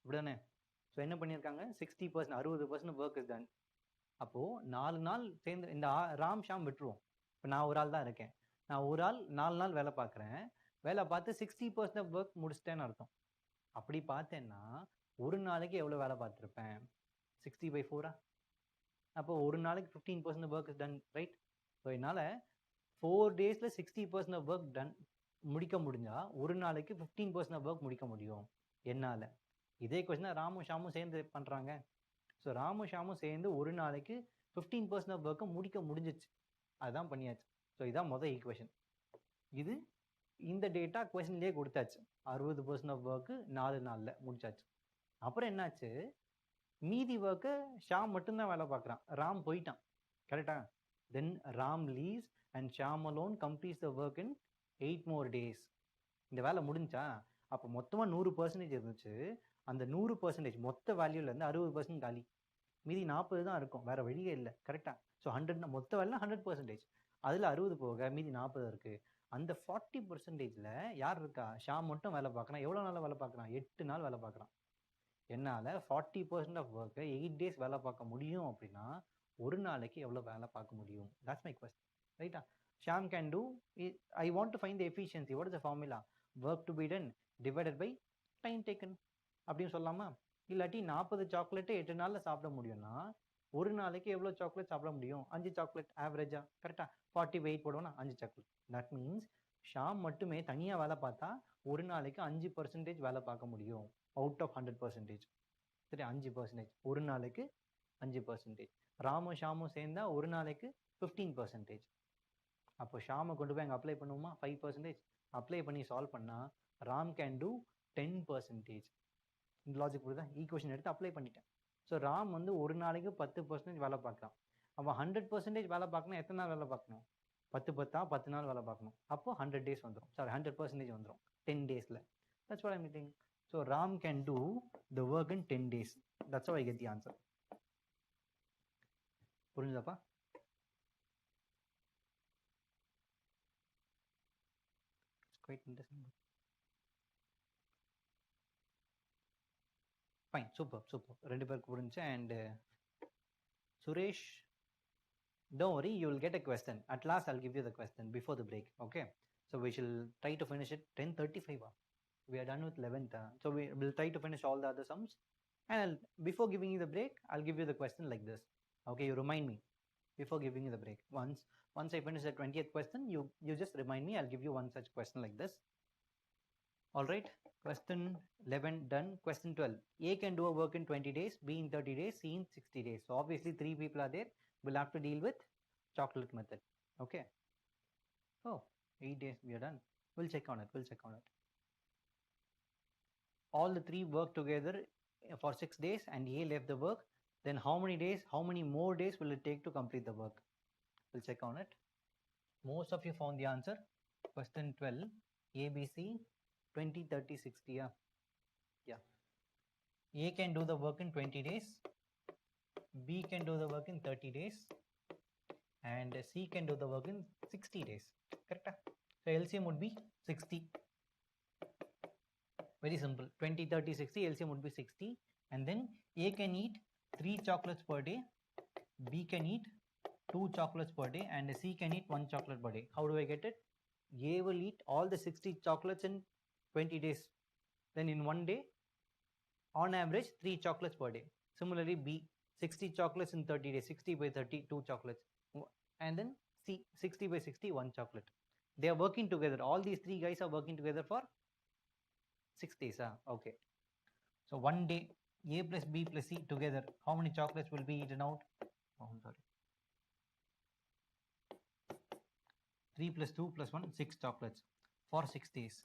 இப்படிதானே? ஸோ என்ன பண்ணியிருக்காங்க? 60%, 60% ஒர்க் இஸ் டன். அப்போது 4 நாள் சேர்ந்து இந்த ராம் ஷாம் விட்டுருவோம். இப்போ நான் ஒரு ஆள் தான் இருக்கேன். நான் ஒரு ஆள் 4 நாள் வேலை பார்க்குறேன். வேலை பார்த்து 60% ஆஃப் ஒர்க் முடிச்சிட்டேன்னு அர்த்தம். அப்படி பார்த்தேன்னா ஒரு நாளைக்கு எவ்வளோ வேலை பார்த்துருப்பேன்? 60/4. அப்போ ஒரு நாளைக்கு 15% work is ton, right? So என்னால் 4 டேஸில் 60% ஆஃப் ஒர்க் டன் முடிக்க முடிஞ்சால் ஒரு நாளைக்கு 15% ஆஃப் ஒர்க் முடிக்க முடியும் என்னால். இதே கொஸ்டின் ராமும் ஷாமும் சேர்ந்து பண்ணுறாங்க. ஸோ ராமும் ஷாமும் சேர்ந்து ஒரு நாளைக்கு 15% ஆஃப் ஒர்க்கை முடிக்க முடிஞ்சிச்சு. அதுதான் பண்ணியாச்சு. ஸோ இதான் மொதல் ஈக்குவேஷன். இது இந்த டேட்டா கொஸ்டின்லேயே கொடுத்தாச்சு. 60% ஆஃப் ஒர்க்கு 4 நாளில் முடிச்சாச்சு. அப்புறம் என்னாச்சு? மீதி ஒர்க்கை ஷாம் மட்டும்தான் வேலை பார்க்குறான். ராம் போயிட்டான். கரெக்டா? Then Ram leaves and Sham alone completes the work in 8 more days. இந்த வேலை முடிஞ்சா? அப்போ மொத்தமாக 100% இருந்துச்சு. அந்த 100% மொத்த வேல்யூலேருந்து 60% காலி. மீதி 40 தான் இருக்கும். வேறு வழியே இல்லை. கரெக்டாக? ஸோ 100 மொத்த வேலை 100%. அதில் 60 போக மீதி 40 இருக்குது. அந்த 40%ல் யார் இருக்கா? ஷாம் மட்டும் வேலை பார்க்குறான். எவ்வளோ நாள் வேலை பார்க்குறான்? 8 நாள் வேலை பார்க்குறான். என்னால் 40% ஆஃப் ஒர்க்கை 8 days வேலை பார்க்க முடியும் அப்படின்னா ஒரு நாளைக்கு எவ்வளோ வேலை பார்க்க முடியும்? தட்ஸ் மை கொஸ்டின், ரைட்டா? Shyam can do, I want to find the efficiency. What is the formula? Work to be done divided by time taken அப்படின்னு சொல்லலாமா? இல்லாட்டி 40 சாக்லேட்டு 8 நாளில் சாப்பிட முடியும்னா ஒரு நாளைக்கு எவ்வளோ சாக்லேட் சாப்பிட முடியும்? 5 சாக்லேட் ஆவரேஜா. கரெக்டாக? 40/8 போடுவோம்னா 5 சாக்லேட். தட் மீன்ஸ் ஷாம் மட்டுமே தனியாக வேலை பார்த்தா ஒரு நாளைக்கு 5% வேலை பார்க்க முடியும் அவுட் ஆஃப் 100%. சரி, 5%. ஒரு நாளைக்கு 5%. ராமும் ஷாமும் சேர்ந்தா ஒரு நாளைக்கு 15%. அப்போ ஷாமை கொண்டு போய் அங்கே அப்ளை பண்ணுவோமா? 5%. அப்ளை பண்ணி சால்வ் பண்ணால் ராம் கேன் டூ 10%. இந்த லாஜிக் புரியுதா? ஈக்குவேஷன் எடுத்து அப்ளை பண்ணிட்டேன். ஸோ ராம் வந்து ஒரு நாளைக்கு 10% வேலை பார்க்கலாம். அவன் 100% வேலை பார்க்கணும். எத்தனை நாள் வேலை பார்க்கணும்? 10 நாள் வேலை பார்க்கணும். அப்போ 100 days வந்துடும். சாரி, 100% வந்துடும் 10 daysல. That's what I'm meaning. So Ram can do the work in 10 days. That's how I get the answer. புரிஞ்சுதாப்பா? It's quite interesting. Fine, super. ரெண்டு பேருக்கு புரிஞ்சு. And Suresh, don't worry, you will get a question. At last I'll give you the question before the break. Okay, so we shall try to finish it 10:35. We are done with 11th. So we will try to finish all the other sums. And before giving you the break, I'll give you the question like this. Okay, you remind me before giving you the break. Once I finish the 20th question, you just remind me. I'll give you one such question like this. All right, question 11 done. Question 12. A can do a work in 20 days, B in 30 days, C in 60 days. So obviously 3 people are there. We'll have to deal with chocolate method. Okay. Oh, 8 days we are done. We'll check on it. All the 3 work together for 6 days and A left the work. Then how many more days will it take to complete the work? We'll check on it. Most of you found the answer. Question 12, ABC, 20, 30, 60. Yeah. A can do the work in 20 days, B can do the work in 30 days, and C can do the work in 60 days. Correct? So LCM would be 60. Very simple. 20, 30, 60. LCM would be 60. And then A can eat 3 chocolates per day, B can eat 2 chocolates per day, and C can eat 1 chocolate per day. How do I get it? A will eat all the 60 chocolates in 20 days. Then in one day, on average, 3 chocolates per day. Similarly, B, 60 chocolates in 30 days. 60/30, 2 chocolates. And then C, 60/60, 1 chocolate. They are working together. All these three guys are working together for 6 days. Okay. So one day, A plus B plus C together, how many chocolates will be eaten out? Oh, I'm sorry. 3 plus 2 plus 1, 6 chocolates for 6 days.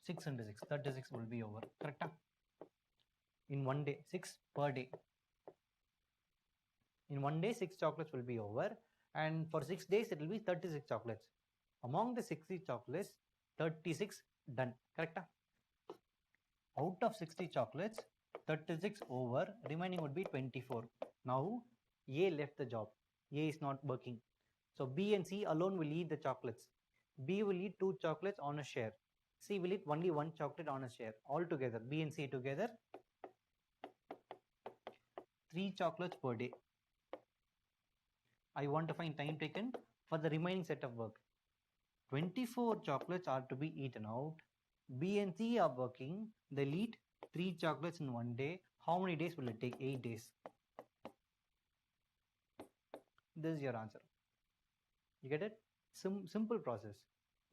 6 into 6, 36 will be over. Correct? In one day, 6 per day. In one day, 6 chocolates will be over. And for 6 days, it will be 36 chocolates. Among the 60 chocolates, 36 done. Correct? Out of 60 chocolates, 36 over, remaining would be 24. Now, A left the job. A is not working. So B and C alone will eat the chocolates. B will eat 2 chocolates on a share. C will eat only 1 chocolate on a share. All together, B and C together, 3 chocolates per day. I want to find time taken for the remaining set of work. 24 chocolates are to be eaten out. B and C are working. They'll eat 3 chocolates in one day. How many days will it take? 8 days. This is your answer. You get it? Simple process.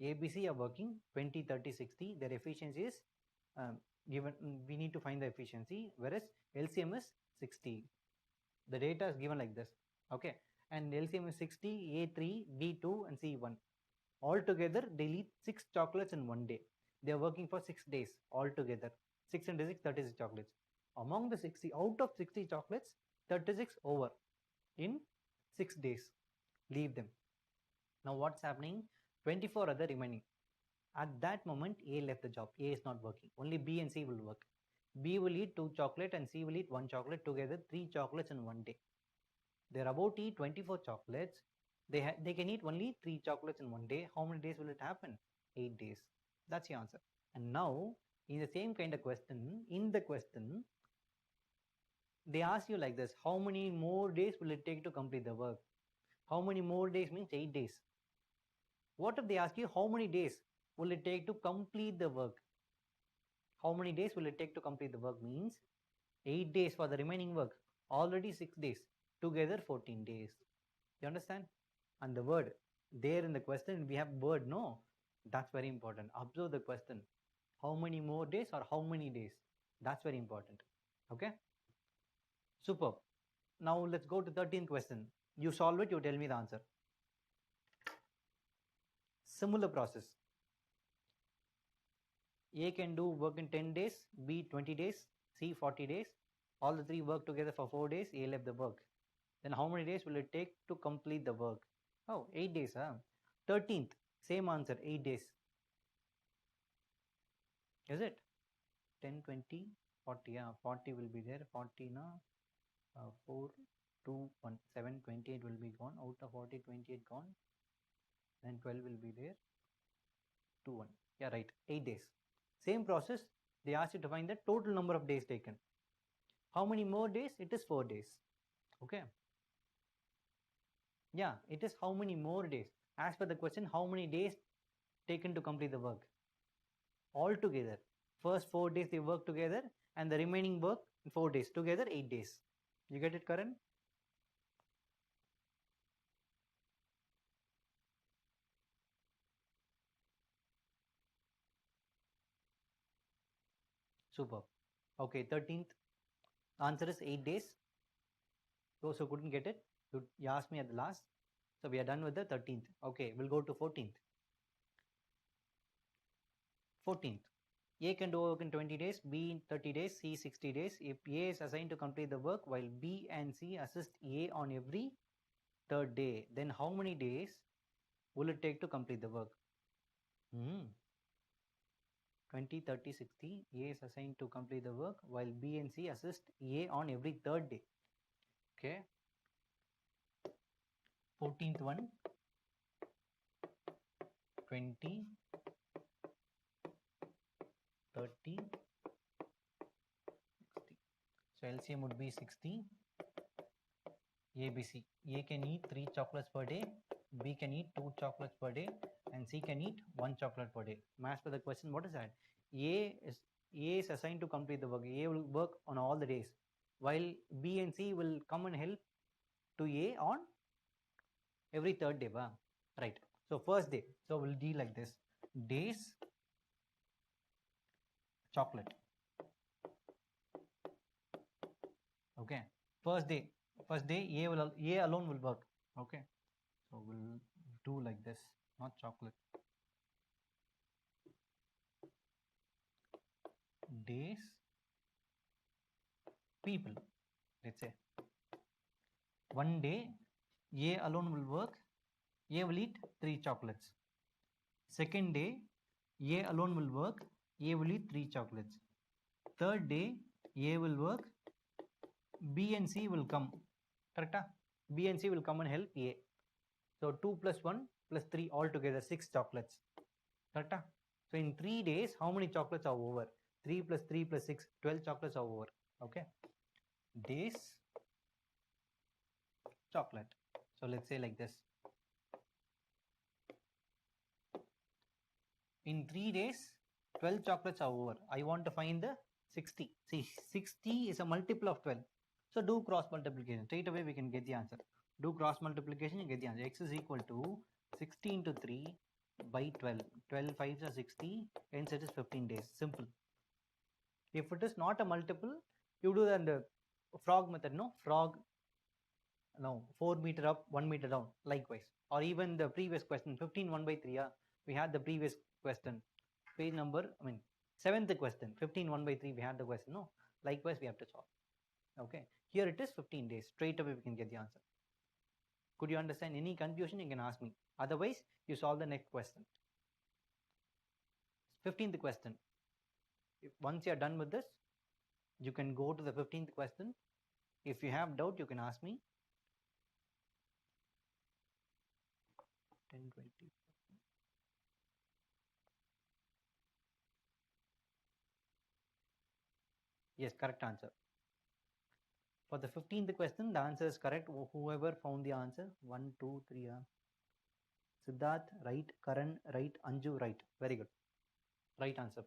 A, B, C are working 20, 30, 60. Their efficiency is given. We need to find the efficiency, whereas LCM is 60. The data is given like this. Okay. And LCM is 60, A3, B2, and C1. Altogether, they eat 6 chocolates in one day. They are working for 6 days altogether. 6 into 6, 36 chocolates. Among the 60, out of 60 chocolates, 36 over in 6 days. Leave them. Now what's happening? 24 are the remaining. At that moment, A left the job. A is not working. Only B and C will work. B will eat 2 chocolate and C will eat 1 chocolate together, 3 chocolates in one day. They're about to eat 24 chocolates. They can eat only 3 chocolates in one day. How many days will it happen? 8 days. That's the answer. And now, in the same kind of question, they ask you like this: how many more days will it take to complete the work? How many more days means 8 days. What if they ask you how many days will it take to complete the work? How many days will it take to complete the work means 8 days for the remaining work. Already 6 days. Together 14 days. You understand? And the word there in the question, we have word, no? That's very important. Observe the question. How many more days or how many days? That's very important. Okay? Superb. Now let's go to 13th question. You solve it, you tell me the answer. Similar process. A can do work in 10 days, B 20 days, C 40 days. All the three work together for 4 days, A left the work. Then how many days will it take to complete the work? Oh, 8 days. 13th, same answer, 8 days. Is it? 10, 20, 40. 40 will be there. 40 na 4, 2, 1, 7, 28 will be gone. Out of 40, 28 gone. Then 12 will be there. 2, 1. Yeah, right. 8 days. Same process. They ask you to find the total number of days taken. How many more days? It is 4 days. Okay. Yeah, it is how many more days. As per the question, how many days taken to complete the work? All together. First 4 days they work together and the remaining work in 4 days. Together 8 days. You get it, Karan? Super. Okay, 13th. Answer is 8 days. Those who couldn't get it, you asked me at the last. So we are done with the 13th. Okay, we'll go to 14th. 14th. A can do work in 20 days, B in 30 days, C 60 days. If A is assigned to complete the work while B and C assist A on every third day, then how many days will it take to complete the work? 20, 30, 60. A is assigned to complete the work while B and C assist A on every third day. Okay. 14th one, 20, 30, 60. So LCM would be 60. ABC. A can eat 3 chocolates per day, B can eat 2 chocolates per day, and C can eat 1 chocolate per day. Match for the question, what is that? A is assigned to complete the work. A will work on all the days, while B and C will come and help to A on Every third day, ba? Right. So first day. So we'll deal like this. Days chocolate. Okay. First day. First day A alone will work. Okay. So we'll do like this. Not chocolate. Days people. Let's say one day A alone will work. A will eat 3 chocolates. Second day, A alone will work. A will eat 3 chocolates. Third day, A will work. B and C will come. Correct? B and C will come and help A. So 2 plus 1 plus 3 altogether 6 chocolates. Correct? So in 3 days, how many chocolates are over? 3 plus 3 plus 6, 12 chocolates are over. Okay. Days chocolate. So let's say like this. In 3 days, 12 chocolates are over. I want to find the 60. See, 60 is a multiple of 12. So do cross multiplication. Straight away we can get the answer. Do cross multiplication, you get the answer. X is equal to 60 into 3 by 12. 12 5s are 60, hence it is 15 days. Simple. If it is not a multiple, you do the frog method, no? Frog, no, 4 meter up, 1 meter down, likewise. Or even the previous question, 15 1 by 3, we had the previous question. Page number, 7th question, 15 1 by 3, we had the question, no? Likewise, we have to solve. Okay, here it is 15 days. Straight away, we can get the answer. Could you understand any confusion? You can ask me. Otherwise, you solve the next question. 15th question. Once you are done with this, you can go to the 15th question. If you have doubt, you can ask me. 10, 20. Yes, correct answer. For the 15th question, the answer is correct. Whoever found the answer, 1, 2, 3. Siddharth, right. Karan, right. Anju, right. Very good. Right answer.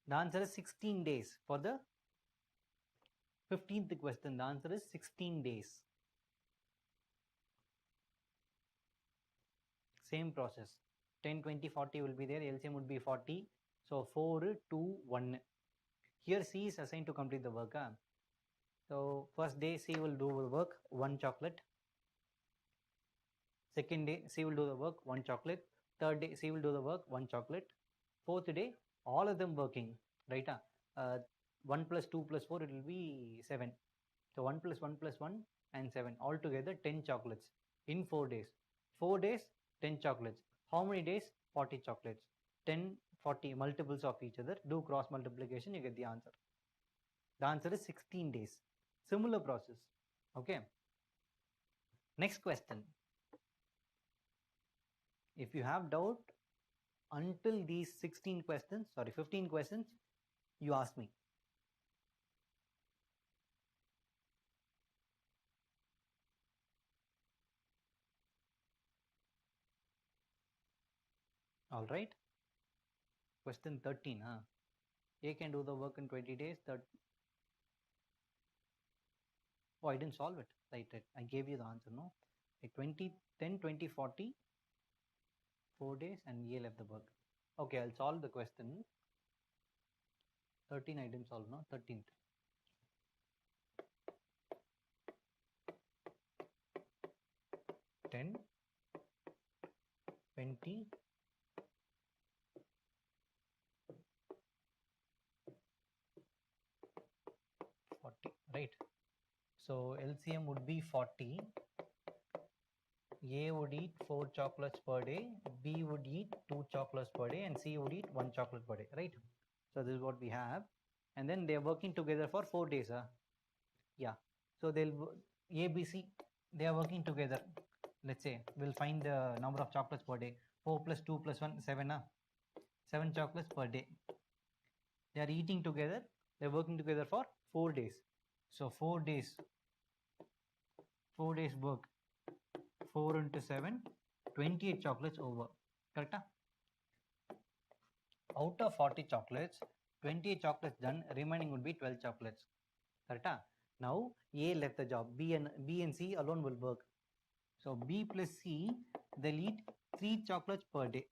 The answer is 16 days. For the 15th question, the answer is 16 days. Same process. 10, 20, 40 will be there. LCM would be 40. So 4, 2, 1. Here C is assigned to complete the work. So first day C will do the work, 1 chocolate. Second day C will do the work, 1 chocolate. Third day C will do the work, 1 chocolate. Fourth day, all of them working, right? 1 plus 2 plus 4, it will be 7. So 1 plus 1 plus 1 and 7. Altogether 10 chocolates in 4 days. 4 days, 10 chocolates. How many days? 40 chocolates. 10, 40 multiples of each other. Do cross multiplication, you get the answer. The answer is 16 days. Similar process. Okay. Next question. If you have doubt until these 16 questions, 15 questions, you ask me. All right. Question 13. A can do the work in 20 days. Oh, I didn't solve it. Right. I gave you the answer, no? Like 20, 10, 20, 40, 4 days, and A left the work. Okay, I'll solve the question. 13 I didn't solve, no? 13th. 10, 20, 40, right? So LCM would be 40. A would eat 4 chocolates per day, B would eat 2 chocolates per day, and C would eat 1 chocolate per day, right? So this is what we have. And then they're working together for 4 days. Yeah. So they'll A, B, C, they are working together. Let's say we'll find the number of chocolates per day. 4 plus 2 plus 1, 7. 7 chocolates per day. They are eating together They're working together for 4 days. So 4 days, 4 days work, 4 into 7, 28 chocolates over. Correct? Out of 40 chocolates, 28 chocolates done, remaining would be 12 chocolates. Correct? Now A left the job, B and C alone will work. So B plus C, they'll eat 3 chocolates per day.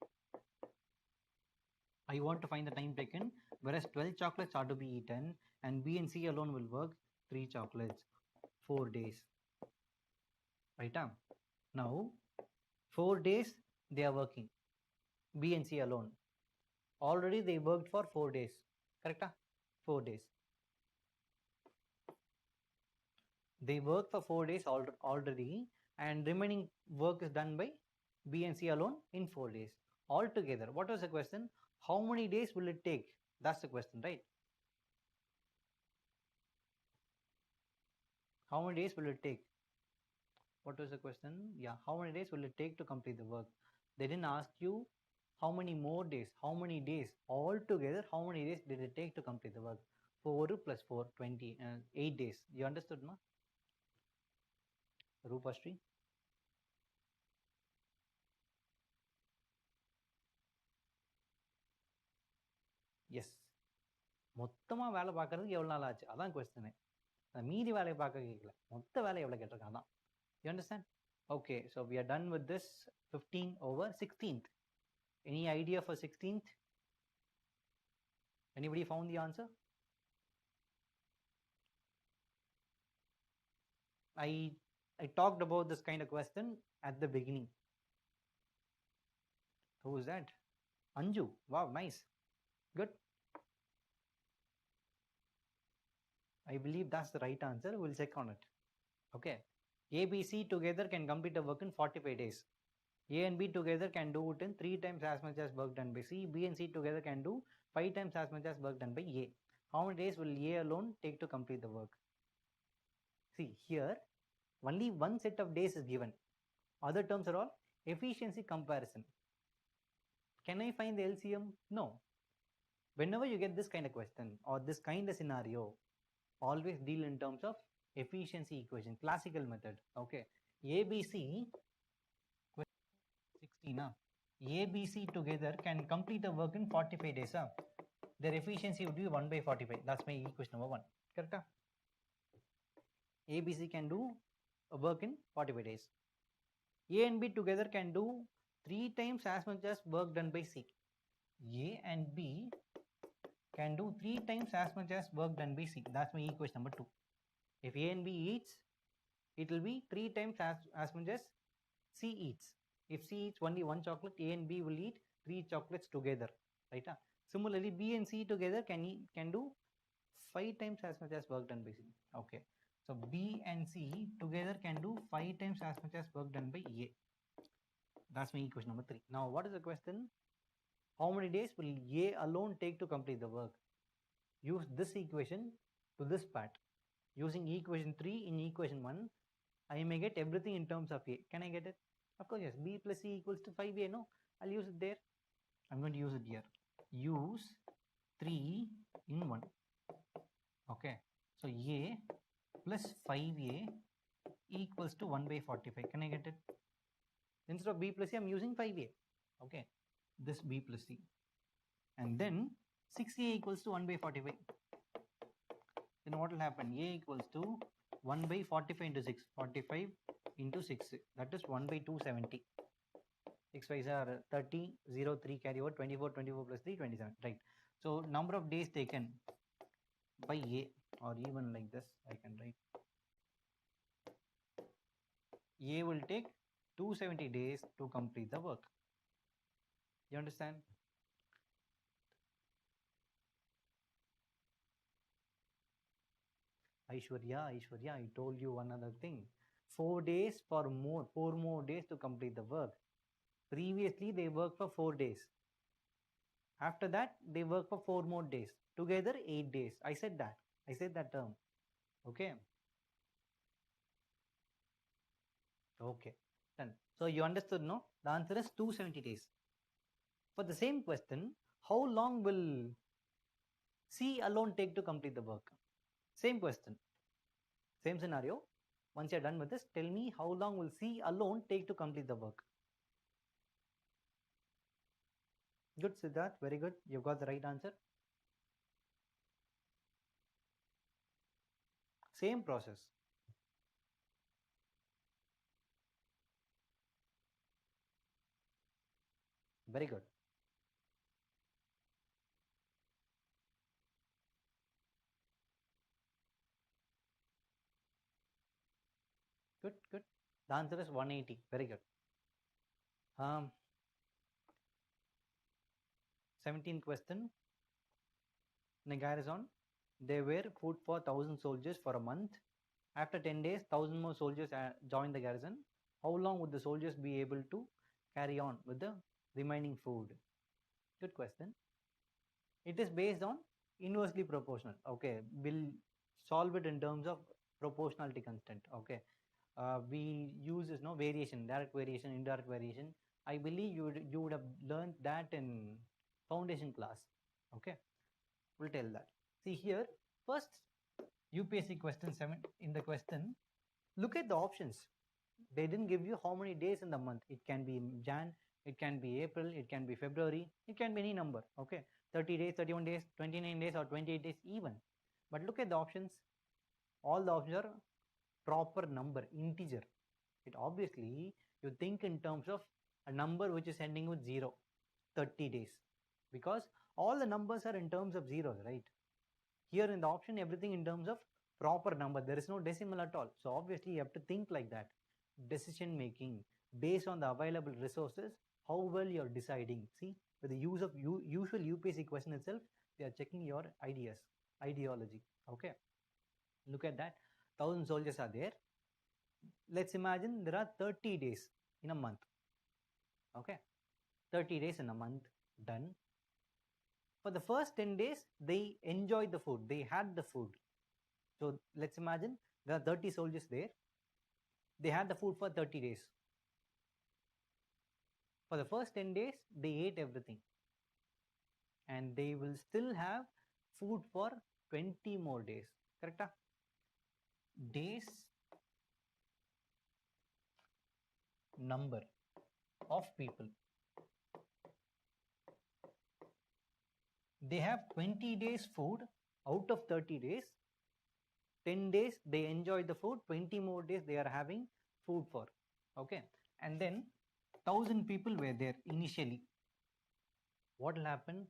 I want to find the time taken, whereas 12 chocolates are to be eaten and B and C alone will work 3 chocolates, 4 days. Right? Now 4 days they are working, B and C alone. Already they worked for 4 days. Correct? 4 days. They work for 4 days already, and remaining work is done by B and C alone in 4 days. Altogether, what was the question? How many days will it take? That's the question, right? How many days will it take? What was the question? Yeah, how many days will it take to complete the work? They didn't ask you how many more days, how many days. Altogether, how many days did it take to complete the work? 4 plus 4, 20, 8 days. You understood, no? Rupashri? Yes. மொத்தமாக வேலை பார்க்கறதுக்கு எவ்வளோ நாள் ஆச்சு? அதான் question. மீதி வேலையை பார்க்க கேட்கல, மொத்த வேலை எவ்வளோ கேட்டிருக்கான் தான். You understand? Okay, so we are done with this 15 over 16th. Any idea for 16th? Anybody found the answer? I talked about this kind of question at the beginning. Who is that? Anju. Wow, nice. Good. I believe that's the right answer. We'll check on it. Okay. A, B, C together can complete a work in 45 days. A and B together can do it in 3 times as much as work done by C. B and C together can do 5 times as much as work done by A. How many days will A alone take to complete the work? See, here only one set of days is given. Other terms are all efficiency comparison. Can I find the LCM? No. Whenever you get this kind of question or this kind of scenario, always deal in terms of efficiency equation, classical method. Okay. ABC 16. ABC together can complete a work in 45 days. Their efficiency would be 1 by 45. That's my equation number 1. Correct? ABC can do a work in 45 days. A and B together can do 3 times as much as work done by C. A and B can do 3 times as much as work done by C. That's my equation number 2. If A and B eats, it will be 3 times as much as C eats. If C eats only 1 chocolate, A and B will eat 3 chocolates together. Right? Similarly, B and C together can do 5 times as much as work done by C. Okay. So B and C together can do 5 times as much as work done by A. That's my equation number 3. Now, what is the question? How many days will A alone take to complete the work? Use this equation to this part. Using equation 3 in equation 1, I may get everything in terms of A. Can I get it? Of course, yes. B plus C equals to 5A. No, I'll use it there. I'm going to use it here. Use 3 in 1. Okay. So A plus 5A equals to 1 by 45. Can I get it? Instead of B plus C, I'm using 5A. Okay. This B plus C. And then 6A equals to 1 by 45. Then what will happen? A equals to 1 by 45 into 6. 45 into 6. That is 1 by 270. 6 5s are 30, 0, 3 carry over, 24, 24 plus 3, 27. Right. So number of days taken by A, or even like this, I can write. A will take 270 days to complete the work. You understand? Aishwarya, I told you one other thing. 4 days for more, 4 more days to complete the work. Previously, they worked for 4 days. After that, they work for 4 more days. Together, 8 days. I said that. I said that term. Okay. Okay. Done. So you understood, no? The answer is 270 days. For the same question, how long will C alone take to complete the work? Same question, same scenario. Once you're done with this, tell me how long will C alone take to complete the work? Good, Siddharth, very good. You've got the right answer. Same process. Very good. Good, good. The answer is 180. Very good. 17th question. In a garrison, they were food for 1,000 soldiers for a month. After 10 days, 1,000 more soldiers joined the garrison. How long would the soldiers be able to carry on with the remaining food? Good question. It is based on inversely proportional. Okay, we'll solve it in terms of proportionality constant. Okay, we use this no variation, direct variation, indirect variation. I believe you would have learned that in foundation class. Okay, we'll tell that. See here, first UPSC question 7 in the question. Look at the options. They didn't give you how many days in the month. It can be Jan, it can be April, it can be February, it can be any number. Okay, 30 days, 31 days, 29 days, or 28 days even. But look at the options. All the options are proper number, integer. It obviously, you think in terms of a number which is ending with 0, 30 days, because all the numbers are in terms of zeros, right? Here in the option, everything in terms of proper number. There is no decimal at all. So obviously you have to think like that. Decision making based on the available resources, how well you're deciding. See, with the use of usual UPSC question itself, they are checking your ideas, ideology. Okay, look at that. 1,000 soldiers are there. Let's imagine there are 30 days in a month. Okay, 30 days in a month, done. For the first 10 days, they enjoyed the food, they had the food. So let's imagine there are 30 soldiers there. They had the food for 30 days. For the first 10 days, they ate everything. And they will still have food for 20 more days. Correct? Days number of people. They have 20 days food out of 30 days. 10 days they enjoy the food, 20 more days they are having food for. Okay, and then 1,000 people were there initially. What will happen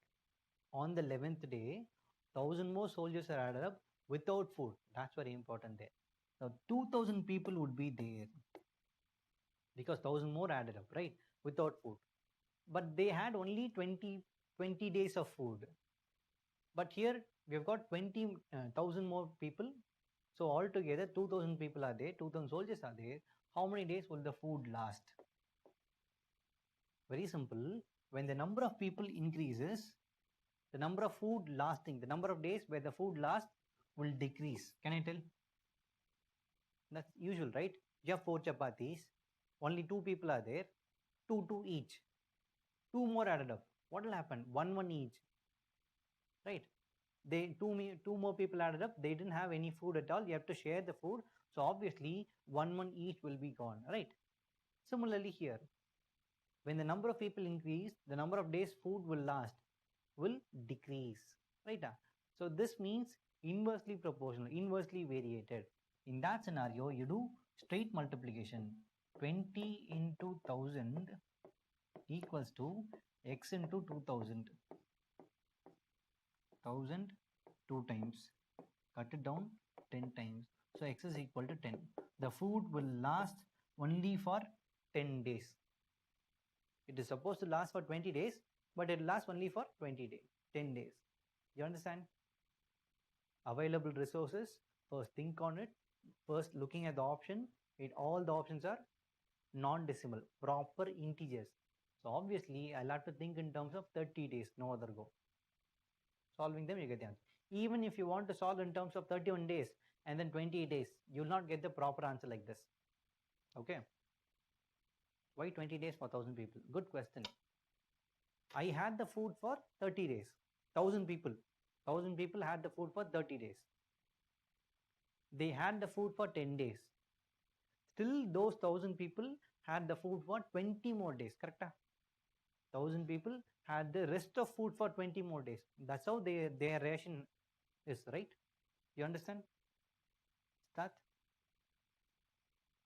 on the 11th day? 1,000 more soldiers are added up without food. That's very important there. Now 2,000 people would be there because 1,000 more added up, right, without food. But they had only 20 days of food. But here we have got 20,000 more people. So altogether 2,000 people are there, 2,000 soldiers are there. How many days will the food last? Very simple. When the number of people increases, the number of food lasting, the number of days where the food lasts will decrease. Can I tell? That's usual, right? You have 4 chapatis, only 2 people are there, 2 each. 2 more added up. What will happen? 1 each, right? They two more people added up. They didn't have any food at all. You have to share the food. So obviously 1 each will be gone, right? Similarly here, when the number of people increase, the number of days food will last will decrease, right? So this means inversely proportional, inversely variated. In that scenario, you do straight multiplication. 20 into 1,000 equals to x into 2,000. 1,000 2 times. Cut it down 10 times. So x is equal to 10. The food will last only for 10 days. It is supposed to last for 20 days, but it lasts only for 20 days, 10 days. You understand? Available resources, first think on it. First looking at the option, all the options are non-decimal, proper integers. So obviously I'll have to think in terms of 30 days, no other go. Solving them, you get the answer. Even if you want to solve in terms of 31 days and then 28 days, you will not get the proper answer like this. Okay. Why 20 days for 1,000 people? Good question. I had the food for 30 days, 1,000 people. 1,000 people had the food for 30 days. They had the food for 10 days. Still, those 1,000 people had the food for 20 more days. Correct? 1,000 people had the rest of food for 20 more days. That's how their ration is, right? You understand? That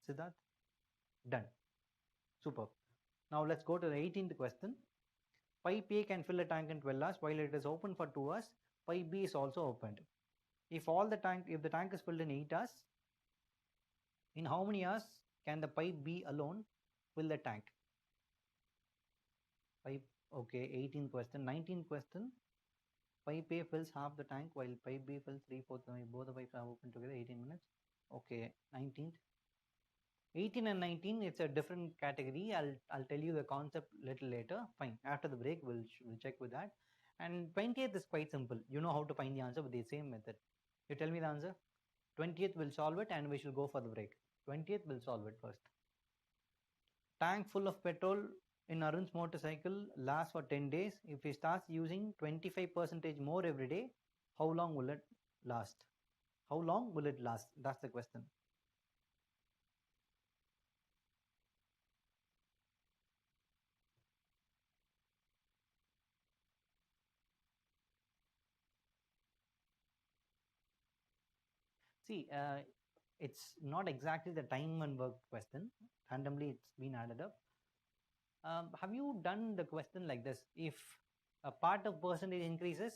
Siddharth? Done. Super. Now let's go to the 18th question. Pipe A can fill a tank in 12 hours while it is open for 2 hours. Pipe B is also opened. If the tank is filled in 8 hours, in how many hours can the pipe B alone fill the tank? Pipe, okay, 18th question. 19th question. Pipe A fills half the tank while pipe B fills 3/4. Both the pipes are open together, 18 minutes. Okay, 19th. 18 and 19, it's a different category. I'll tell you the concept little later. Fine. After the break, we'll check with that. And 20th is quite simple. You know how to find the answer with the same method. You tell me the answer. 20th will solve it and we shall go for the break. 20th will solve it first. Tank full of petrol in Arun's motorcycle lasts for 10 days. If he starts using 25% more every day, how long will it last? How long will it last? That's the question. See, it's not exactly the time and work question. Randomly, it's been added up. Have you done the question like this? If a part of percentage increases,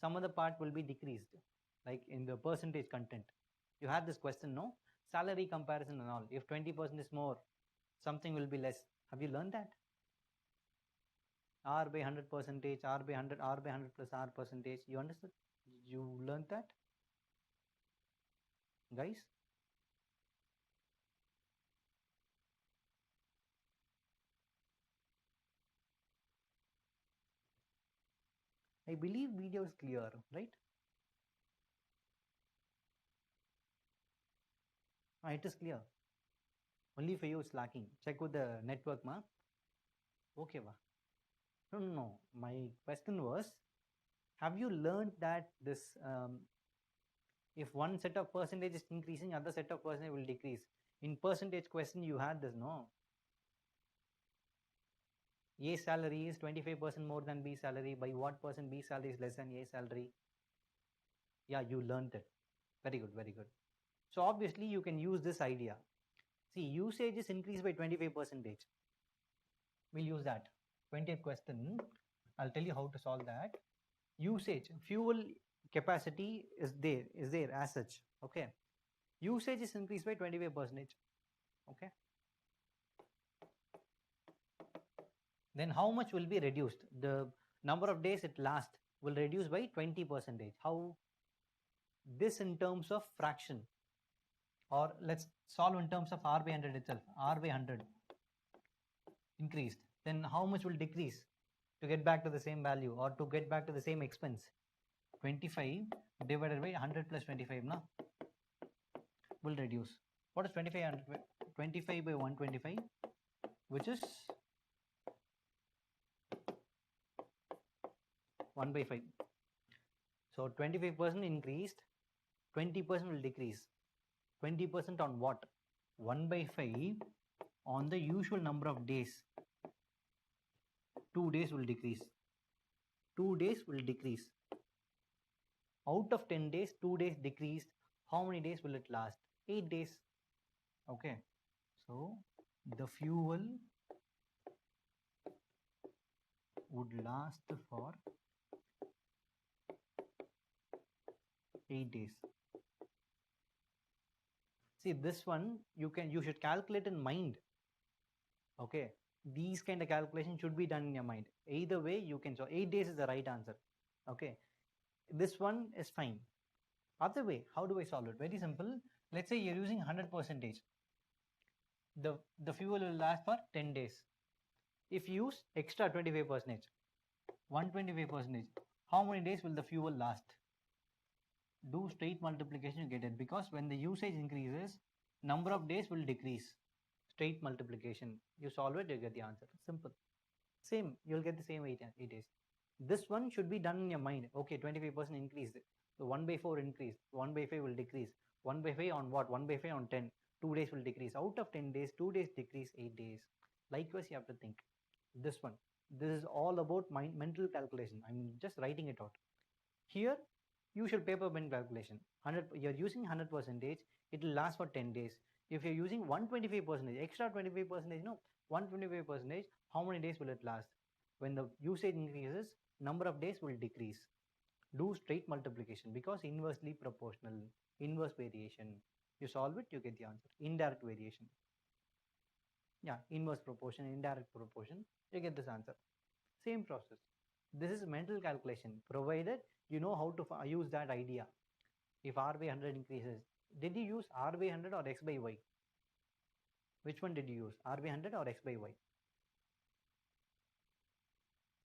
some other part will be decreased, like in the percentage content. You had this question, no? Salary comparison and all. If 20% is more, something will be less. Have you learned that? R by 100 percentage, R by 100, R by 100 plus R percentage. You understood? You learned that? Guys? I believe video is clear, right? It is clear. Only for you it's lacking. Check with the network, ma. Okay, va. No. My question was, have you learned that this, if one set of percentage is increasing, other set of percentage will decrease? In percentage question, you had this, no? A salary is 25% more than B salary. By what percent B salary is less than A salary? Yeah, you learned it. Very good, very good. So obviously you can use this idea. See, usage is increased by 25%. We'll use that. 20th question. I'll tell you how to solve that. Usage, fuel capacity is there as such. Okay. Usage is increased by 25%. Okay. Then how much will be reduced? The number of days it lasts will reduce by 20%. How? This in terms of fraction, or let's solve in terms of R by 100 itself. R by 100 increased. Then how much will decrease to get back to the same value or to get back to the same expense? 25 divided by 100 plus 25 na, will reduce. What is 25? 25 by 125, which is 1 by 5. So 25% increased, 20% will decrease. 20% on what? 1 by 5 on the usual number of days. 2 days will decrease. 2 days will decrease. Out of 10 days, 2 days decreased. How many days will it last? 8 days. Okay. So the fuel would last for 8 days. See, this one you should calculate in mind. Okay, these kind of calculations should be done in your mind. Either way you can. So 8 days is the right answer. Okay, this one is fine. Other way, how do I solve it? Very simple. Let's say you're using 100%. The fuel will last for 10 days. If you use extra 25%, 125%, how many days will the fuel last? Do straight multiplication, you get it, because when the usage increases, number of days will decrease. Straight multiplication, you solve it, you get the answer. Simple. Same, you'll get the same 8 days. This one should be done in your mind. Okay, 25% increase. So 1 by 4 increase, 1 by 5 will decrease. 1 by 5 on what? 1 by 5 on 10. 2 days will decrease. Out of 10 days, 2 days decrease, 8 days. Likewise, you have to think. This one. This is all about mental calculation. I'm just writing it out. Here, use your paper pen calculation. 100, you're using 100 percentage, it will last for 10 days. If you're using 125 percentage, extra 25 percentage, no, 125 percentage, how many days will it last? When the usage increases, number of days will decrease. Do straight multiplication because inversely proportional, inverse variation. You solve it, you get the answer. Indirect variation. Yeah, inverse proportion, indirect proportion, you get this answer. Same process. This is mental calculation, provided you know how to use that idea. If R by 100 increases, did you use R by 100 or X by Y? Which one did you use? R by 100 or X by Y?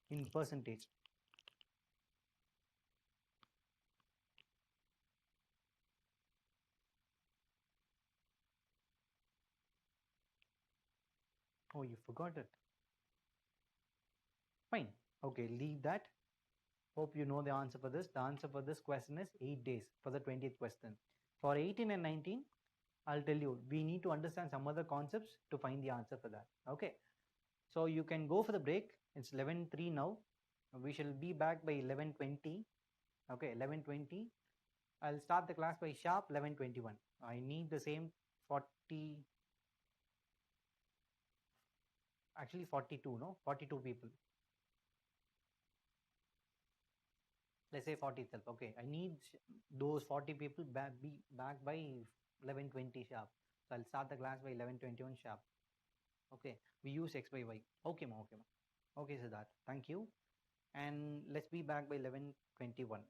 In percentage. Oh, you forgot it. Fine. Okay, leave that. Hope you know the answer for this. The answer for this question is 8 days for the 20th question. For 18 and 19, I'll tell you, we need to understand some other concepts to find the answer for that. Okay. So you can go for the break. It's 11:03 now. We shall be back by 11:20. Okay, 11:20. I'll start the class by sharp 11:21. I need the same 40, actually 42, no? 42 people. Let's say 40 itself. Okay, I need those 40 people be back by 11:20 sharp. So I'll start the class by 11:21 sharp. Okay, we use X by Y. Okay, ma. Okay, ma. Okay, Siddharth. Thank you. And let's be back by 11:21.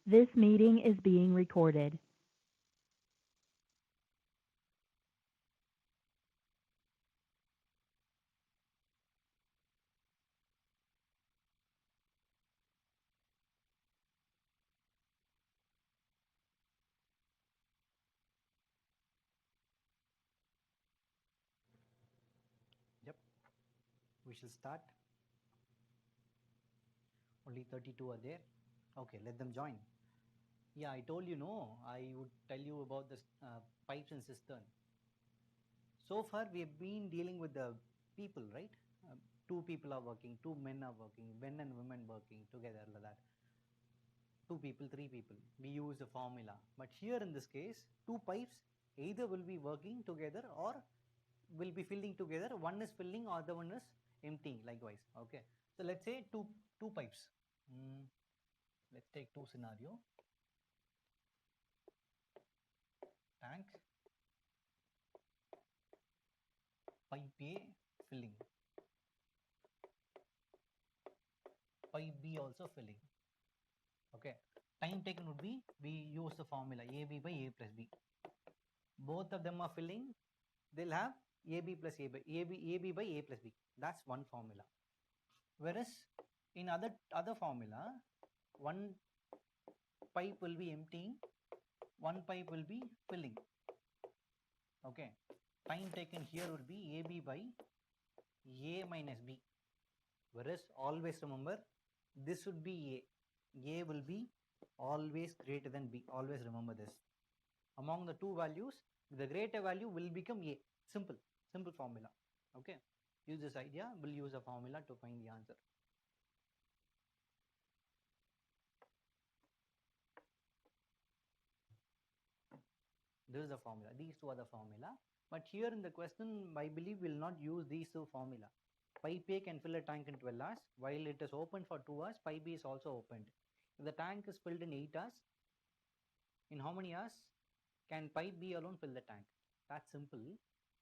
This meeting is being recorded. Yep, we shall start. Only 32 are there. Okay, let them join. Yeah, I told you, no, I would tell you about this pipes and cistern. So far, we have been dealing with the people, right? Two people are working, two men are working, men and women working together like that. Two people, three people. We use a formula. But here in this case, two pipes either will be working together or will be filling together. One is filling, other one is emptying likewise. Okay. So let's say two pipes. Let's take two scenario. Tank, pipe A filling, pipe B also filling. Okay. Time taken would be, we use the formula AB by A plus B. Both of them are filling, they'll have AB plus AB by A plus B. That's one formula. Whereas in other formula, one pipe will be emptying, one pipe will be filling. Okay. Time taken here will be AB by A minus B. Whereas always remember, this would be A. A will be always greater than B. Always remember this. Among the two values, the greater value will become A. Simple formula. Okay. Use this idea. We'll use a formula to find the answer. This is the formula. These two are the formula. But here in the question, I believe we'll not use these two formula. Pipe A can fill a tank in 12 hours. While it is open for 2 hours, pipe B is also opened. If the tank is filled in 8 hours, in how many hours can pipe B alone fill the tank? That's simple.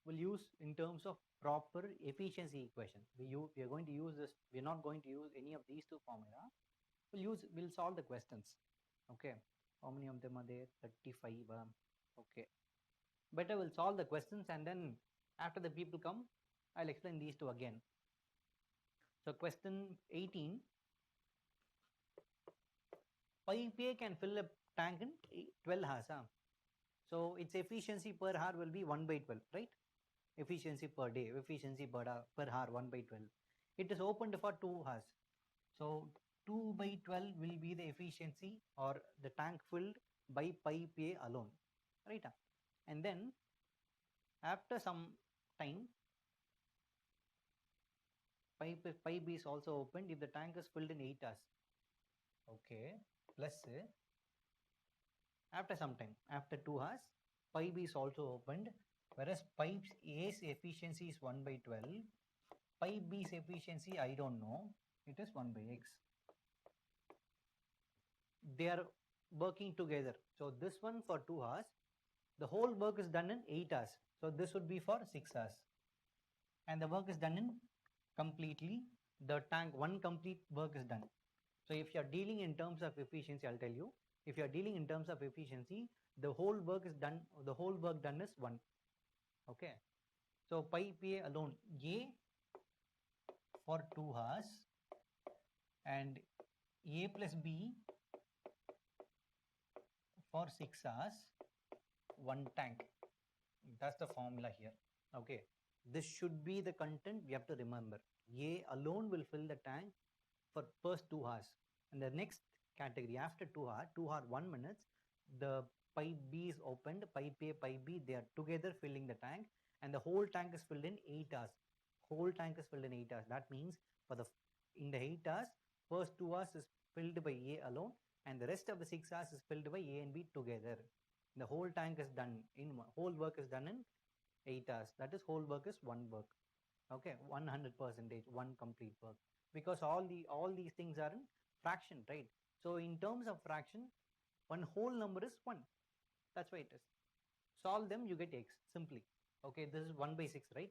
We'll use in terms of proper efficiency equation. We are going to use this. We're not going to use any of these two formula. We'll solve the questions. Okay. How many of them are there? 35. Okay. Better we'll solve the questions, and then after the people come, I'll explain these two again. So question 18. Pipe A can fill a tank in 12 hours. So its efficiency per hour will be 1 by 12, right? Efficiency per day, efficiency per hour 1 by 12. It is opened for 2 hours. So 2 by 12 will be the efficiency or the tank filled by pipe A alone, right? And then after some time, pipe B is also opened if the tank is filled in 8 hours. Okay, plus after some time, after 2 hours, pipe B is also opened, whereas pipe A's efficiency is 1 by 12. Pipe B's efficiency, I don't know, it is 1 by X. They are working together. So this one for 2 hours, the whole work is done in 8 hours. So this would be for 6 hours. And the work is done in completely, the tank, one complete work is done. So if you are dealing in terms of efficiency, I'll tell you, if you are dealing in terms of efficiency, the whole work is done, the whole work done is 1. Okay. So pipe A alone, A for 2 hours and A plus B for 6 hours, 1 tank. That's the formula here. Okay. This should be the content we have to remember. A alone will fill the tank for first 2 hours. And the next category after 2 hours, 2 hour 1 minutes, the pipe B is opened, pipe A, pipe B, they are together filling the tank, and the whole tank is filled in 8 hours. Whole tank is filled in 8 hours. That means for the in the 8 hours, first 2 hours is filled by A alone, and the rest of the 6 hours is filled by A and B together. The whole tank is done in whole work is done in 8 hours. That is whole work is one work. Okay, 100%, one complete work, because all these things are in fraction, right? So in terms of fraction, one whole number is 1. That's why it is. Solve them, you get X simply. Okay, this is 1 by 6, right?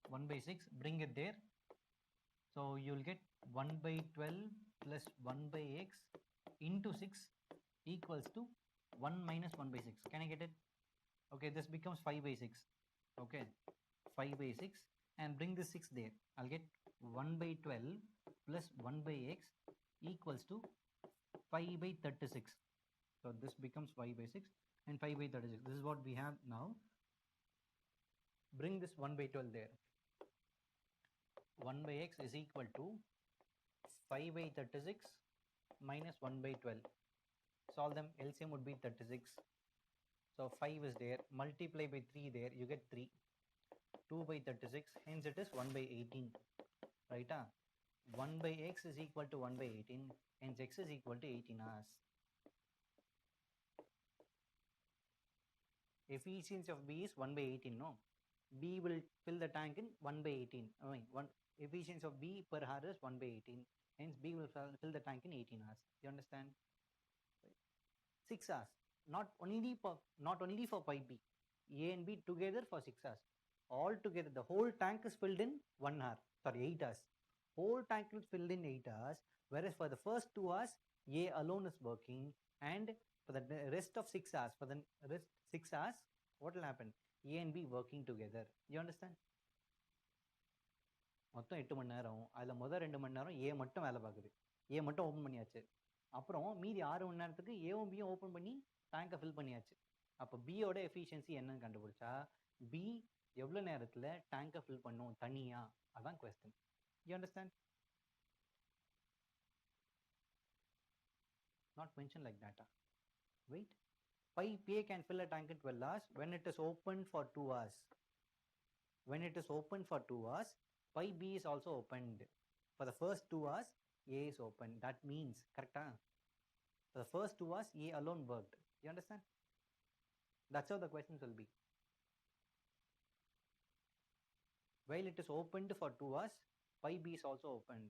1 by 6, bring it there. So you'll get 1 by 12 plus 1 by X into 6 equals to 1 minus 1 by 6. Can I get it? Okay, this becomes 5 by 6. Okay, 5 by 6 and bring this 6 there. I'll get 1 by 12 plus 1 by x equals to 5 by 36. So this becomes 5 by 6 and 5 by 36. This is what we have now. Bring this 1 by 12 there. 1 by x is equal to 5 by 36 minus 1 by 12. Solve them. LCM would be 36. So 5 is there. Multiply by 3 there. You get 3. 2 by 36. Hence it is 1 by 18. Right? 1 by x is equal to 1 by 18. Hence x is equal to 18 hours. Efficiency of B is 1 by 18. No. B will fill the tank in 1 by 18. I mean, efficiency of B per hour is 1 by 18. Hence B will fill the tank in 18 hours. You understand? 6 hours. Not only for pipe B. A and B together for 6 hours. All together, the whole tank is filled in 1 hour. Sorry, 8 hours. Whole tank is filled in 8 hours. Whereas for the first 2 hours, A alone is working. And for the rest of 6 hours, what will happen? A and B working together. You understand? மொத்தம் 8 மணி நேரம். அதில் முதல் 2 மணி நேரம் ஏ மட்டும் வேலை பார்க்குது. ஏ மட்டும் open பண்ணியாச்சு. அப்புறம் மீதி 6 மணி நேரத்துக்கு ஏவும் பியும் ஓப்பன் பண்ணி டேங்கை ஃபில் பண்ணியாச்சு. அப்போ பியோட எஃபிஷியன்சி என்னன்னு கண்டுபிடிச்சா பி எவ்வளோ நேரத்தில் டேங்கை ஃபில் பண்ணும் தனியா? அதான் question. You understand? Not mentioned like that. Wait. Pipe A can fill a tank in 12 hours when it is open for 2 hours. When it is open for 2 hours, pipe B is also opened. For the first 2 hours, A is open. That means, correct? For the first 2 hours, A alone worked. You understand? That's how the questions will be. While it is opened for 2 hours, pipe B is also opened.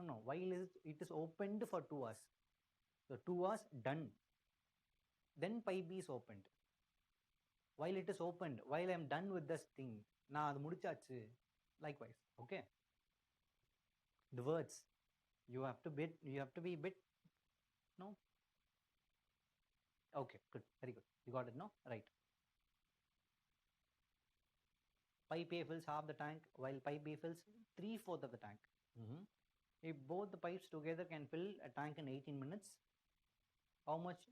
No, while it is opened for 2 hours. So 2 hours done. Then pipe B is opened. While it is opened, while I am done with this thing, நான் அது முடிச்சாச்சு. Likewise, okay? The words, you have to be bit, no? Okay, good, very good. You got it, no? Right. Pipe A fills half the tank, while pipe B fills 3/4 of the tank. If both the pipes together can fill a tank in 18 minutes, how much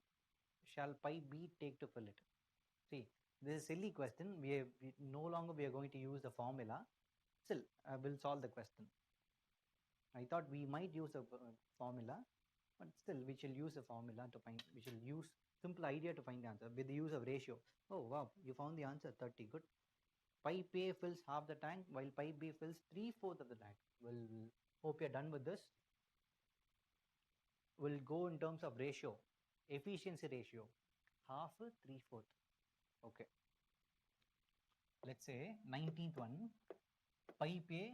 shall pipe B take to fill it? See, this is a silly question. No longer we are going to use the formula. Still, I will solve the question. I thought we might use a formula, but still we shall use a formula to find. We shall use simple idea to find the answer with the use of ratio. Oh wow, you found the answer. 30. Good. Pipe A fills half the tank, while pipe B fills 3/4 of the tank. Well, hope you're done with this. We'll go in terms of ratio, efficiency ratio, half 3/4. Okay. Let's say 19th one, pipe A,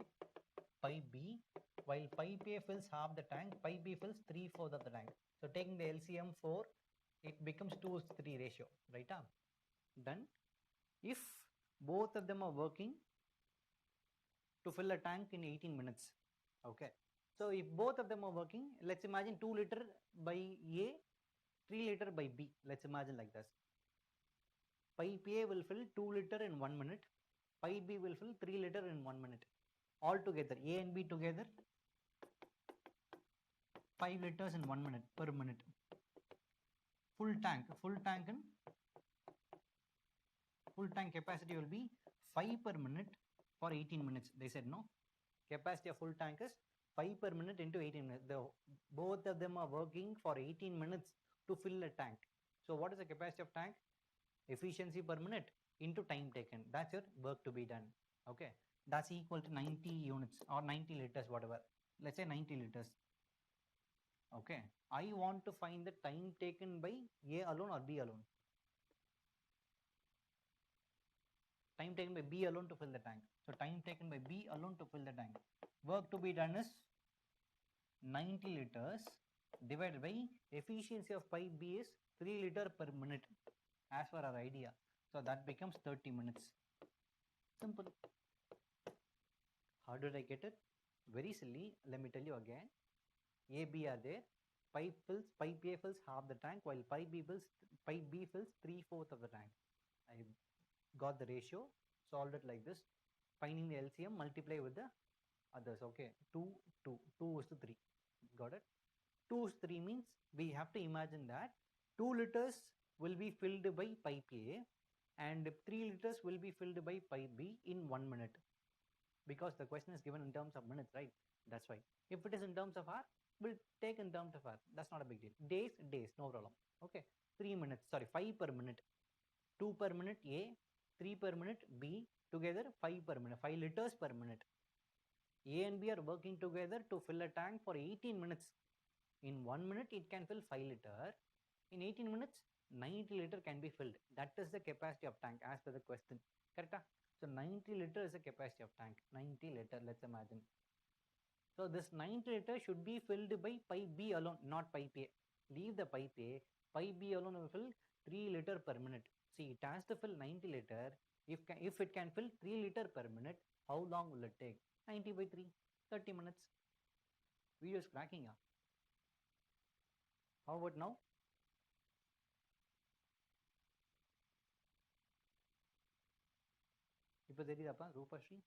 pipe B, while pipe A fills half the tank, pipe B fills 3/4 of the tank. So taking the LCM 4, it becomes 2:3 ratio, right? Then if both of them are working to fill a tank in 18 minutes, okay? So if both of them are working, let's imagine 2 liter by A, 3 liter by B. Let's imagine like this. Pipe A will fill 2 liter in 1 minute. Pipe B will fill 3 liter in 1 minute. All together, A and B together, 5 liters in 1 minute per minute. Full tank capacity will be 5 per minute for 18 minutes. They said no. Capacity of full tank is 5 per minute into 18 minutes. Both of them are working for 18 minutes to fill a tank. So what is the capacity of tank? Efficiency per minute into time taken. That's your work to be done. Okay. That's equal to 90 units or 90 liters, whatever. Let's say 90 liters. Okay. I want to find the time taken by A alone or B alone. Time taken by B alone to fill the tank. So time taken by B alone to fill the tank. Work to be done is 90 liters divided by efficiency of pipe B is 3 liter per minute as per our idea. So that becomes 30 minutes. Simple. How did I get it? Very silly. Let me tell you again. A, B are there. Pipe A fills half the tank, while pipe B fills 3/4 of the tank. I got the ratio, solved it like this. Finding the LCM, multiply with the others. Okay, 2, 2, 2 is to 3. Got it? 2 is 3 means we have to imagine that 2 liters will be filled by pipe A and 3 liters will be filled by pipe B in 1 minute, because the question is given in terms of minutes, right? That's why. If it is in terms of hour, we'll take in terms of hour. That's not a big deal. Days, no problem. Okay, 3 minutes, sorry, 5 per minute. 2 per minute A, 3 per minute B, together 5 per minute, 5 liters per minute. A and B are working together to fill a tank for 18 minutes. In 1 minute, it can fill 5 liter. In 18 minutes, 90 liter can be filled. That is the capacity of tank as per the question. Correct? So 90 liter is the capacity of tank. 90 liter, let's imagine. So this 90 liter should be filled by pipe B alone, not pipe A. Leave the pipe A. Pipe B alone will fill 3 liter per minute. See, it has to fill 90 liter. If it can fill 3 liter per minute, how long will it take? 90 by 3, 30 minutes. Video is cracking up. How about now? இப்போ தெரியுதாப்பா Roopashree?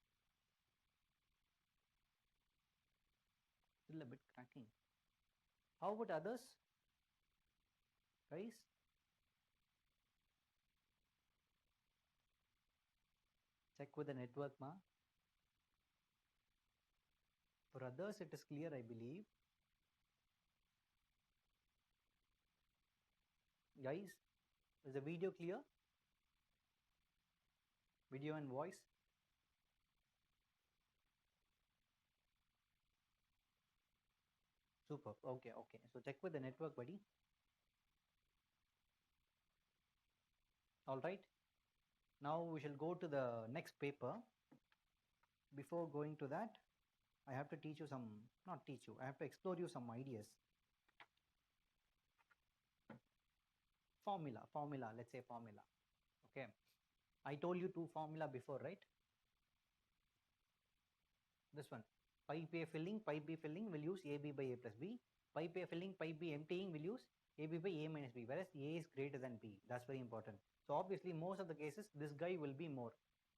Still a bit cracking. How about others, guys? Check with the network, ma. For others, it is clear, I believe. Guys, is the video clear? Video and voice? Super. Okay. So check with the network, buddy. All right. Now we shall go to the next paper. Before going to that, I have to teach you some, not teach you, I have to explore you some ideas. Formula, let's say formula. Okay. I told you 2 formula before, right? This one. Pipe A filling, pipe B filling will use AB by A plus B. Pipe A filling, pipe B emptying will use AB by A minus B, whereas A is greater than B. That's very important. So obviously, most of the cases, this guy will be more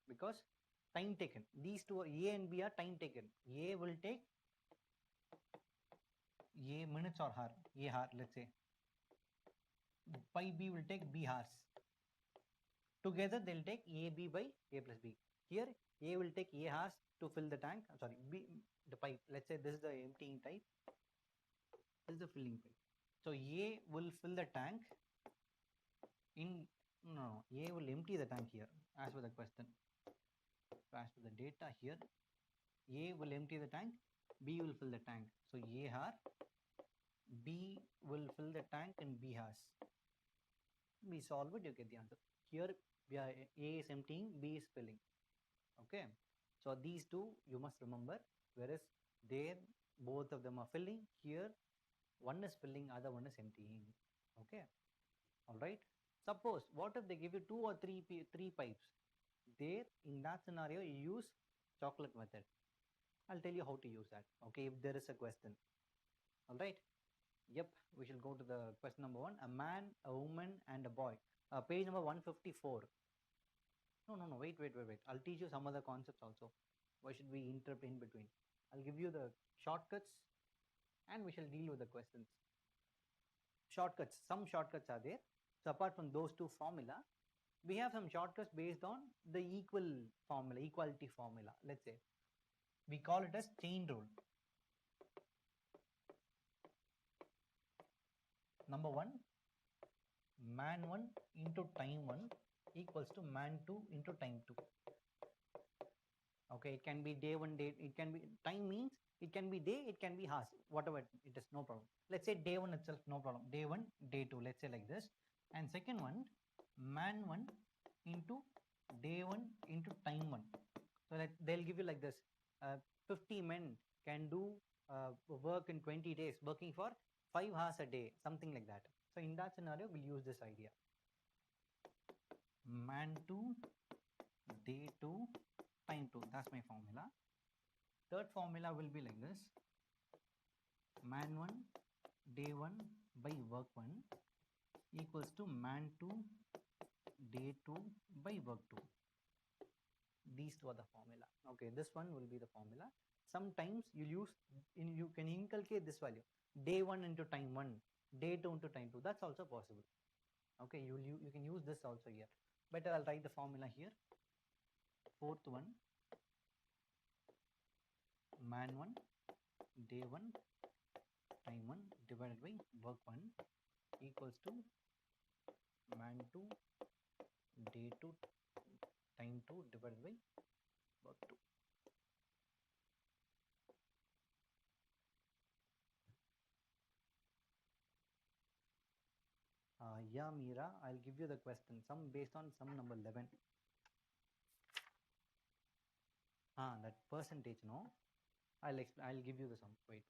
because time taken. These two, A and B, are time taken. A will take A minutes or hour, A hour, let's say. Pipe B will take B hours. Together, they'll take AB by A plus B. Here, A will take A hours to fill the tank. Sorry, B, the pipe. Let's say this is the emptying type. This is the filling pipe. So A will fill the tank in, no, A will empty the tank here as per the question. As per the data here, A will empty the tank, B will fill the tank. So A hour, B will fill the tank in B hours. We solve it, you get the answer. Here, A is emptying, B is filling. Okay. So these two you must remember, whereas there both of them are filling. Here one is filling, other one is emptying. Okay. All right. Suppose, what if they give you 2 or 3 pipes? There, in that scenario, you use chocolate method. I'll tell you how to use that. Okay, if there is a question. All right. Yep, we shall go to the question number 1. A man, a woman, and a boy. Page number 154. No, wait. I'll teach you some other concepts also. Why should we interrupt in between? I'll give you the shortcuts and we shall deal with the questions. Shortcuts, some shortcuts are there. So apart from those two formula, we have some shortcuts based on the equality formula. Let's say we call it as chain rule. Number 1, man 1 into time 1 equals to man 2 into time 2. Okay, it can be day 1, day, it can be, time means it can be day, it can be hours, whatever it is, no problem. Let's say day 1 itself, no problem. Day 1, day 2, let's say like this. And second one, man 1 into day 1 into time 1. So they'll give you like this, 50 men can do work in 20 days, working for 5 hours a day, something like that. So in that scenario, we'll use this idea. Man 2, day 2, time 2. That's my formula. Third formula will be like this: man 1 day 1 by work 1 equals to man 2 day 2 by work 2. These two are the formula. Okay, this one will be the formula. Sometimes you can inculcate this value, day 1 into time 1, day 2 into time 2. That's also possible. Okay, you can use this also here. Better I'll write the formula here. Fourth one, man 1 day 1 time 1 divided by work 1 equals to man 2 day 2 time 2 divided by work 2. Yeah, Meera, I'll give you the question. Some based on sum number 11. That percentage, no? I'll give you the sum. Wait.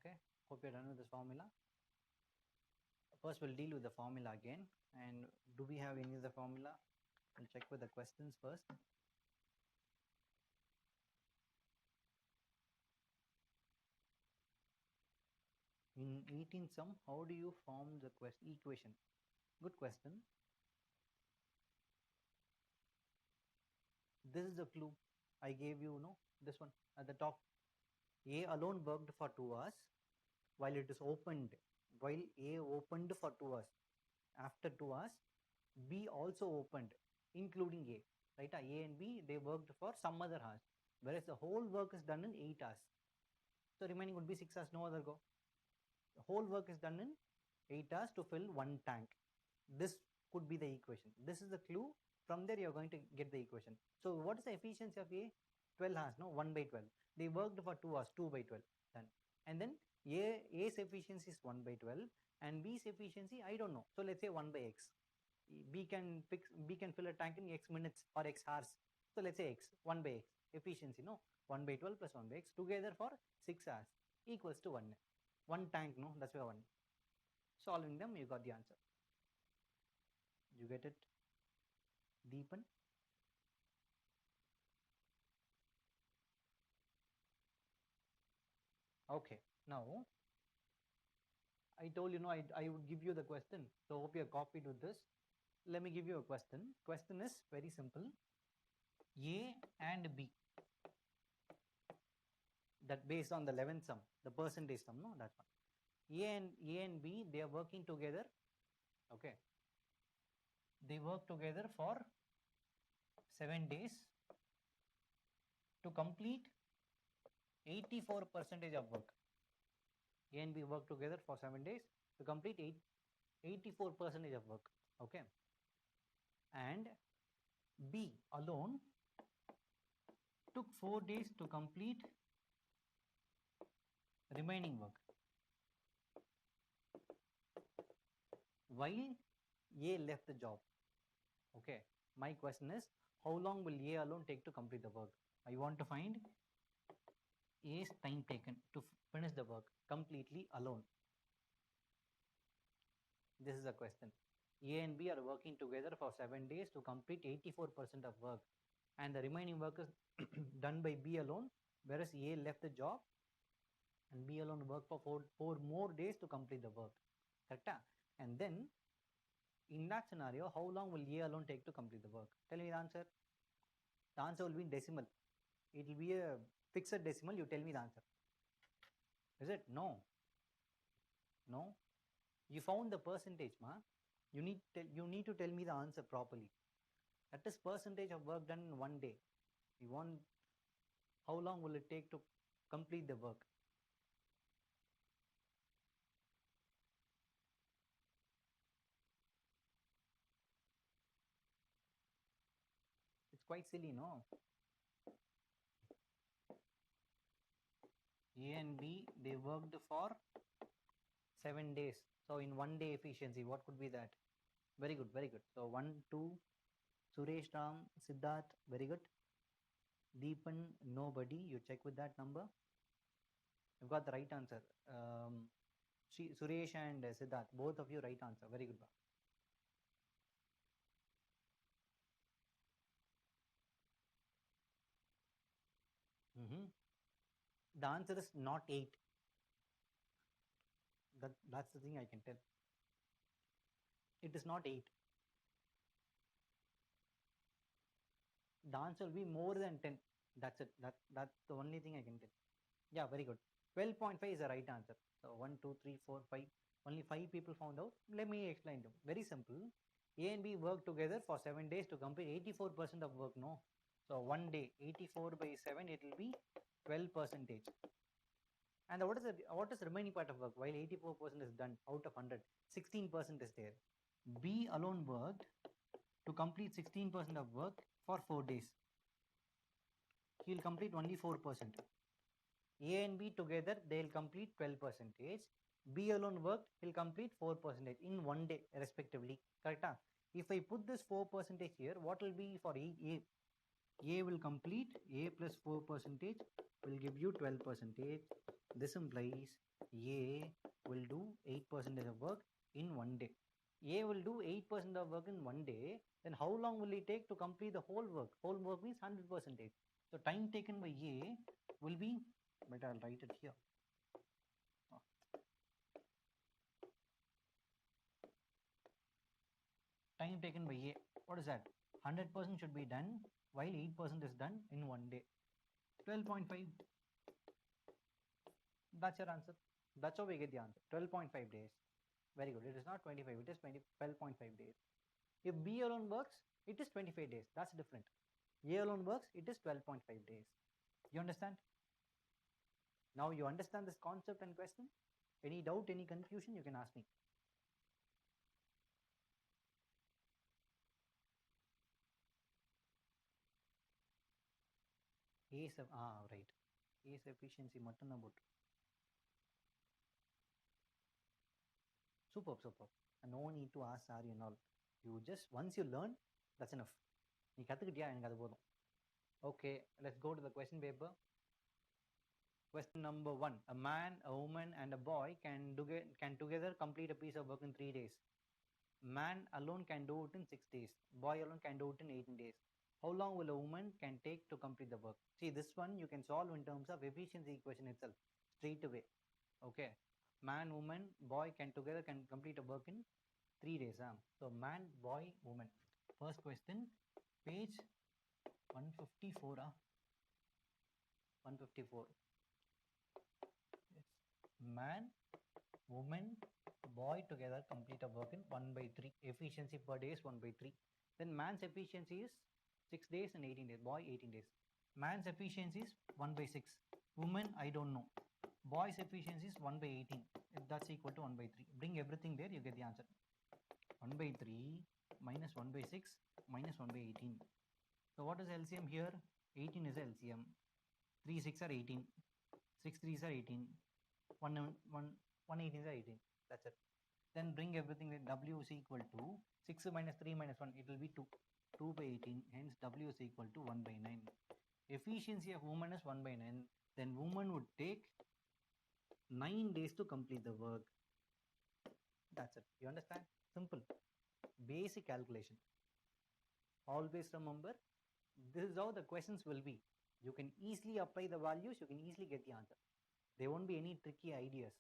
Okay, hope you're done with this formula. First, we'll deal with the formula again. And do we have any other formula? We'll check with the questions first. In 18 sum, how do you form the equation? Good question. This is the clue I gave you, no? This one at the top. A alone worked for 2 hours while it is opened. While A opened for 2 hours. After 2 hours, B also opened, including A. Right? A and B, they worked for some other hours. Whereas the whole work is done in 8 hours. So remaining would be 6 hours, no other go. The whole work is done in 8 hours to fill one tank. This could be the equation. This is the clue. From there, you're going to get the equation. So what is the efficiency of A? 12 hours, no? 1 by 12. They worked for 2 hours, 2 by 12. Done. And then A's efficiency is 1 by 12 and B's efficiency, I don't know. So let's say 1 by X. B can fill a tank in X minutes or X hours. So let's say X, 1 by X. Efficiency, no? 1 by 12 plus 1 by X together for 6 hours equals to 1. One tank, no? That's why 1. Solving them, you got the answer. You get it, Deepan? Okay, now I told you, no, I would give you the question. So hope you have copied with this. Let me give you a question. Question is very simple. A and B, that based on the 11th sum, the percentage sum, no, that's one. A and B, they are working together. Okay, they work together for 7 days to complete 84 percentage of work. A and B work together for 7 days to complete 84 percentage of work. Okay, and B alone took 4 days to complete remaining work, while A left the job. Okay, my question is, how long will A alone take to complete the work? I want to find A's time taken to finish the work completely alone. This is a question. A and B are working together for 7 days to complete 84% of work, and the remaining work is done by B alone, whereas A left the job and B alone worked for 4 more days to complete the work. Correct? And then In that scenario, how long will A alone take to complete the work? Tell me the answer. The answer will be in decimal. It will be a fixed decimal. You tell me the answer. Is it? No. No. You found the percentage, ma. You need to tell me the answer properly. That is percentage of work done in one day. You want how long will it take to complete the work? It's quite silly, no? A and B, they worked for 7 days. So in one day efficiency, what could be that? Very good, very good. So 1, 2, Suresh, Ram, Siddharth, very good. Deepan, nobody. You check with that number. You've got the right answer. Suresh and Siddharth, both of you right answer. Very good. The answer is not 8. That's the thing I can tell. It is not 8. The answer will be more than 10. That's it. That's the only thing I can tell. Yeah, very good. 12.5 is the right answer. So 1, 2, 3, 4, 5. Only 5 people found out. Let me explain them. Very simple. A and B work together for 7 days to complete 84% of work. No. So one day, 84 by 7, it will be 12 percentage. And what is the remaining part of work? While 84% is done out of 100, 16% is there. B alone worked to complete 16% of work for 4 days. He will complete only 4%. A and B together, they will complete 12%. B alone worked, he'll complete 4% in one day, respectively. Correct? If I put this 4% here, what will be for A? A will complete, A plus 4% will give you 12%. This implies A will do 8% of work in one day. A will do 8% of work in one day, then how long will it take to complete the whole work? Whole work means 100%. So time taken by A will be, but I'll write it here. Time taken by A, what is that? 100% should be done, while 8% is done in one day. 12.5. That's your answer. That's how we get the answer. 12.5 days. Very good. It is not 25, it is 12.5 days. If B alone works, it is 25 days. That's different. A alone works, it is 12.5 days. You understand? Now you understand this concept and question? Any doubt, any confusion, you can ask me. Right. A's efficiency மட்டும் தான் போட்டு. Superb. No need to ask sorry and all. You just, once you learn, that's enough. நீ கத்துக்கிட்டியா எனக்கு அது போதும். Okay, let's go to the question paper. Question number 1. A man, a woman, and a boy can together complete a piece of work in 3 days. Man alone can do it in 6 days. Boy alone can do it in 18 days. How long will a woman can take to complete the work? See, this one you can solve in terms of efficiency equation itself, straight away. Okay. Man, woman, boy can together can complete a work in 3 days. So man, boy, woman. First question, page 154. 154. Yes. Man, woman, boy together complete a work in 1/3. Efficiency per day is 1/3. Then man's efficiency is 6 days and 18 days. Boy 18 days. Man's efficiency is 1/6. Woman, I don't know. Boy's efficiency is 1/18. That's equal to 1/3. Bring everything there, you get the answer. 1/3 minus 1/6 minus 1/18. So what is LCM here? 18 is LCM. 3 6 are 18. 6 3s are 18. 1 18 are 18. That's it. Then bring everything there. W is equal to 6 minus 3 minus 1. It will be 2. 2/18. Hence W is equal to 1/9. Efficiency of woman is 1/9. Then woman would take 9 days to complete the work. That's it. You understand? Simple. Basic calculation. Always remember, this is how the questions will be. You can easily apply the values, you can easily get the answer. There won't be any tricky ideas.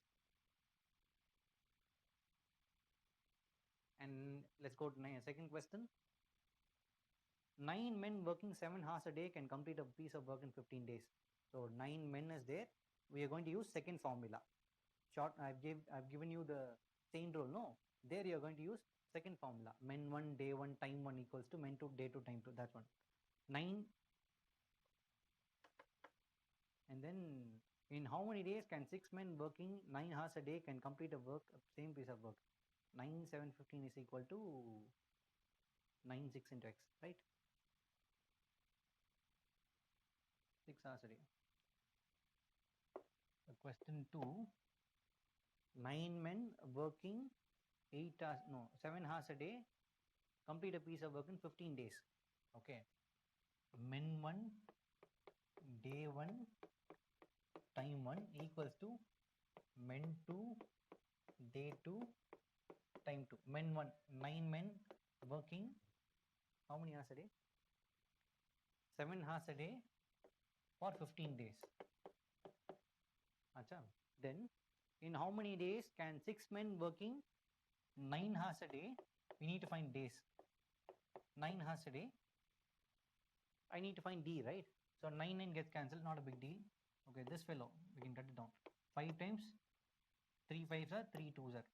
And let's go to second question. 9 men working 7 hours a day can complete a piece of work in 15 days. So 9 men is there. We are going to use second formula. Short, I've given you the chain rule. No, there you are going to use second formula. Men 1, day 1, time 1 equals to men 2, day 2, time 2. That's one. 9. And then in how many days can 6 men working 9 hours a day can complete a work, same piece of work? 9, 7, 15 is equal to 9, 6 into x, right? 6 hours a day. Question 2. 9 men working 7 hours a day complete a piece of work in 15 days. Okay. Men 1, day 1, time 1 equals to men 2, day 2, time 2. Men 1, 9 men working how many hours a day? 7 hours a day for 15 days. Achha. Then in how many days can 6 men working 9 hours a day? We need to find days. 9 hours a day. I need to find D, right? So 9 gets cancelled, not a big deal. Okay, this fellow, we can cut it down. 5 times 3 5s are 3 2s are.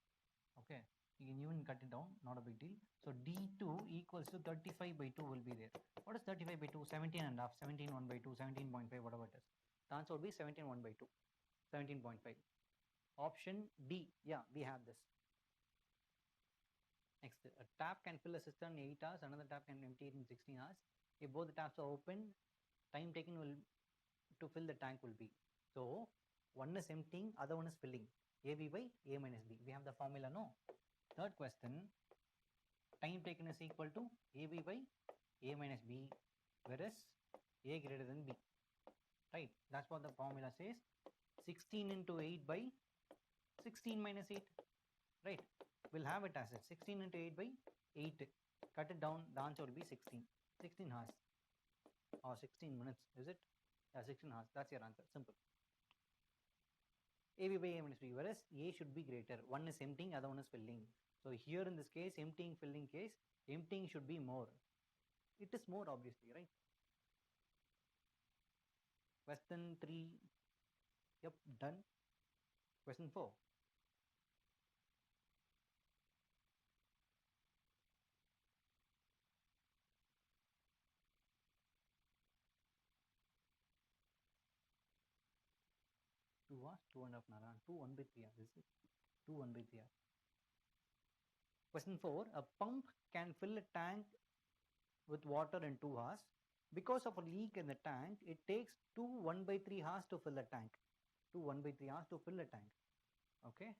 Okay, you can even cut it down, not a big deal. So D2 equals to 35 by 2 will be there. What is 35 by 2? 17 and a half, 17 1 by 2, 17.5, whatever it is. The answer will be 17 1 by 2, 17.5. Option D, yeah, we have this. Next, a tap can fill a cistern in 8 hours, another tap can empty it in 16 hours. If both the taps are open, time taken will to fill the tank will be. So one is emptying, other one is filling. AB by A minus B. We have the formula, no? Third question, time taken is equal to AB by A minus B, whereas A greater than B. Right? That's what the formula says. 16 into 8 by 16 minus 8. Right? We'll have it as it 16 into 8 by 8. Cut it down, the answer will be 16. 16 hours or 16 minutes, is it? Yeah, 16 hours. That's your answer. Simple. AB by A minus B, whereas A should be greater. One is emptying, other one is filling. So here in this case, emptying, filling case, emptying should be more. It is more, obviously, right? Question 3. Yep, done. Question 4. Two hours, 2.5 hours. 2 1 by 3 hours. This is 2 1 by 3 hours. Question 4. A pump can fill a tank with water in 2 hours. Because of a leak in the tank, it takes 2 1 by 3 hours to fill a tank. 2 1 by 3 hours to fill a tank. Okay.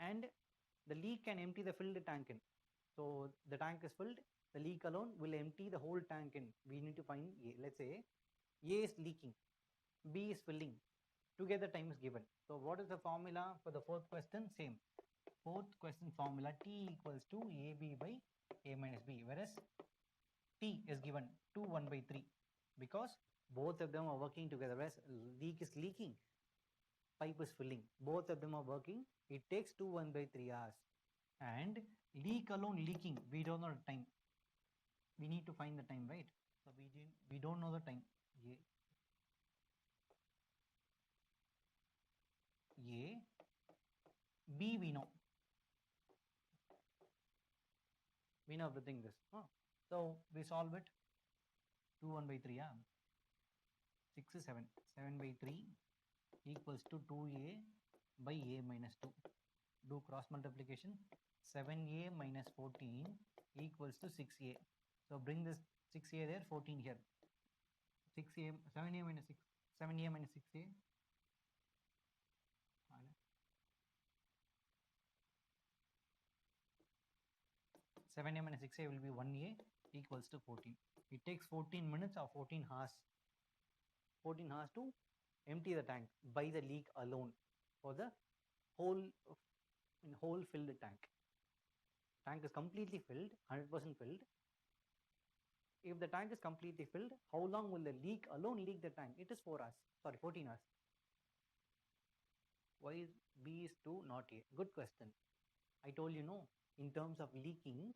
And the leak can empty the filled tank in. So the tank is filled, the leak alone will empty the whole tank in. We need to find A. Let's say A is leaking, B is filling. Together time is given. So what is the formula for the fourth question? Same. Fourth question formula, T equals to AB by A minus B, whereas T is given 2 1 by 3 because both of them are working together. Whereas leak is leaking, pipe is filling. Both of them are working. It takes 2 1 by 3 hours. And leak alone leaking, we don't know the time. We need to find the time, right? So we don't know the time. A, B we know. We know everything this. So we solve it. 2 1 by 3, 6 is 7. 7 by 3 equals to 2A by A minus 2. Do cross multiplication. 7A minus 14 equals to 6A. So bring this 6A there, 14 here. 6A, 7A minus 6, 7A minus 6A. 7A minus 6A will be 1A equals to 14. It takes 14 minutes or 14 hours. 14 hours to empty the tank by the leak alone for the whole filled tank. Tank is completely filled, 100% filled. If the tank is completely filled, how long will the leak alone leak the tank? It is 4 hours. Sorry, 14 hours. Why is B is 2, not A? Good question. I told you no. in terms of leaking,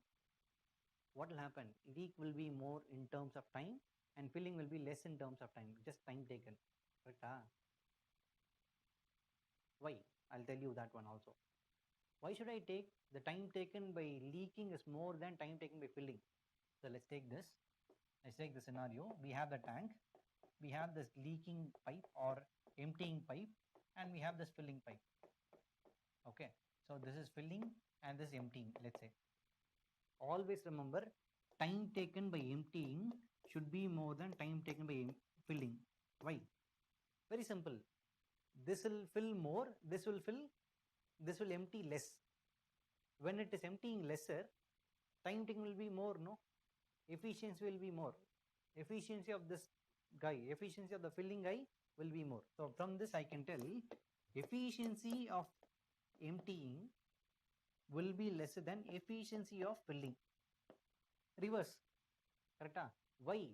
what will happen? Leak will be more in terms of time and filling will be less in terms of time, just time taken. Correct? Why? I'll tell you that one also. Why should I take the time taken by leaking is more than time taken by filling? So let's take this. Let's take the scenario. We have the tank, we have this leaking pipe or emptying pipe, and we have this filling pipe. Okay, so this is filling and this emptying, let's say. Always remember, time taken by emptying should be more than time taken by filling. Why? Very simple. This will fill more, this will fill, this will empty less. When it is emptying lesser, time taken will be more, no? Efficiency will be more. Efficiency of this guy, efficiency of the filling guy will be more. So from this I can tell efficiency of emptying will be less than efficiency of filling. Reverse. Correct? Why?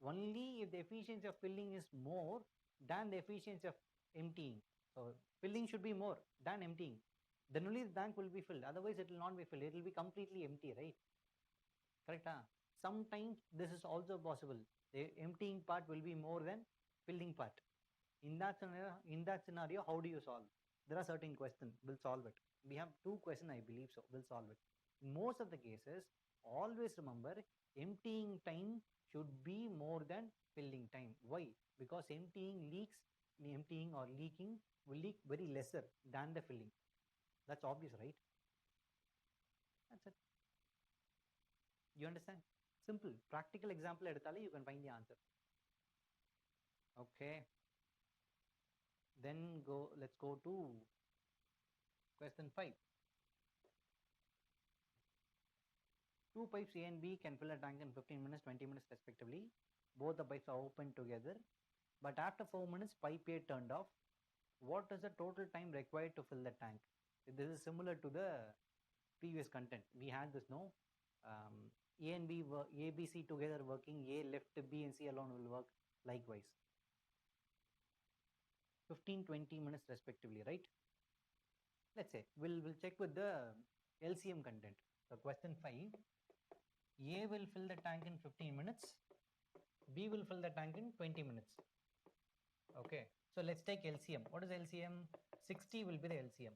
Only if the efficiency of filling is more than the efficiency of emptying. So filling should be more than emptying. Then only the tank will be filled. Otherwise, it will not be filled. It will be completely empty, right? Correct? Sometimes this is also possible. The emptying part will be more than filling part. In that scenario, how do you solve? There are certain questions. We'll solve it. We have 2 questions, I believe so. We'll solve it. In most of the cases, always remember emptying time should be more than filling time. Why? Because emptying or leaking will leak very lesser than the filling. That's obvious, right? That's it. You understand? Simple. Practical example edutale you can find the answer. Okay. Then let's go to question 5. Two pipes A and B can fill a tank in 15 minutes, 20 minutes respectively. Both the pipes are open together. But after 4 minutes, pipe A turned off. What is the total time required to fill the tank? This is similar to the previous content. We had this, no? A and B, A, B, C together working. A left, B and C alone will work likewise. 15, 20 minutes respectively, right? Let's say we'll check with the LCM content. So question 5. A will fill the tank in 15 minutes. B will fill the tank in 20 minutes. Okay, so let's take LCM. What is LCM? 60 will be the LCM.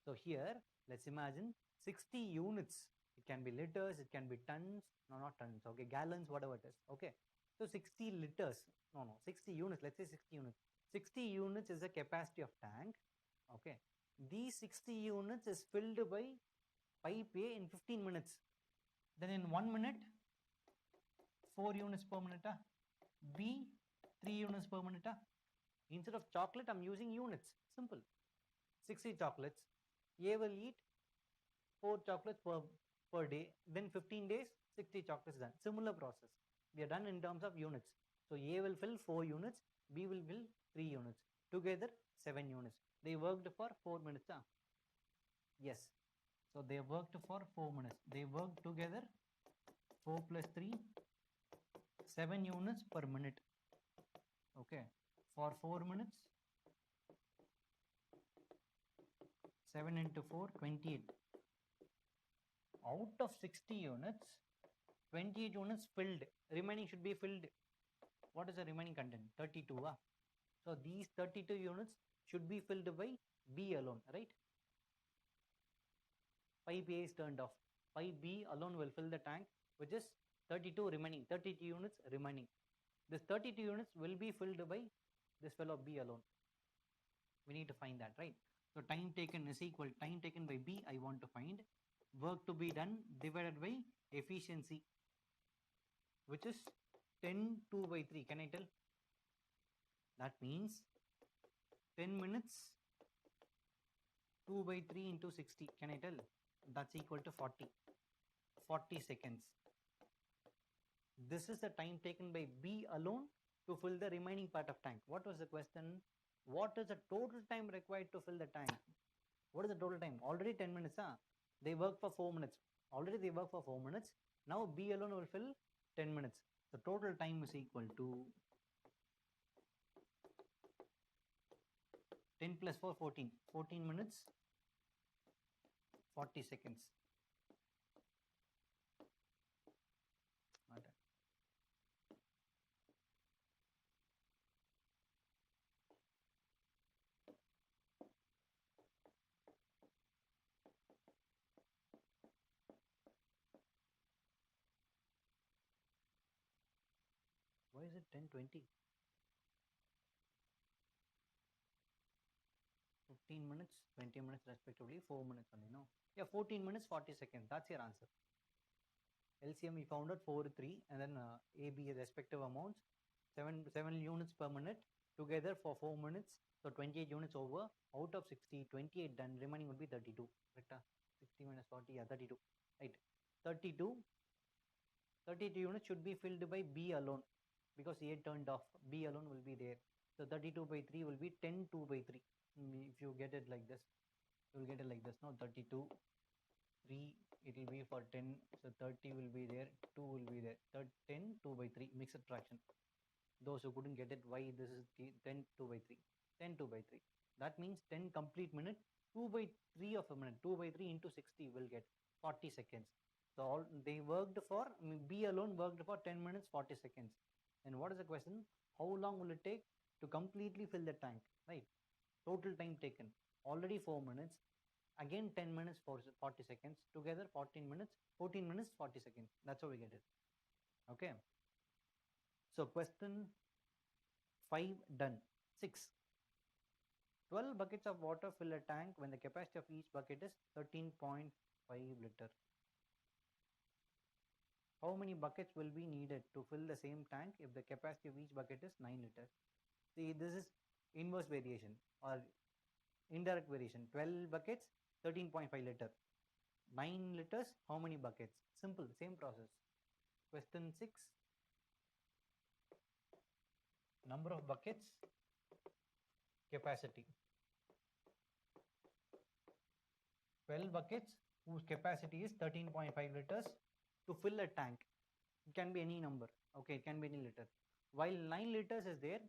So here, let's imagine 60 units. It can be liters, it can be tons. No, not tons. Okay, gallons, whatever it is. Okay, so 60 liters. No, 60 units. Let's say 60 units. 60 units is the capacity of tank. Okay, these 60 units is filled by pipe A in 15 minutes. Then in 1 minute, 4 units per minute. B, 3 units per minute. Instead of chocolate, I'm using units. Simple. 60 chocolates. A will eat 4 chocolates per day. Then 15 days, 60 chocolates done. Similar process. We are done in terms of units. So A will fill 4 units. B will fill 3 units. Together, 7 units. They worked for 4 minutes. Yes. So they worked for 4 minutes. They worked together 4 plus 3, 7 units per minute. Okay. For 4 minutes, 7 into 4, 28. Out of 60 units, 28 units filled. Remaining should be filled. What is the remaining content? 32. So these 32 units should be filled by B alone, right? Pipe A is turned off. Pipe B alone will fill the tank, which is 32 remaining. 32 units remaining. This 32 units will be filled by this fellow B alone. We need to find that, right? So time taken is equal time taken by B. I want to find work to be done divided by efficiency, which is 10 2 by 3. Can I tell? That means 10 minutes 2 by 3 into 60. Can I tell? That's equal to 40. 40 seconds. This is the time taken by B alone to fill the remaining part of tank. What was the question? What is the total time required to fill the tank? What is the total time? Already 10 minutes. They work for 4 minutes. Already they work for 4 minutes. Now B alone will fill 10 minutes. The total time is equal to 10 plus 4, 14. 14 minutes, 40 seconds. is it 10, 20? 15 minutes, 20 minutes respectively, 4 minutes only, no? Yeah, 14 minutes, 40 seconds. That's your answer. LCM we found out 4, 3, and then AB respective amounts, 7 units per minute together for 4 minutes. So 28 units over. Out of 60, 28 done. Remaining would be 32. Correct? 60 minus 40, yeah, 32. Right. 32. 32 units should be filled by B alone because A turned off. B alone will be there. So 32 by 3 will be 10 2 by 3. If you get it like this, you will get it like this. No, 32, 3, it will be for 10. So 30 will be there, 2 will be there. 10 2 by 3, mixed fraction. Those who couldn't get it, why this is 10 2 by 3. 10 2 by 3. That means 10 complete minute, 2 by 3 of a minute. 2 by 3 into 60 will get 40 seconds. So all they worked for, B alone worked for 10 minutes 40 seconds. And what is the question? How long will it take to completely fill the tank? Right? Total time taken. Already 4 minutes. Again 10 minutes for 40 seconds. Together 14 minutes. 14 minutes 40 seconds. That's how we get it. Okay. So question 5 done. 6. 12 buckets of water fill a tank when the capacity of each bucket is 13.5 liter. How many buckets will be needed to fill the same tank if the capacity of each bucket is 9 liters? See, this is inverse variation or indirect variation. 12 buckets, 13.5 liter. 9 liters, how many buckets? Simple, same process. Question 6. Number of buckets, capacity. 12 buckets whose capacity is 13.5 liters to fill a tank. It can be any number. Okay, it can be any liter. While 9 liters is there,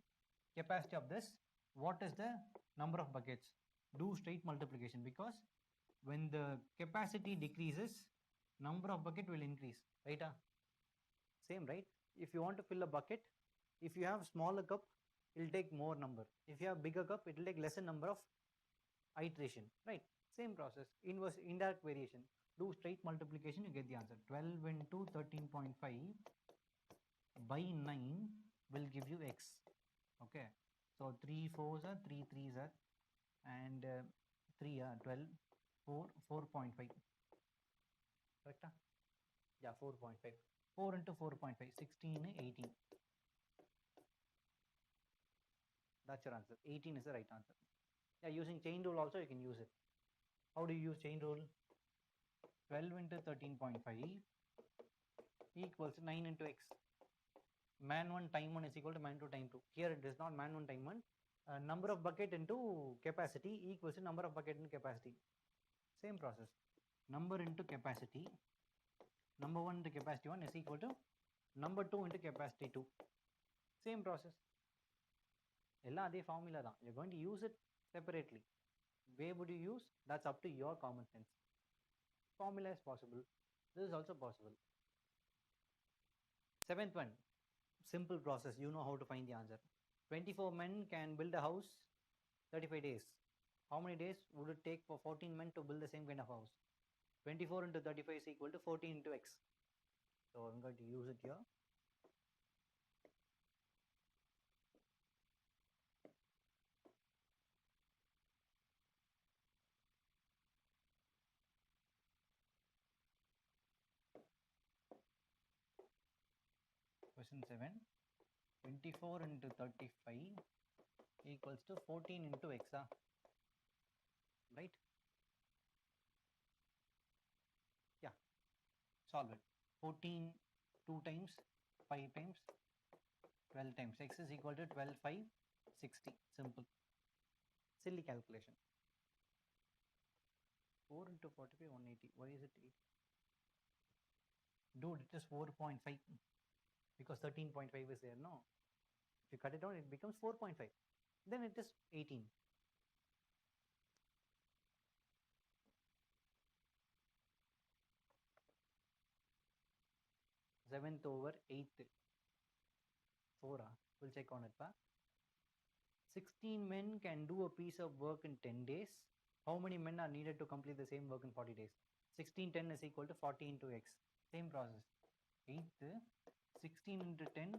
capacity of this, what is the number of buckets? Do straight multiplication, because when the capacity decreases, number of bucket will increase, right? Same, right? If you want to fill a bucket, if you have smaller cup, it will take more number. If you have bigger cup, it will take lesser number of iteration, right? Same process. Inverse, indirect variation. Do straight multiplication, you get the answer. 12 into 13.5 by 9 will give you x. Okay, so 3 4s are 3 3s are, and 3 are 12, 4 4.5. Correct? Yeah, 4.5. 4 into 4.5, 16 18. That's your answer. 18 is the right answer. Yeah, using chain rule also you can use it. How do you use chain rule? 12 into 13.5 equals 9 into x. Man 1 time 1 is equal to man 2 time 2. Here it is not man 1 time 1. Number of bucket into capacity equals to number of bucket into capacity. Same process. Number into capacity. Number 1 into capacity 1 is equal to number 2 into capacity 2. Same process. எல்லாம் அதே formula தான். You're going to use it separately. Where would you use? That's up to your common sense. Formula is possible. This is also possible. 7th one. Simple process. You know how to find the answer. 24 men can build a house 35 days. How many days would it take for 14 men to build the same kind of house? 24 into 35 is equal to 14 into x. So I'm going to use it here. Question 7. 24 into 35 equals to 14 into x. Right? Yeah. Solve it. 14 2 times, 5 times, 12 times. X is equal to 12 5 60. Simple. Silly calculation. 4 into 45 180. Why is it 8? Dude, it is 4.5 because 13.5 is there. No, if you cut it down, it becomes 4.5. Then it is 18. 7th over 8th. 4. We'll check on it. 16 men can do a piece of work in 10 days. How many men are needed to complete the same work in 40 days? 16 10 is equal to 40 into x. Same process. 8th, 16 into 10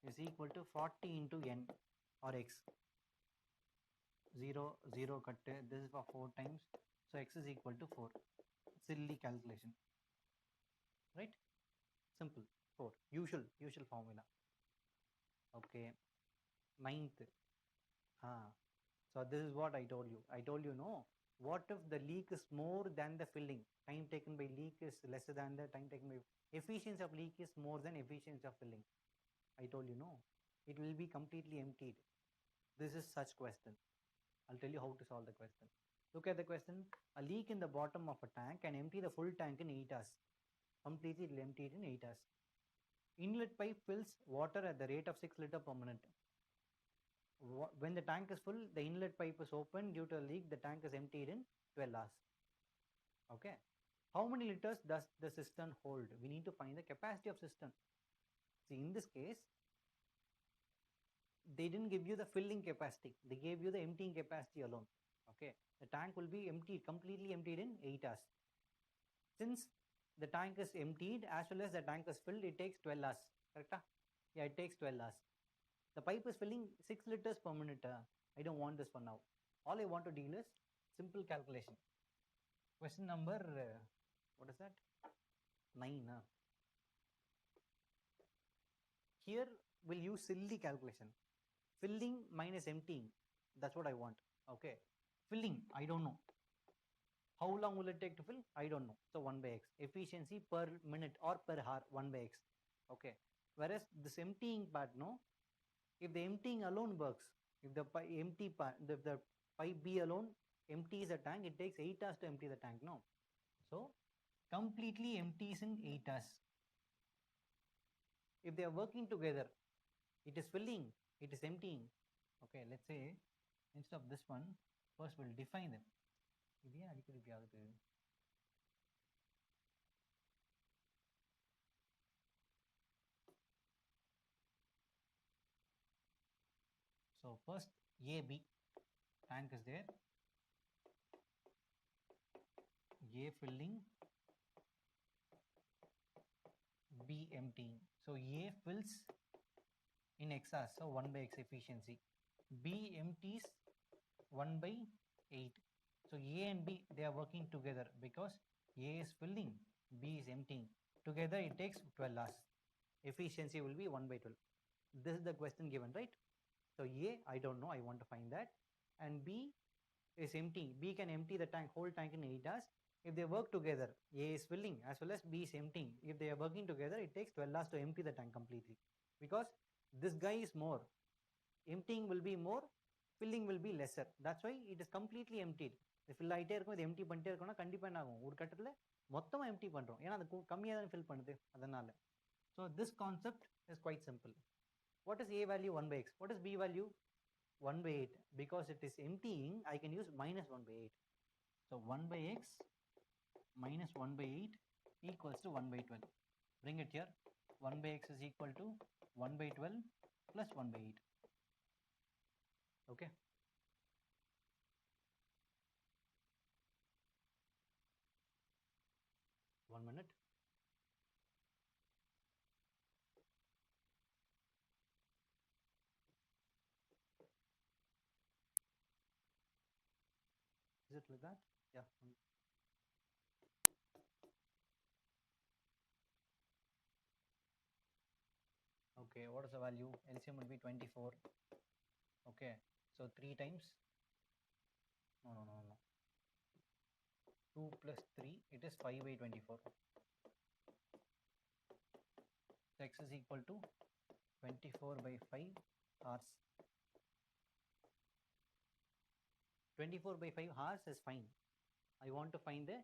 is equal to 40 into n or x. 0 0 cut, this is for 4 times, so x is equal to 4. Silly calculation, right? Simple. 4, usual formula. Okay, ninth. So this is what I told you. No, what if the leak is more than the filling? Time taken by leak is lesser than the time taken by efficiency of leak is more than efficiency of filling. I told you, no, it will be completely emptied. This is such question. I'll tell you how to solve the question. Look at the question. A leak in the bottom of a tank can empty the full tank in 8 hours. Completely it will empty it in 8 hours. Inlet pipe fills water at the rate of 6 liter per minute. When the tank is full, the inlet pipe is open. Due to a leak, the tank is emptied in 12 hours. Okay. How many liters does the cistern hold? We need to find the capacity of cistern. See, in this case, they didn't give you the filling capacity. They gave you the emptying capacity alone. Okay. The tank will be emptied, completely emptied in 8 hours. Since the tank is emptied as well as the tank is filled, it takes 12 hours. Correct? Yeah, it takes 12 hours. The pipe is filling 6 liters per minute. I don't want this for now. All I want to deal is simple calculation. Question number, what is that? 9. Here we'll use silly calculation. Filling minus emptying. That's what I want. Okay. Filling, I don't know. How long will it take to fill? I don't know. So 1 by x. Efficiency per minute or per hour, 1 by x. Okay. Whereas this emptying part, no. If the emptying alone works, if the empty part, the pipe B alone empties the tank, it takes 8 hours to empty the tank. No. So completely empties in 8 hours. If they are working together, it is filling, it is emptying. Okay, let's say instead of this one, first we'll define them. So first AB, tank is there, A filling, B emptying. So A fills in x hours, so 1 by x efficiency. B empties 1 by 8. So A and B, they are working together because A is filling, B is emptying. Together it takes 12 hours. Efficiency will be 1 by 12. This is the question given, right? So A, I don't know, I want to find that. And B is empty. B can empty the tank, whole tank in 8 hours. If they work together, A is filling as well as B is emptying. If they are working together, it takes 12 hours to empty the tank completely. Because this guy is more. Emptying will be more, filling will be lesser. That's why it is completely emptied. Fill ஆகிட்டே இருக்கும், இது empty பண்ணிட்டே இருக்கோம்னா கண்டிப்பாக என்ன ஆகும், ஒரு கட்டத்தில் மொத்தமாக எம்டி பண்ணுறோம். ஏன்னா அது கம்மியாக தான் ஃபில் பண்ணுது, அதனால. So this concept is quite simple. What is A value? 1 by x. What is B value? 1 by 8. Because it is emptying, I can use minus 1 by 8. So 1 by x minus 1 by 8 equals to 1 by 12. Bring it here. 1 by x is equal to 1 by 12 plus 1 by 8. Okay. One minute. Is it like that? Yeah. Okay, what is the value? LCM will be 24. Okay, so 3 times. No. 2 plus 3, it is 5 by 24. So x is equal to 24 by 5 hours. 24 by 5 hours is fine. I want to find the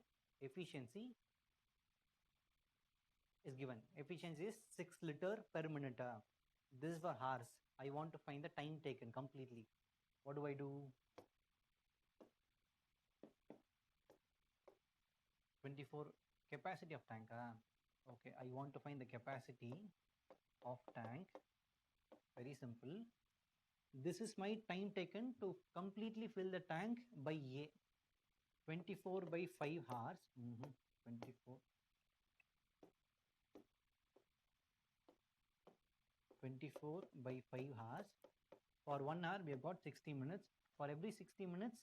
efficiency is given. Efficiency is 6 liter per minute. This is for hours. I want to find the time taken completely. What do I do? 24 capacity of tank. Okay, I want to find the capacity of tank. Very simple. This is my time taken to completely fill the tank by A. 24 by 5 hours. 24. 24 by 5 hours. For 1 hour, we have got 60 minutes. For every 60 minutes,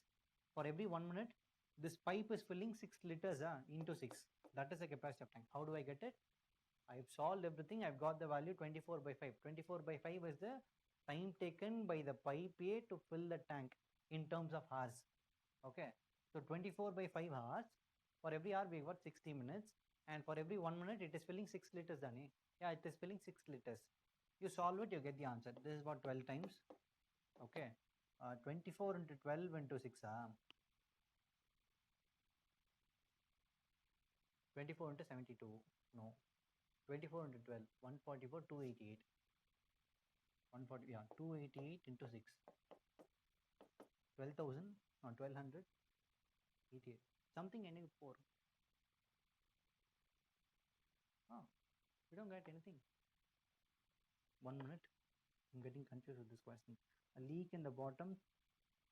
for every 1 minute, this pipe is filling 6 liters into 6. That is the capacity of tank. How do I get it? I've solved everything. I've got the value 24 by 5. 24 by 5 is the time taken by the pipe A to fill the tank in terms of hours. Okay. So 24 by 5 hours. For every hour, we got 60 minutes. And for every 1 minute, it is filling 6 liters. Dani. Yeah, it is filling 6 liters. You solve it, you get the answer. This is about 12 times. Okay. 24 into 12 into 6. 24 into 72. No. 24 into 12. 144, 288. 140, yeah, 288 into 6. 12,000, no, 1200, 88. Something ending with 4. Oh, we don't get anything. 1 minute. I'm getting confused with this question. A leak in the bottom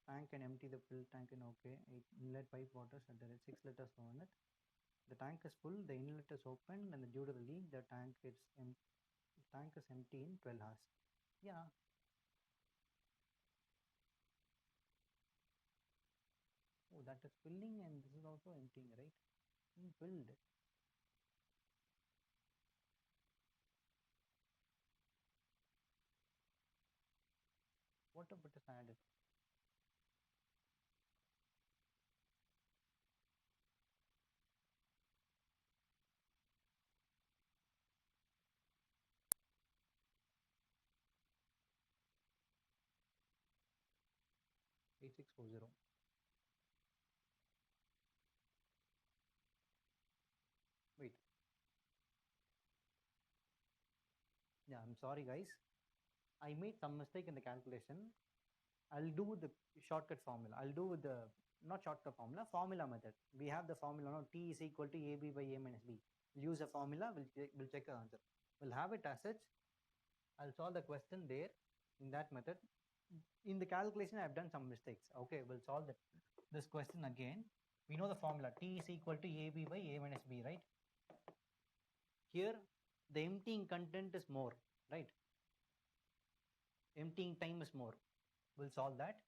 tank can empty the fill tank in okay. Inlet pipe water so there is 6 liters per minute. The tank is full, the inlet is open, and due to the leak, the tank is empty in 12 hours. Yeah. Oh, that is filling and this is also emptying, right? Filled. What if it is added? Eight six four zero. Wait. Yeah, I'm sorry, guys. I made some mistake in the calculation. I'll do the shortcut formula. I'll do with the, not shortcut formula, formula method. We have the formula, no? T is equal to AB by A minus B. We'll use a formula, we'll check the answer. We'll have it as such. I'll solve the question there in that method. In the calculation, I've done some mistakes. Okay, we'll solve this question again. We know the formula, T is equal to AB by A minus B, right? Here, the emptying content is more, right? Emptying time is more. We'll solve that.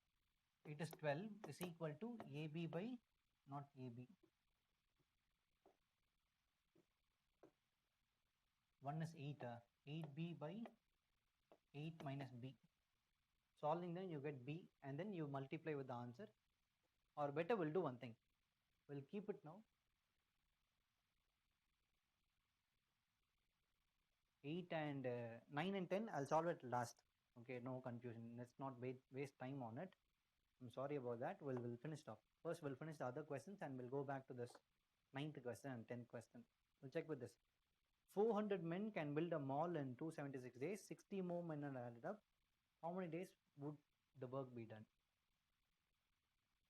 It is 12 is equal to AB by, not AB. 1 is 8. 8B by 8 minus B. Solving them, you get B and then you multiply with the answer. Or better, we'll do one thing. We'll keep it now. 8 and 9 and 10, I'll solve it last. Okay, no confusion. Let's not waste time on it. I'm sorry about that. We'll finish off. First, we'll finish the other questions and we'll go back to this 9th question and 10th question. We'll check with this. 400 men can build a mall in 276 days. 60 more men are added up. How many days would the work be done?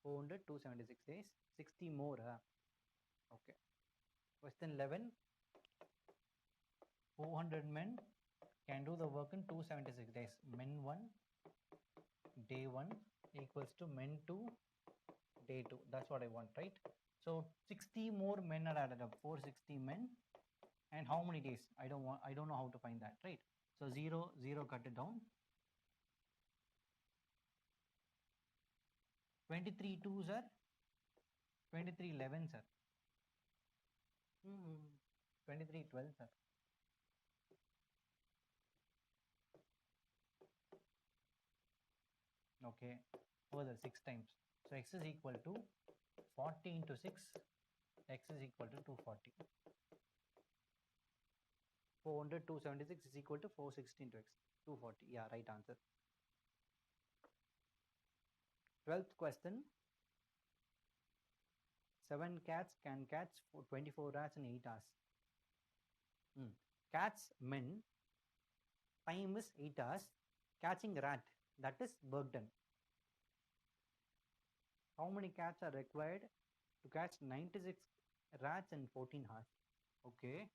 400, 276 days. 60 more. Okay. Question 11. 400 men can do the work in 276 days. Men 1, day 1 equals to men 2, day 2. That's what I want, right? So 60 more men are added up. 460 men. And how many days? I don't know how to find that, right? So 0, 0, cut it down. 23 2s are 23 11s are 23 12s are. Okay, further 6 times. So x is equal to 40 into 6. X is equal to 240. 400 276 is equal to 460 into x. 240. Yeah, right answer. 12th question. 7 cats can catch 24 rats in 8 hours. Cats men, time is 8 hours. Catching rat, that is work done. How many cats are required to catch 96 rats in 14 hours? Okay.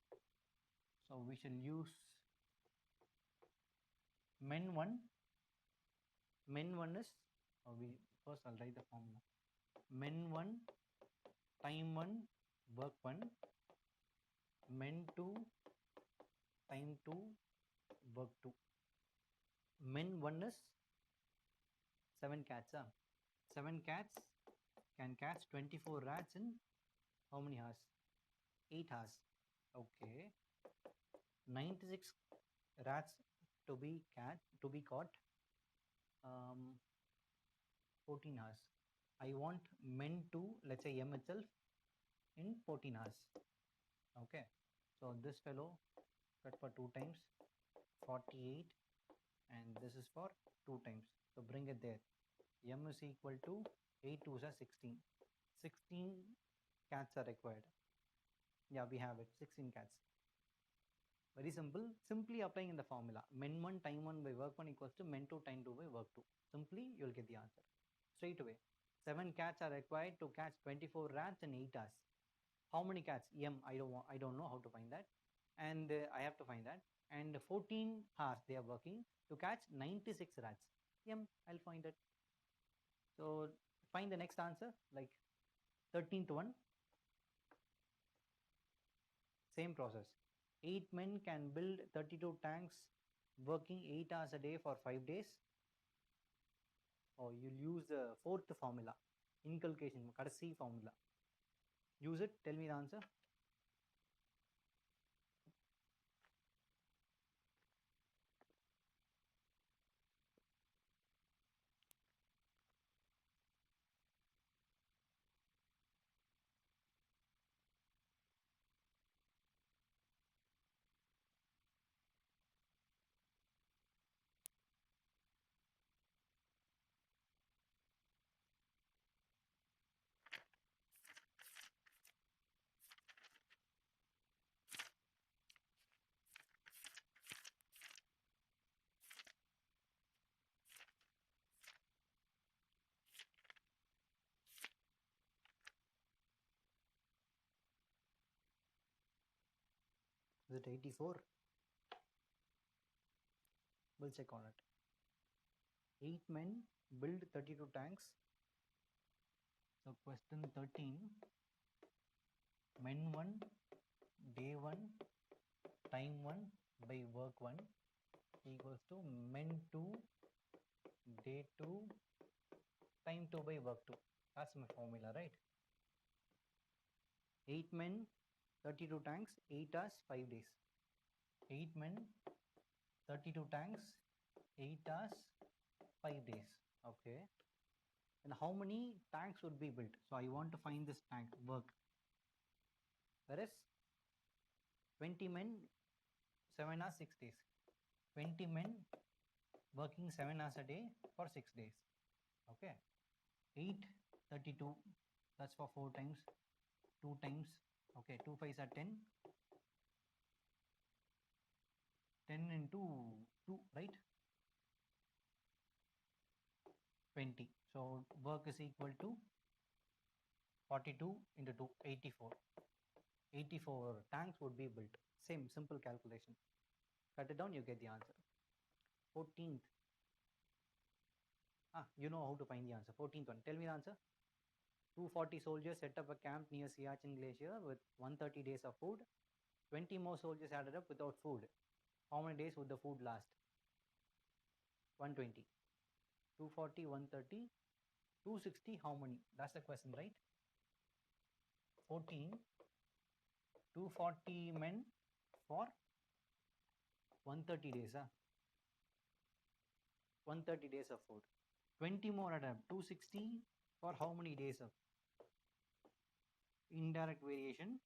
So we shall use men 1. Men 1 is, first I'll write the formula. Men 1, time 1, work 1. Men 2, time 2, work 2. Men 1 is 7 cats. 7 cats can catch 24 rats in how many hours? 8 hours. Okay. 96 rats to be caught, 14 hours. I want men to, let's say M itself, in 14 hours. Okay. So this fellow cut for 2 times, 48, and this is for 2 times. So bring it there. M is equal to 8 2s are 16. 16 cats are required. Yeah, we have it. 16 cats. Very simple. Simply applying in the formula. Men 1 time 1 by work 1 equals to men 2 time 2 by work 2. Simply, you'll get the answer. Straight away. 7 cats are required to catch 24 rats in 8 hours. How many cats? M. I don't know how to find that. And I have to find that. And 14 hours they are working to catch 96 rats. M. I'll find it. So find the next answer. Like 13th one. Same process. 8 men can build 32 tanks working 8 hours a day for 5 days. Or you'll use the fourth formula, inculcation, kadasi formula. Use it. Tell me the answer. Is it 84? We'll check on it. 8 men build 32 tanks. So question 13. Men 1, day 1, time 1 by work 1 equals to men 2, day 2, time 2 by work 2. That's my formula, right? 8 men, 32 tanks, 8 hours, 5 days. 8 men, 32 tanks, 8 hours, 5 days. Okay. And how many tanks would be built? So I want to find this tank work. Whereas 20 men, 7 hours, 6 days. 20 men working 7 hours a day for 6 days. Okay. 8, 32. That's for 4 times. 2 times. Okay. 2 5s are 10. 10 into 2, right? 20. So work is equal to 42 into 2, 84. 84 tanks would be built. Same simple calculation. Cut it down, you get the answer. 14th. You know how to find the answer. 14th one. Tell me the answer. 240 soldiers set up a camp near Siachen Glacier with 130 days of food. 20 more soldiers added up without food. How many days would the food last? 120. 240, 130, 260, how many? That's the question, right? 14, 240 men for 130 days. 130 days of food. 20 more added up. 260 for how many days of indirect variation?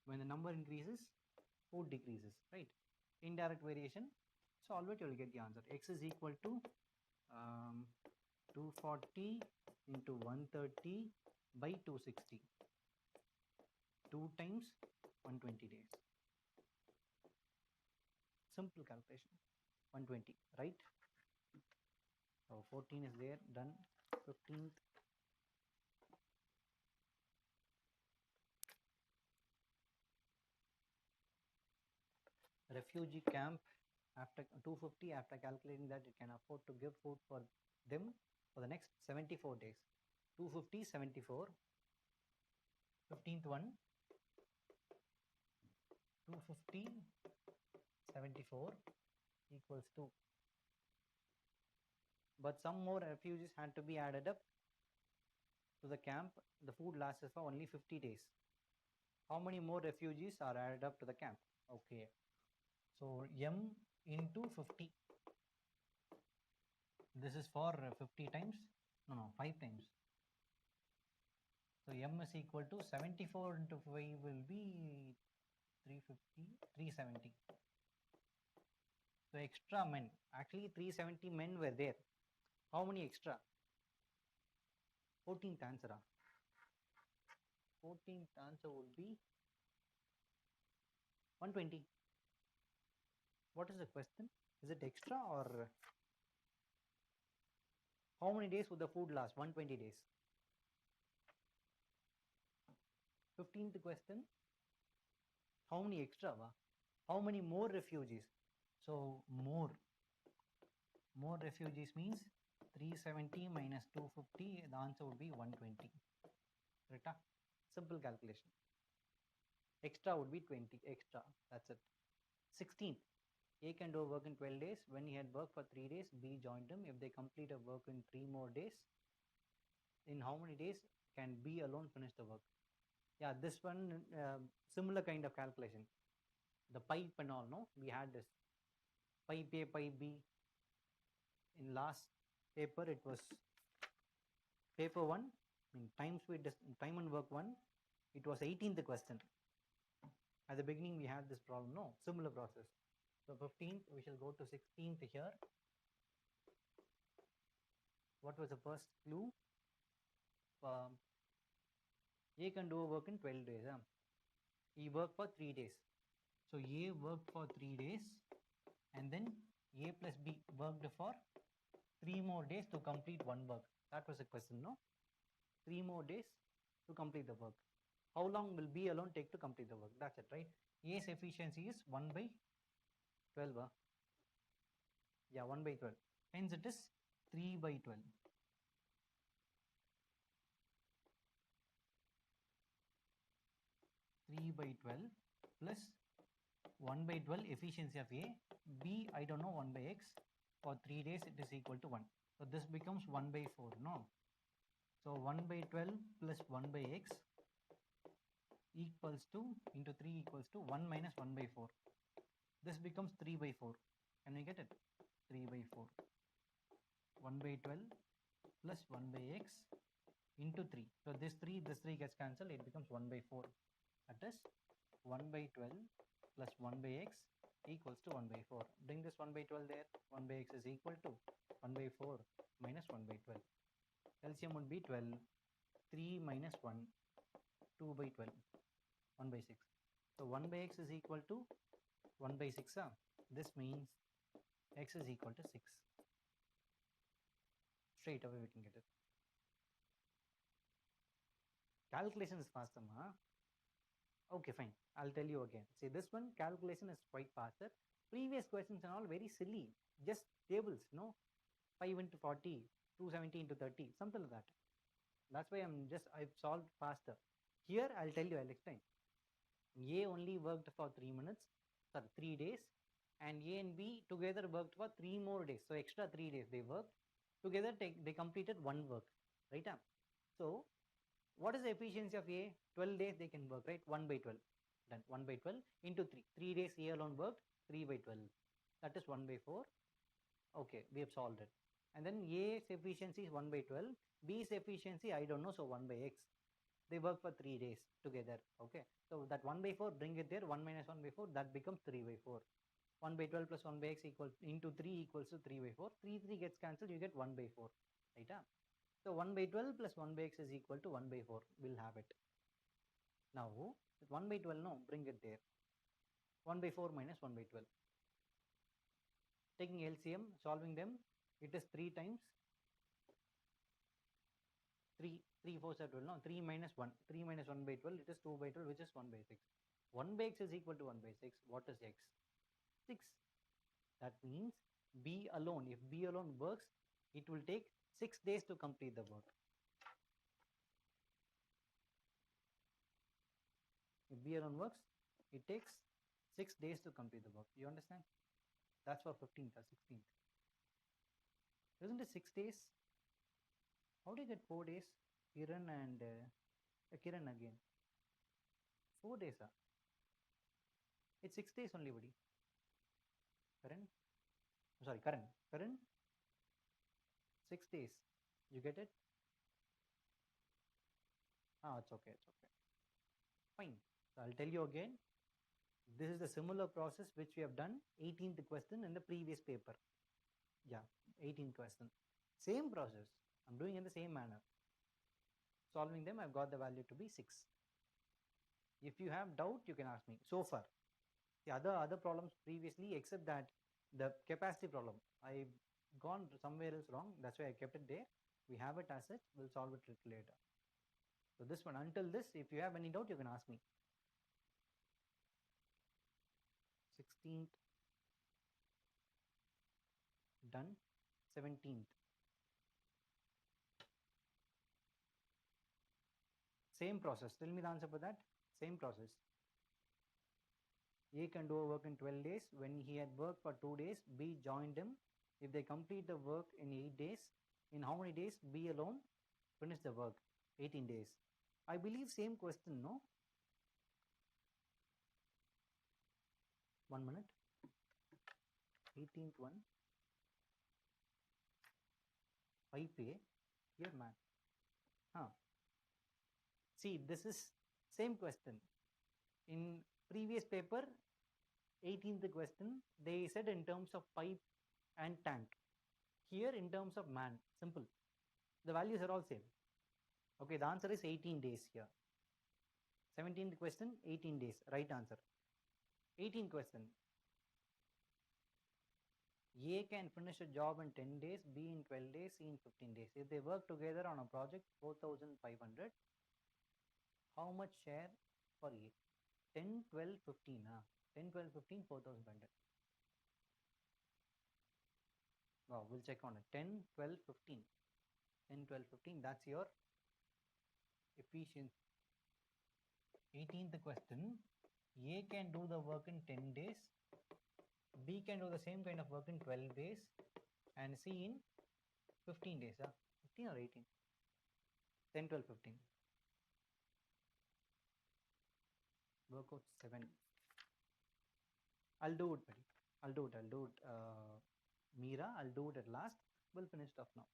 When the number increases, food decreases, right? Indirect variation. Solve it, you will get the answer. X is equal to 240 into 130 by 260. 2 times 120 days. Simple calculation. 120, right? So 14 is there, done. 15th. Refugee camp, after 250, after calculating that it can afford to give food for them for the next 74 days. 250, 74. 15th one. 250, 74 equals to but some more refugees had to be added up to the camp. The food lasted for only 50 days. How many more refugees are added up to the camp? Okay, so m into 50. This is for 50 times, no, 5 times. So m is equal to 74 into 5 will be 350, 370. So extra men, actually 370 men were there. How many extra? 14th answer. 14th answer would be 120. What is the question? Is it extra or how many days would the food last? 120 days. 15th question. How many extra? How many more refugees? So more refugees means 370 minus 250. The answer would be 120. Right? Simple calculation. Extra would be 20 extra. That's it. 16th. A can do work in 12 days. When he had worked for 3 days, B joined him. If they complete a work in 3 more days, in how many days can B alone finish the work? Yeah, this one similar kind of calculation. The pipe and all, no? We had this pipe A, pipe B. In last paper, it was paper 1. Time and work 1. It was 18th question. At the beginning, we had this problem. No, similar process. So 15th, we shall go to 16th here. What was the first clue? A can do work in 12 days. He worked for 3 days. So A worked for 3 days and then A plus B worked for 3 more days to complete one work. That was the question, no? 3 more days to complete the work. How long will B alone take to complete the work? That's it, right? A's efficiency is 1 by 12. Yeah, 1 by 12. Hence it is 3 by 12. 3 by 12 plus 1 by 12 efficiency of A. B, I don't know, 1 by x. For 3 days, it is equal to 1. So this becomes 1 by 4, no? So 1 by 12 plus 1 by x equals to, into 3 equals to 1 minus 1 by 4. This becomes 3 by 4. Can we get it? 3 by 4. 1 by 12 plus 1 by x into 3. So this 3 gets cancelled. It becomes 1 by 4. That is 1 by 12 plus 1 by x equals to 1 by 4. Bring this 1 by 12 there. 1 by x is equal to 1 by 4 minus 1 by 12. LCM would be 12. 3 minus 1. 2 by 12. 1 by 6. So 1 by x is equal to 1 by 6. This means x is equal to 6. Straight away we can get it. Calculation is faster, ma. Okay, fine. I'll tell you again. See, this one calculation is quite faster. Previous questions are all very silly. Just tables, no? 5 into 40, 270 into 30, something like that. That's why I've solved faster. Here, I'll tell you, I'll explain. A only worked for 3 days, and A and B together worked for 3 more days. So extra 3 days they worked. Together they completed one work, right? So what is the efficiency of A? 12 days they can work, right? 1 by 12. Done. 1 by 12 into 3. 3 days A alone worked, 3 by 12. That is 1 by 4. Okay, we have solved it. And then A's efficiency is 1 by 12. B's efficiency, I don't know, so 1 by x. They work for 3 days together. Okay, so that 1 by 4, bring it there. 1 minus 1 by 4, that becomes 3 by 4. 1 by 12 plus 1 by x equals into 3 equals to 3 by 4. 3 gets cancelled, you get 1 by 4. Right? So 1 by 12 plus 1 by x is equal to 1 by 4. We'll have it. Now, 1 by 12, no, bring it there. 1 by 4 minus 1 by 12. Taking LCM, solving them, it is 3 times 3 4 are 12. No, 3 minus 1. 3 minus 1 by 12, it is 2 by 12, which is 1 by 6. 1 by x is equal to 1 by 6. What is x? 6. That means B alone, if B alone works, it will take 6 days to complete the work. If B alone works, it takes 6 days to complete the work. You understand? That's for 15th or 16th. Isn't it 6 days? How do you get 4 days? Kiran and Kiran again. 4 days, ah? It's 6 days only, buddy. Karan? Sorry, Karan. Karan? 6 days. You get it? Ah, it's okay. It's okay. Fine. So I'll tell you again. This is the similar process which we have done 18th question in the previous paper. Yeah, 18th question. Same process. I'm doing in the same manner. Solving them, I've got the value to be 6. If you have doubt, you can ask me. So far, the other problems previously, except that the capacity problem, I've gone somewhere else wrong. That's why I kept it there. We have it as such. We'll solve it little later. So this one, until this, if you have any doubt, you can ask me. 16th done. 17th. Same process. Tell me the answer for that. Same process. A can do a work in 12 days. When he had worked for 2 days, B joined him. If they complete the work in 8 days, in how many days B alone finish the work? 18 days. I believe same question, no? 1 minute. 18th one. 5A. Here, man. Huh. See, this is same question. In previous paper, 18th question, they said in terms of pipe and tank. Here in terms of man. Simple. The values are all same. Okay, the answer is 18 days here. 17th question, 18 days. Right answer. 18th question. A can finish a job in 10 days, B in 12 days, C in 15 days. If they work together on a project, 4,500. How much share for A? 10, 12, 15. 10, 12, 15, 4,500. Wow, we'll check on it. 10, 12, 15. 10, 12, 15. That's your efficiency. 18th question. A can do the work in 10 days. B can do the same kind of work in 12 days. And C in 15 days. 15 or 18? 10, 12, 15. Work out 7. I'll do it, buddy. I'll do it. Meera, I'll do it at last. We'll finish off now.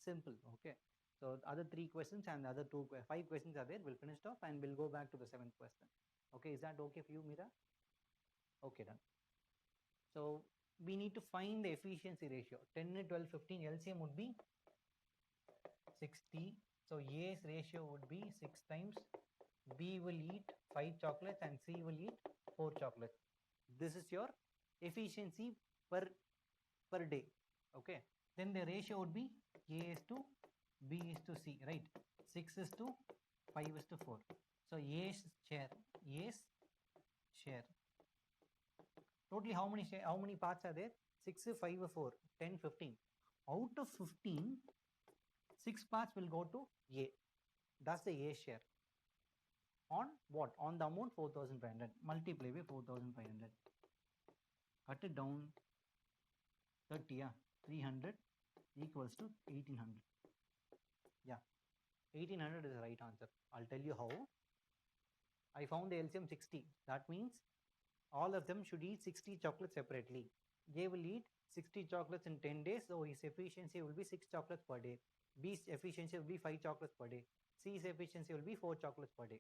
Simple. Okay. So other 3 questions and the other 5 questions are there. We'll finish off and we'll go back to the 7th question. Okay. Is that okay for you, Meera? Okay, done. So we need to find the efficiency ratio. 10, 12, 15 LCM would be 60. So A's ratio would be 6 times. B will eat 5 chocolates and C will eat 4 chocolates. This is your efficiency per day. Okay. Then the ratio would be A is to B is to C, right? 6 is to 5 is to 4. So A's share. Totally how many parts are there? 6, 5, 4, 10, 15. Out of 15, 6 parts will go to A. That's the A share. On what? On the amount 4,500. Multiply by 4,500. Cut it down. 30, 300 equals to 1800. Yeah, 1800 is the right answer. I'll tell you how. I found the LCM 60. That means all of them should eat 60 chocolates separately. A will eat 60 chocolates in 10 days, so his efficiency will be 6 chocolates per day. B's efficiency will be 5 chocolates per day. C's efficiency will be 4 chocolates per day.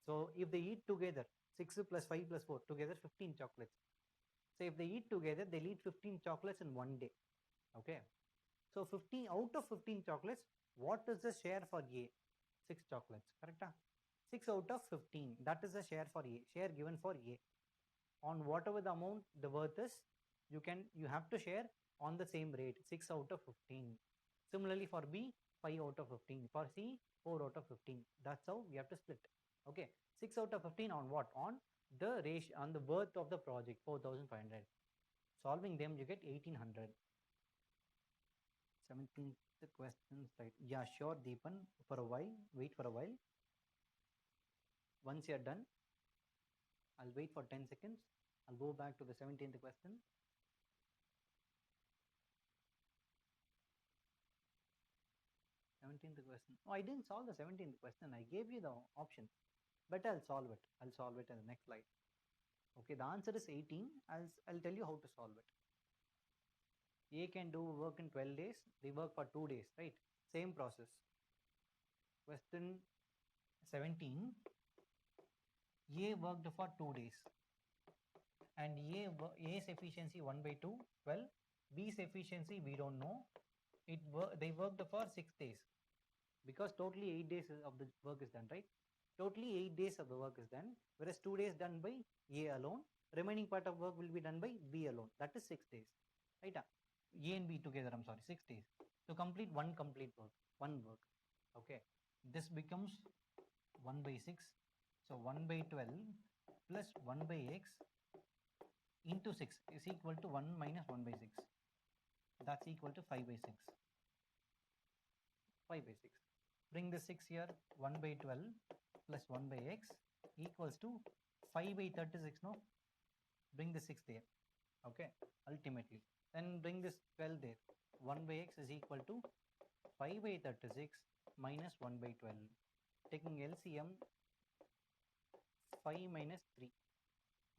So if they eat together, 6 plus 5 plus 4, together 15 chocolates. So if they eat together, they'll eat 15 chocolates in one day. Okay. So 15 out of 15 chocolates, what is the share for A? 6 chocolates. Correct? 6 out of 15. That is the share for A. Share given for A. On whatever the amount the worth is, you have to share on the same rate. 6 out of 15. Similarly for B, 5 out of 15. For C, 4 out of 15. That's how we have to split. Okay. 6 out of 15 on what? On the ratio, on the worth of the project, 4,500. Solving them, you get 1800. 17th question, right? Yeah, sure, Deepan. For a while, wait for a while. Once you're done, I'll wait for 10 seconds. I'll go back to the 17th question. 17th question. Oh, I didn't solve the 17th question. I gave you the option, but I'll solve it. I'll solve it in the next slide. Okay, the answer is 18. I'll tell you how to solve it. A can do work in 12 days. They work for 2 days, right? Same process. Question 17. A worked for 2 days. And A's efficiency 1 by 2, 12. B's efficiency we don't know. They worked for 6 days. Because totally 8 days of the work is done, right? Totally 8 days of the work is done, whereas 2 days done by A alone. Remaining part of work will be done by B alone. That is 6 days, right? A and B together, I'm sorry, 6 days. To complete one complete work, one work. Okay, this becomes 1 by 6. So 1 by 12 plus 1 by x into 6 is equal to 1 minus 1 by 6. That's equal to 5 by 6. 5 by 6. Bring the 6 here, 1 by 12 plus 1 by x equals to 5 by 36, no? Bring the 6 there, okay, ultimately. Then bring this 12 there. 1 by x is equal to 5 by 36 minus 1 by 12. Taking LCM, 5 minus 3,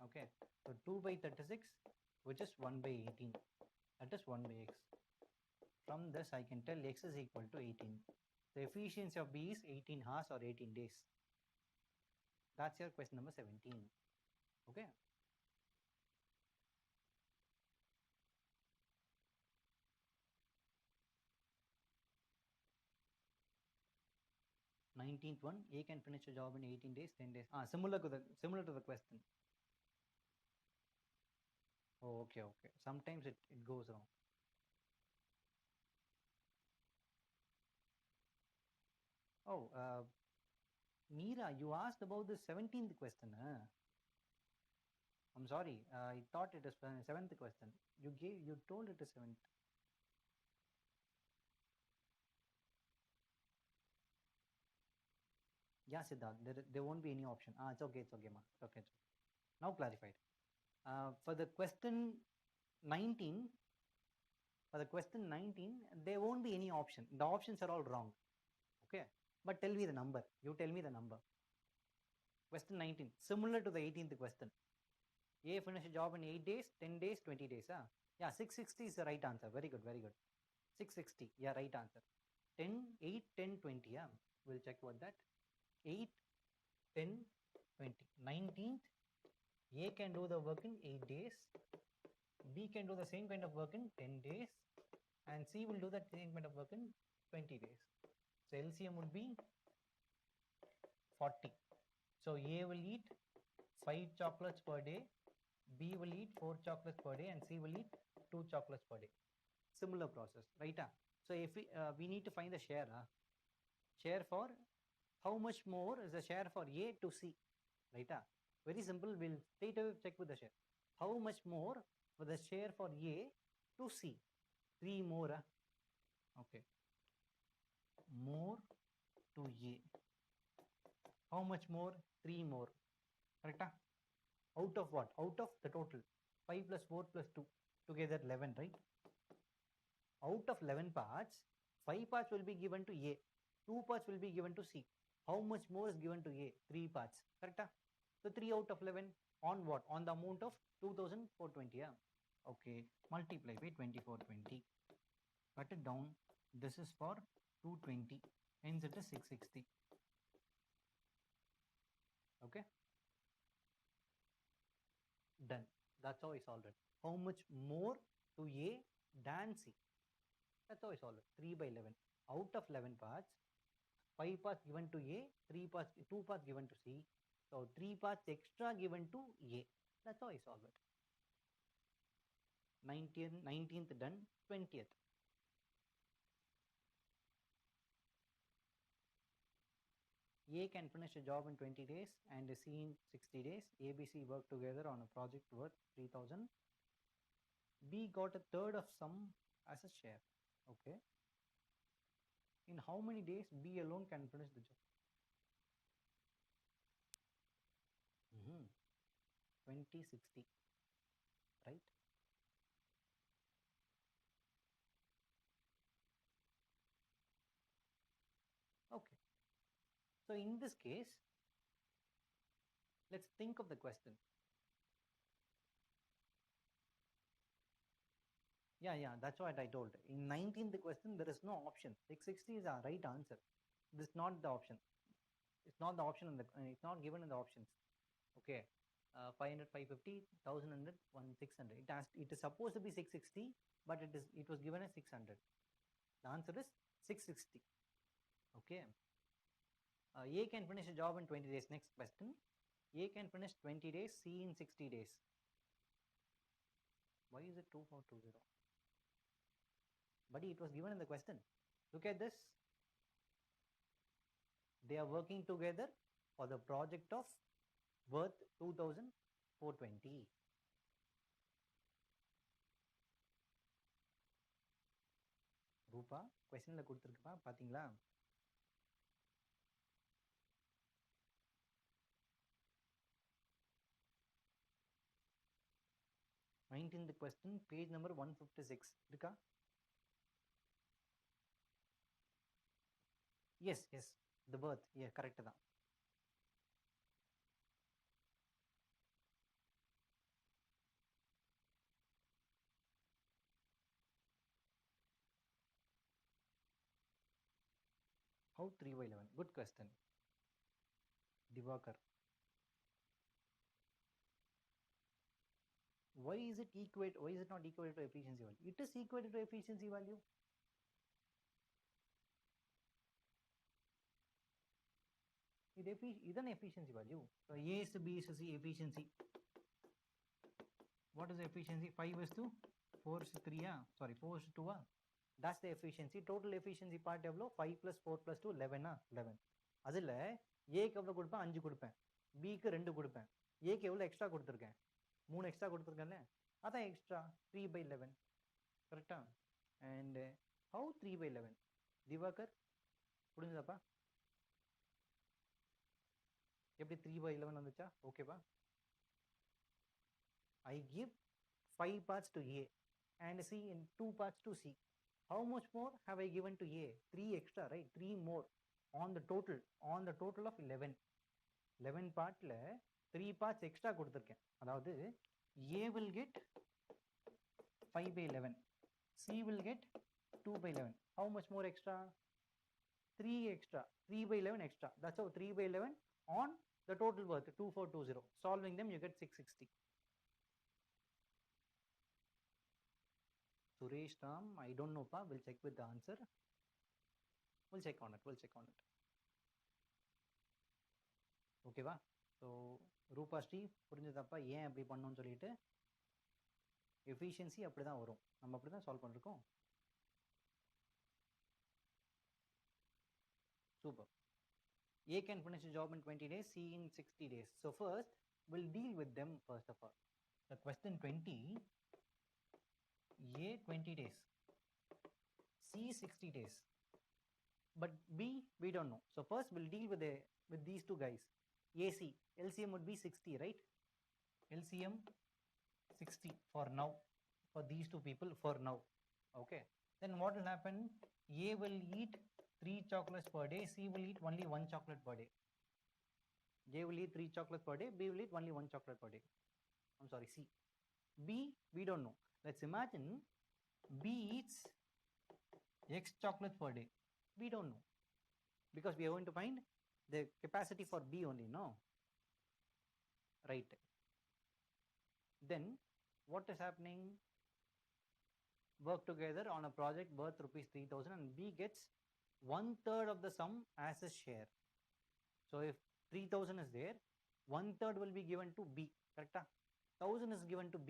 okay. So 2 by 36, which is 1 by 18. That is 1 by x. From this, I can tell x is equal to 18. The efficiency of B is 18 hours or 18 days. That's your question number 17. Okay. Nineteenth one, A can finish a job in 18 days, 10 days. Similar to the question. Oh, okay. Sometimes it goes wrong. Oh, Meera, you asked about the 17th question. I'm sorry. I thought it was 7th question. You told it is 7th. Yeah, Siddharth, there won't be any option. It's okay, ma. It's okay. Now clarified. For the question 19, there won't be any option. The options are all wrong. Okay. But tell me the number. You tell me the number. Question 19, similar to the 18th question. A finish a job in 8 days, 10 days, 20 days. Yeah, 660 is the right answer. Very good. 660. Yeah, right answer. 10, 8, 10, 20. Yeah, we'll check what that. 8, 10, 20. 19th, A can do the work in 8 days. B can do the same kind of work in 10 days. And C will do the same kind of work in 20 days. So LCM would be 40. So A will eat 5 chocolates per day, B will eat 4 chocolates per day, and C will eat 2 chocolates per day. Similar process, right? So if we need to find the share, share for how much more is the share for A to C, right? Very simple. We'll straight away check with the share. How much more for the share for A to C? 3 more. Okay. More to A. How much more? 3 more. Correct? Out of what? Out of the total. 5 plus 4 plus 2. Together 11, right? Out of 11 parts, 5 parts will be given to A. 2 parts will be given to C. How much more is given to A? 3 parts. Correct? So 3 out of 11 on what? On the amount of 2420. Yeah. Okay. Multiply by 2420. Cut it down. This is for 220. Hence it is 660. Okay. Done. That's how I solved it. How much more to A than C? That's how I solved it. 3 by 11. Out of 11 parts, 5 parts given to A, 2 parts given to C. So 3 parts extra given to A. That's how I solved it. 19th done. 20th. A can finish a job in 20 days and C in 60 days. ABC work together on a project worth 3000. B got a third of sum as a share. Okay. In how many days B alone can finish the job? 2060, right? So in this case, let's think of the question. Yeah, that's what I told. In 19th question, there is no option. 660 is our right answer. This is not the option. It's not the option in the. It's not given in the options. Okay, 500, 550, 1100, 1600. It is supposed to be 660, but it was given as 600. The answer is 660. Okay. A can finish a job in 20 days. Next question. A can finish 20 days. C in 60 days. Why is it 2420? Buddy, it was given in the question. Look at this. They are working together for the project of worth 2420. ரூபா கொஸ்டின்ல கொடுத்துருக்குப்பா பாத்தீங்களா? Nineteenth question, page number 156 இருக்கா? Yes, the birth. Yeah, correct தான். How 3/11? Good question. Divakar. Why is it not equated to efficiency value? It is equated to efficiency value. This efficiency value. So A is to B is to C efficiency. What is the efficiency? 5 is to 4 is to 3. Sorry, 4 is to 2. That's the efficiency. Total efficiency part எவ்வளோ? 5 plus 4 plus 2 11. 11. அதில் ஏக்கு எவ்வளோ கொடுப்பேன்? 5 கொடுப்பேன். பிக்கு 2 கொடுப்பேன். ஏக்கு எவ்வளோ எக்ஸ்ட்ரா கொடுத்துருக்கேன்? 3 எக்ஸ்ட்ரா கொடுத்துருக்கேன்ல, அதான் எக்ஸ்ட்ரா 3/11. கரெக்டா? And how 3/11? திவாகர் புரிஞ்சுதாப்பா? எப்படி 3/11 வந்துச்சா? ஓகேப்பா. I give 5 parts to A and C in 2 parts to C. How much more have I given to A? 3 extra, right? 3 more on the total of 11. 11 partல 3 parts extra கொடுத்துருக்கேன். அதாவது A will get 5/11. C will get 2/11. How much more extra? 3 extra. 3/11 extra. That's how 3/11 on the total worth 2420. Solving them, you get 660. Suresh Ram, I don't know, pa. We'll check with the answer. We'll check on it. Okay, va? So, Rupa Steve, புரிஞ்சதாப்பா ஏன் அப்படி பண்ணோம்னு சொல்லிட்டு? Efficiency அப்படி தான் வரும். நம்ம அப்படி தான் சால்வ் பண்ணிருக்கோம். Super. A can finish a job in 20 days, C in 60 days. So first, we'll deal with them first of all. The question 20, A 20 days, C 60 days. But B, we don't know. So first, we'll deal with these two guys. AC, LCM would be 60, right? LCM 60 for now, for these two people for now. Okay. Then what will happen? A will eat 3 chocolates per day. C will eat only 1 chocolate per day. A will eat 3 chocolates per day. B will eat only 1 chocolate per day. I'm sorry, C. B, we don't know. Let's imagine B eats X chocolates per day. We don't know. Because we are going to find the capacity for B only, no? Right. Then, what is happening? Work together on a project worth rupees 3,000 and B gets 1/3 of the sum as a share. So if 3,000 is there, 1/3 will be given to B. Correct? 1,000 is given to B.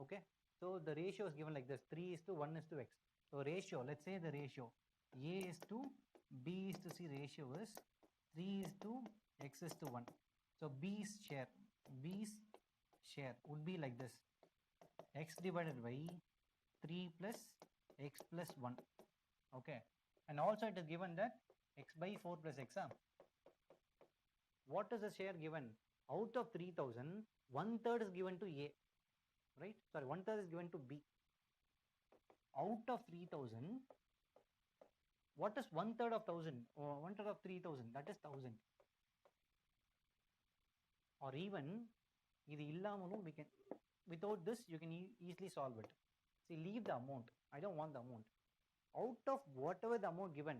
Okay. So the ratio is given like this: 3 is to 1 is to X. So ratio, let's say the ratio A is to B is to C ratio is 3 is to X is to 1. So B's share would be like this: X divided by 3 plus X plus 1. Okay. And also it is given that X by 4 plus X. What is the share given? Out of 3,000, 1/3 is given to A. Right? Sorry, 1/3 is given to B. Out of 3,000, What is one third of 1000 or one third of 3000? That is 1000. Or even இது இல்லாமலும் we can, without this you can easily solve it. See, leave the amount. I don't want the amount. Out of whatever the amount given,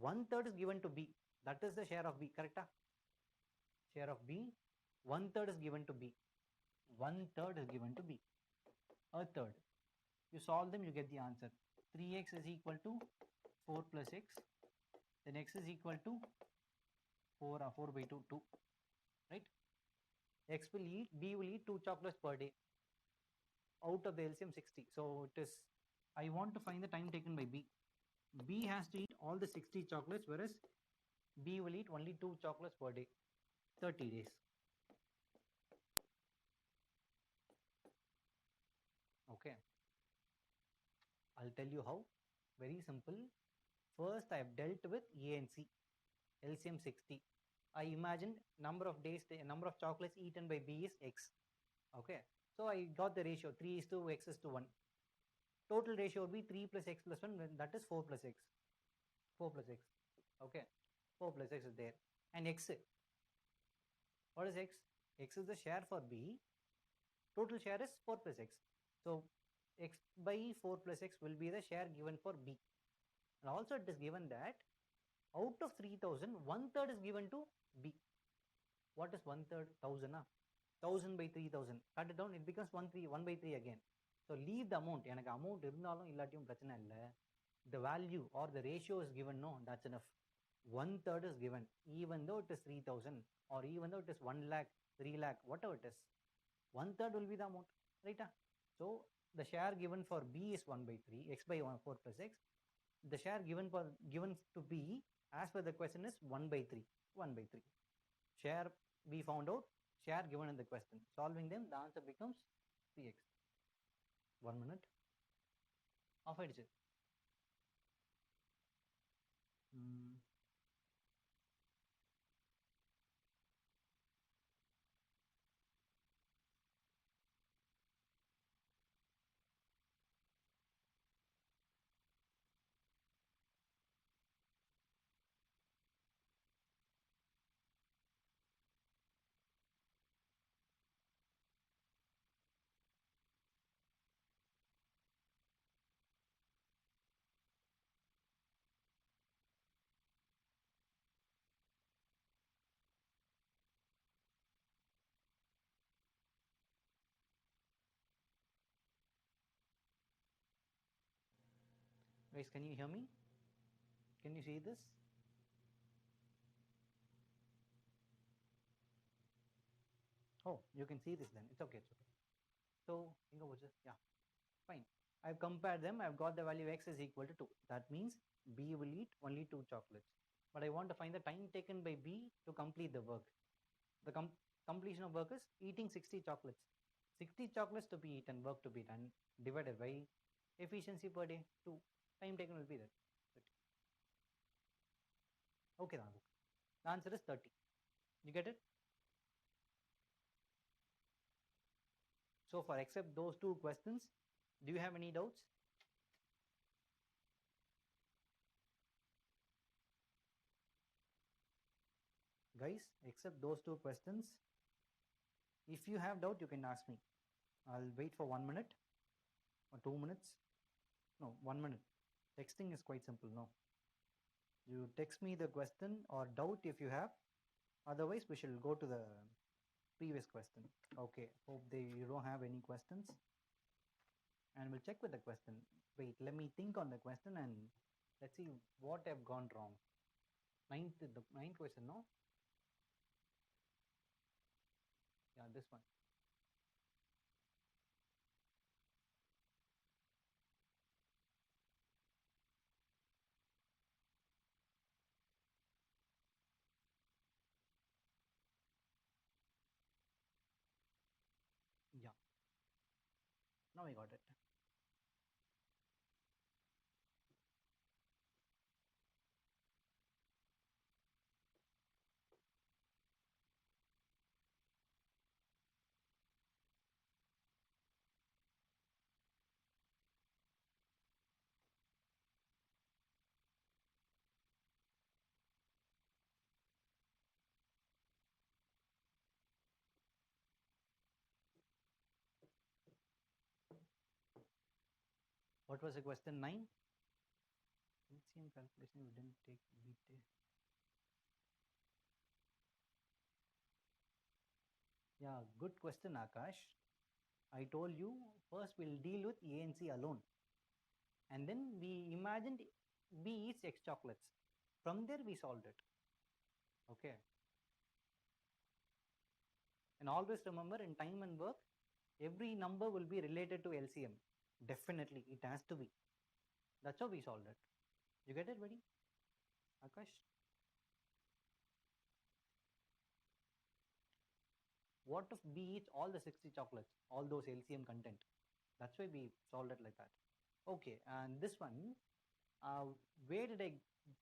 one third is given to B. That is the share of B. Correct? Share of B, one third is given to B. One third is given to B. A third. You solve them, you get the answer. 3x is equal to 4 plus x. Then x is equal to 4 by 2, 2. Right? X will eat, B will eat 2 chocolates per day. Out of the LCM 60. So it is, I want to find the time taken by B. B has to eat all the 60 chocolates, whereas B will eat only 2 chocolates per day. 30 days. Okay. I'll tell you how. Very simple. First, I have dealt with A and C. LCM 60. I imagined number of days, number of chocolates eaten by B is X. Okay. So I got the ratio 3 is to X is to 1. Total ratio would be 3 plus X plus 1. That is 4 plus X. 4 plus X. Okay. 4 plus X is there. And X. What is X? X is the share for B. Total share is 4 plus X. So X by 4 plus X will be the share given for B. And also it is given that out of 3000, one third is given to B. What is one third? 1000. 1000 by 3000. Cut it down, it becomes 1 by 3 again. So leave the amount. எனக்கு amount இருந்தாலும் இல்லாட்டியும் பிரச்சனை இல்லை. The value or the ratio is given, no, that's enough. One third is given, even though it is 3000 or even though it is 1 lakh, 3 lakh, whatever it is. One third will be the amount, right? So the share given for B is 1 by 3, X by 1, 4 plus X. The share given to B as per the question is 1 by 3. 1 by 3. Share we found out, share given in the question. Solving them, the answer becomes 3x. 1 minute. Off ஆயிடுச்சு. Guys, can you hear me? Can you see this? Oh, you can see this then. It's okay, it's okay. So, yeah, fine. I've compared them. I've got the value x is equal to 2. That means B will eat only 2 chocolates. But I want to find the time taken by B to complete the work. The completion of work is eating 60 chocolates. 60 chocolates to be eaten, work to be done, divided by efficiency per day, 2. Time taken will be that. 30. Okay, the answer is 30. You get it? So far, except those 2 questions, do you have any doubts? Guys, except those 2 questions, if you have doubt, you can ask me. I'll wait for 1 minute or 2 minutes. No, 1 minute. Texting is quite simple, no? You text me the question or doubt if you have. Otherwise, we shall go to the previous question. Okay, hope you don't have any questions. And we'll check with the question. Wait, let me think on the question and let's see what I've gone wrong. The ninth question, no? Yeah, this one. Yeah. Now I got it. What was the question 9? LCM calculation we didn't take detail. Yeah, good question, Akash. I told you first we'll deal with A and C alone. And then we imagined B eats X chocolates. From there we solved it. Okay. And always remember, in time and work, every number will be related to LCM. Definitely, it has to be. That's how we solved it. You get it, buddy? Akash? What if B eats all the 60 chocolates, all those LCM content? That's why we solved it like that. Okay, and this one, uh, where did I,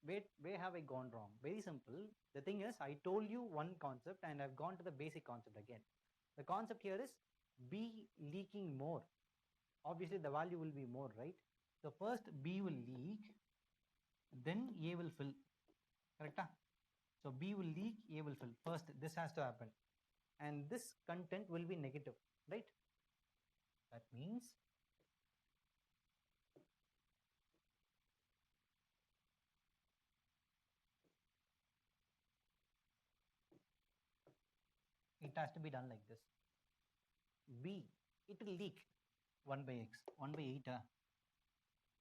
where have I gone wrong? Very simple. The thing is, I told you one concept and I've gone to the basic concept again. The concept here is B leaking more. Obviously, the value will be more, right? So first B will leak, then A will fill. Correct? So B will leak, A will fill. First, this has to happen. And this content will be negative, right? That means it has to be done like this. B, it will leak 1 by x, 1 by 8.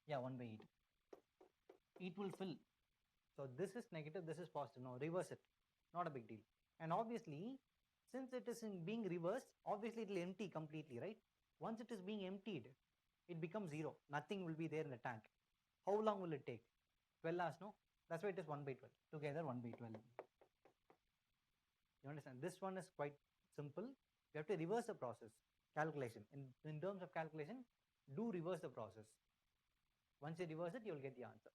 Yeah, 1 by 8. It will fill. So this is negative, this is positive. Now reverse it. Not a big deal. And obviously, since it is in being reversed, obviously it will empty completely, right? Once it is being emptied, it becomes 0. Nothing will be there in the tank. How long will it take? 12 hours, no? That's why it is 1 by 12. Together 1 by 12. You understand? This one is quite simple. You have to reverse the process. Calculation. In terms of calculation, do reverse the process. Once you reverse it, you will get the answer.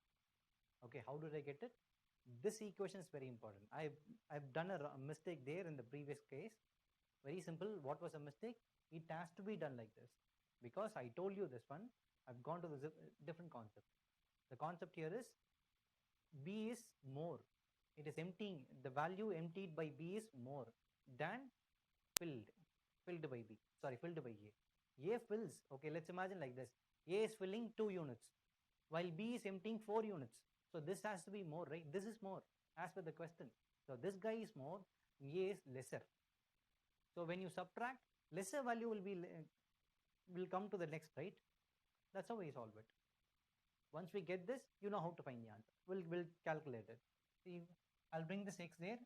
Okay, how did I get it? This equation is very important. I've done a mistake there in the previous case. Very simple. What was a mistake? It has to be done like this. Because I told you this one, I've gone to the different concept. The concept here is B is more. It is emptying. The value emptied by B is more than filled. Filled by B. Sorry, filled by A. A fills. Okay, let's imagine like this. A is filling 2 units, while B is emptying 4 units. So this has to be more, right? This is more, as per the question. So this guy is more, A is lesser. So when you subtract, lesser value will come to the next, right? That's how we solve it. Once we get this, you know how to find the answer. We'll calculate it. See, I'll bring this x there.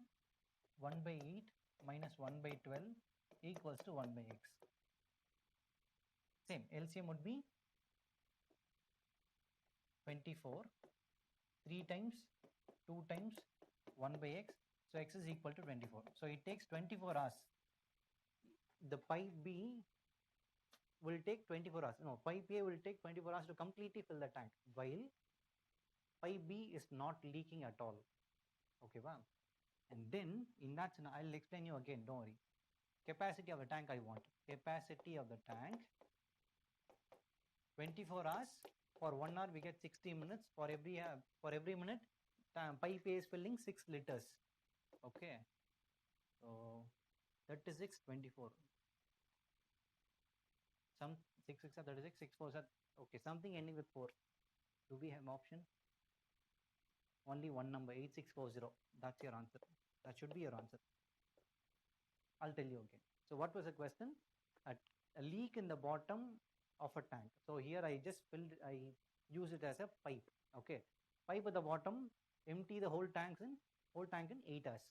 1 by 8 minus 1 by 12 equals to 1 by x. Same, LCM would be 24, 3 times, 2 times, 1 by x. So x is equal to 24. So it takes 24 hours. The pipe B will take 24 hours. No, pipe A will take 24 hours to completely fill the tank, while pipe B is not leaking at all. Okay, wow. And then in that scenario, I'll explain you again, don't worry. Capacity of the tank I want. Capacity of the tank, 24 hours. For 1 hour we get 60 minutes. For every minute, pipe A is filling 6 liters. Okay. So 36, 24. Some 6 6 are 36, 6 4 are okay. Something ending with 4. Do we have option? Only one number, 8640. That's your answer. That should be your answer. I'll tell you again. So what was the question? A leak in the bottom of a tank. So here I just I use it as a pipe. Okay. Pipe at the bottom, empty the whole tank in 8 hours.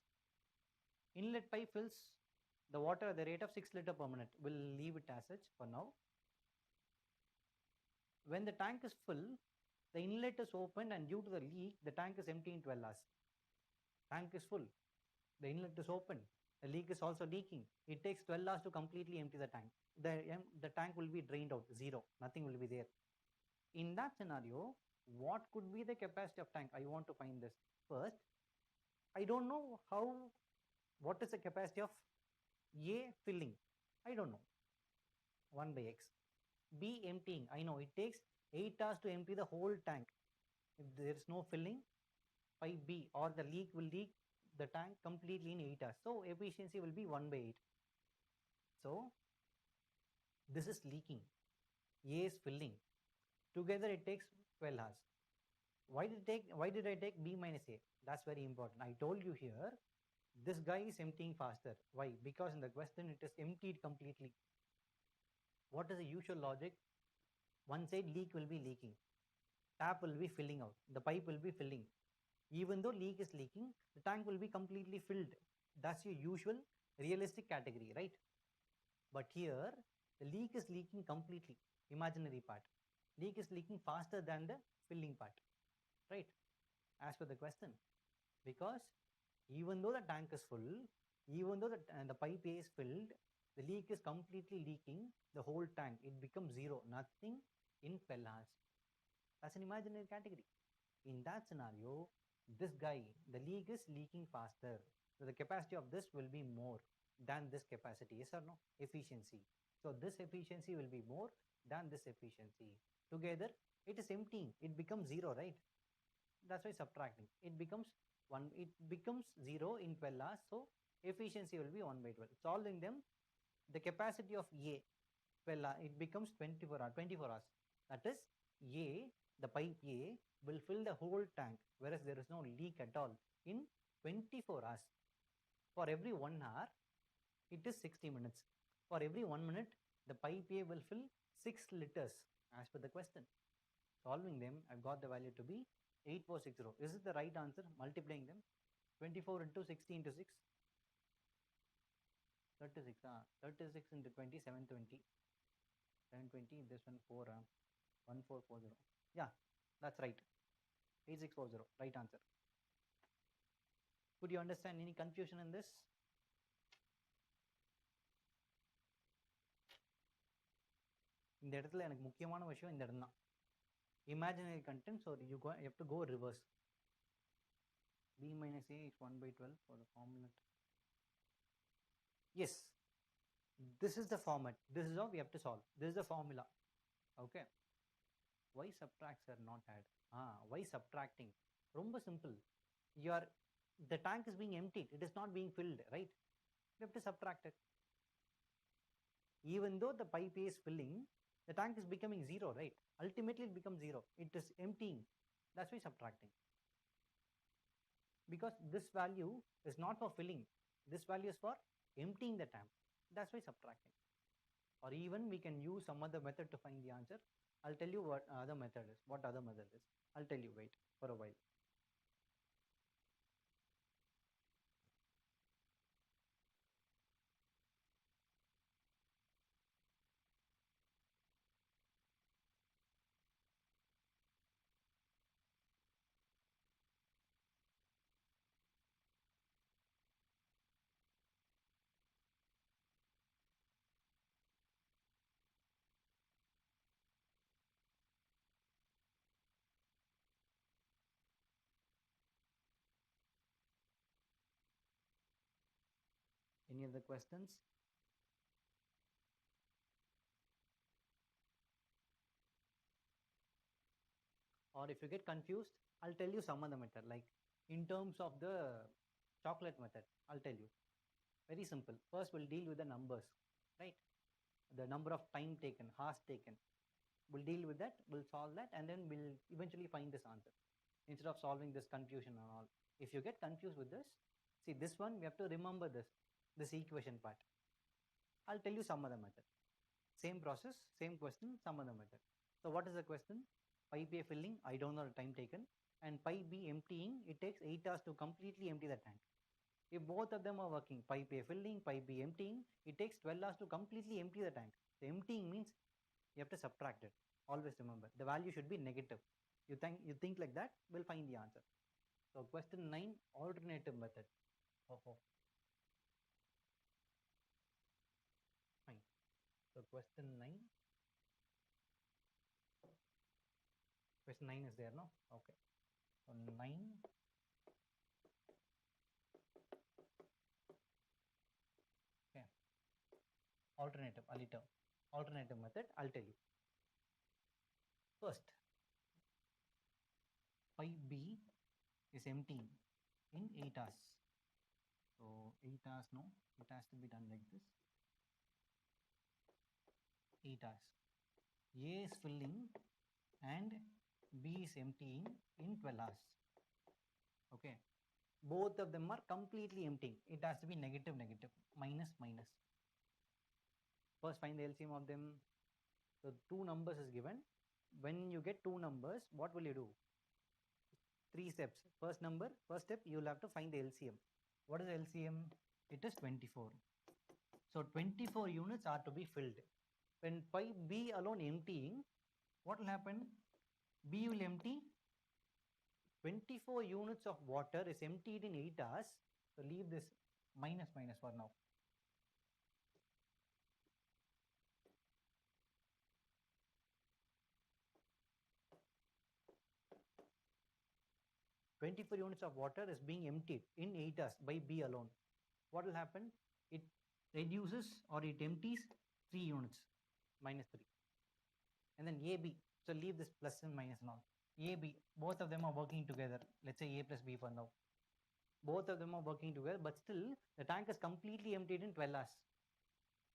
Inlet pipe fills the water at the rate of 6 liter per minute. We'll leave it as such for now. When the tank is full, the inlet is opened, and due to the leak, the tank is empty in 12 hours. Tank is full. The inlet is open. The leak is also leaking. It takes 12 hours to completely empty the tank. The tank will be drained out, 0. Nothing will be there. In that scenario, what could be the capacity of tank? I want to find this. First, I don't know what is the capacity of A filling. I don't know. 1 by x. B emptying. I know it takes 8 hours to empty the whole tank. If there is no filling, pipe B or the leak will leak the tank completely in 8 hours. So efficiency will be 1 by 8. So this is leaking. A is filling. Together it takes 12 hours. Why did I take B minus A? That's very important. I told you here, this guy is emptying faster. Why? Because in the question it is emptied completely. What is the usual logic? One side leak will be leaking, tap will be filling out, the pipe will be filling. Even though leak is leaking, the tank will be completely filled. That's your usual realistic category, right? But here, the leak is leaking completely, imaginary part. Leak is leaking faster than the filling part, right? As per the question. Because even though the tank is full, even though the pipe A is filled, the leak is completely leaking the whole tank. It becomes zero, nothing in 12 hours. That's an imaginary category. In that scenario, this guy, the leak is leaking faster. So the capacity of this will be more than this capacity. Yes or no? Efficiency. So this efficiency will be more than this efficiency. Together, it is emptying. It becomes zero, right? That's why subtracting. It becomes one. It becomes zero in 12 hours. So efficiency will be 1 by 12. Solving them, the capacity of A, 12 hours, it becomes 24 hours. 24 hours. That is A, the pipe A will fill the whole tank, whereas there is no leak at all in 24 hours. For every 1 hour, it is 60 minutes. For every 1 minute, the pipe A will fill 6 liters as per the question. Solving them, I've got the value to be 8460. Is it the right answer? Multiplying them, 24 into 60 into 6, 36. 36 into 20, 720. 720, this one 4, 1440. Yeah, that's right. 8640, right answer. Could you understand any confusion in this? இந்த இடத்துல எனக்கு முக்கியமான விஷயம் இந்த இடம் தான். Imaginary content, so you have to go reverse. B minus A is 1 by 12 for the formula. Yes, this is the format. This is how we have to solve. This is the formula. Okay. Why subtracts are not add? Why subtracting? ரொம்ப simple. The tank is being emptied. It is not being filled, right? We have to subtract it. Even though the pipe A is filling, the tank is becoming zero, right? Ultimately, it becomes zero. It is emptying. That's why subtracting. Because this value is not for filling. This value is for emptying the tank. That's why subtracting. Or even we can use some other method to find the answer. I'll tell you what other method is. What other method is. I'll tell you. Wait for a while. Any other questions? Or if you get confused, I'll tell you some other method. Like in terms of the chocolate method, I'll tell you. Very simple. First, we'll deal with the numbers, right? The number of time taken, hours taken. We'll deal with that, we'll solve that, and then we'll eventually find this answer instead of solving this confusion and all. If you get confused with this, see this one, we have to remember this equation part. I'll tell you some other method. Same process, same question, some other method. So what is the question? Pipe A filling, I don't know the time taken, and pipe B emptying, it takes 8 hours to completely empty the tank. If both of them are working, pipe A filling, pipe B emptying, it takes 12 hours to completely empty the tank. The emptying means you have to subtract it. Always remember, the value should be negative. You think like that, we'll find the answer. So question 9, alternative method. Fine. So question 9. Question 9 is there, no? Okay. So 9. Okay. Alternative method, I'll tell you. First, pipe B is emptying in 8 hours. So 8 hours, no, it has to be done like this. 8 hours. A is filling and B is emptying in 12 hours. Okay, both of them are completely emptying. It has to be negative, negative, minus, minus. First find the LCM of them. So two numbers is given. When you get two numbers, what will you do? Three steps. First step, you will have to find the LCM. What is LCM? It is 24. So 24 units are to be filled. When pipe B alone emptying, what will happen? B will empty 24 units of water is emptied in 8 hours. So leave this minus minus for now. 24 units of water is being emptied in 8 hours by B alone. What will happen? It reduces or it empties 3 units, minus 3. And then AB, so leave this plus and minus and all. AB, both of them are working together. Let's say A plus B for now. Both of them are working together, but still the tank is completely emptied in 12 hours.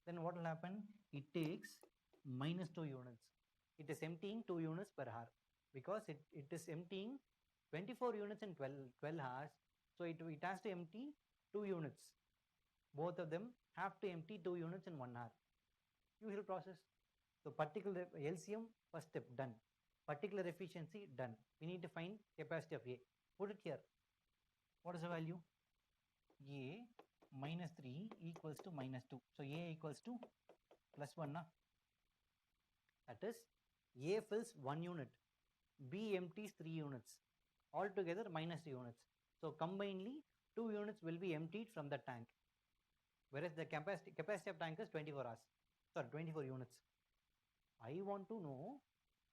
Then what will happen? It takes minus 2 units. It is emptying 2 units per hour because it is emptying 24 units in 12 hours. So it has to empty 2 units. Both of them have to empty 2 units in 1 hour. Usual process. So particular LCM, first step done. Particular efficiency done. We need to find capacity of A. Put it here. What is the value? A minus 3 equals to minus 2. So A equals to plus 1. That is, A fills 1 unit, B empties 3 units. Altogether minus 2 units. So combinedly 2 units will be emptied from the tank. Whereas the capacity of tank is 24 hours. Sorry, 24 units. I want to know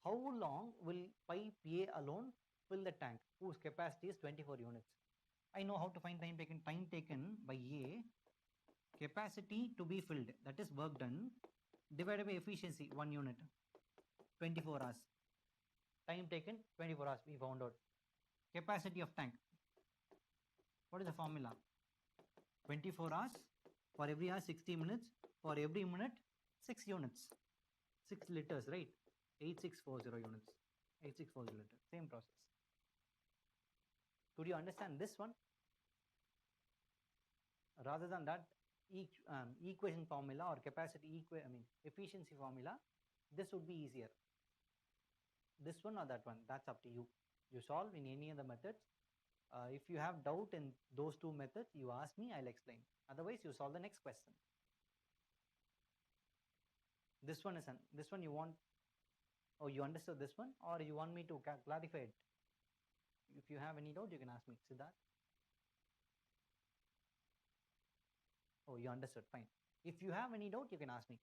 how long will pipe A alone fill the tank whose capacity is 24 units. I know how to find time taken. Time taken by A, capacity to be filled, that is work done, divided by efficiency, 1 unit, 24 hours. Time taken, 24 hours, we found out. Capacity of tank. What is the formula? 24 hours, for every hour 60 minutes, for every minute 6 units. 6 liters, right? 8640 units. 8640 liters, same process. Could you understand this one? Rather than that equation formula or capacity efficiency formula, this would be easier. This one or that one, that's up to you. You solve in any other methods. If you have doubt in those two methods, you ask me, I'll explain. Otherwise, you solve the next question. This one you want, oh, you understood this one, or you want me to clarify it? If you have any doubt, you can ask me. Siddharth? Oh, you understood, fine. If you have any doubt, you can ask me.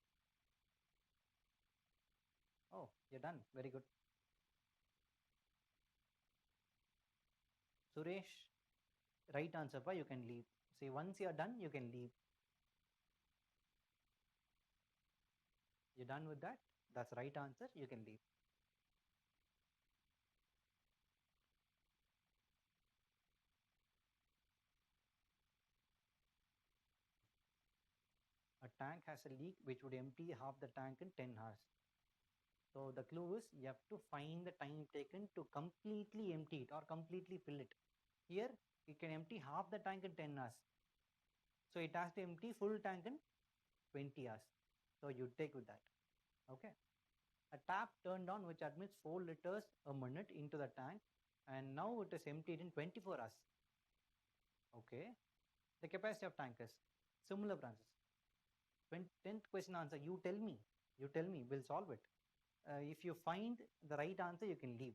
Oh, you're done, very good. Suresh, right answer, you can leave. See, once you're done, you can leave. You're done with that? That's right answer, you can leave. A tank has a leak which would empty half the tank in 10 hours. So the clue is you have to find the time taken to completely empty it or completely fill it. Here, it can empty half the tank in 10 hours. So it has to empty full tank in 20 hours. So you take with that. Okay. A tap turned on which admits 4 liters a minute into the tank, and now it is emptied in 24 hours. Okay. The capacity of tank is similar branches. 10th question answer, you tell me, we'll solve it. If you find the right answer, you can leave.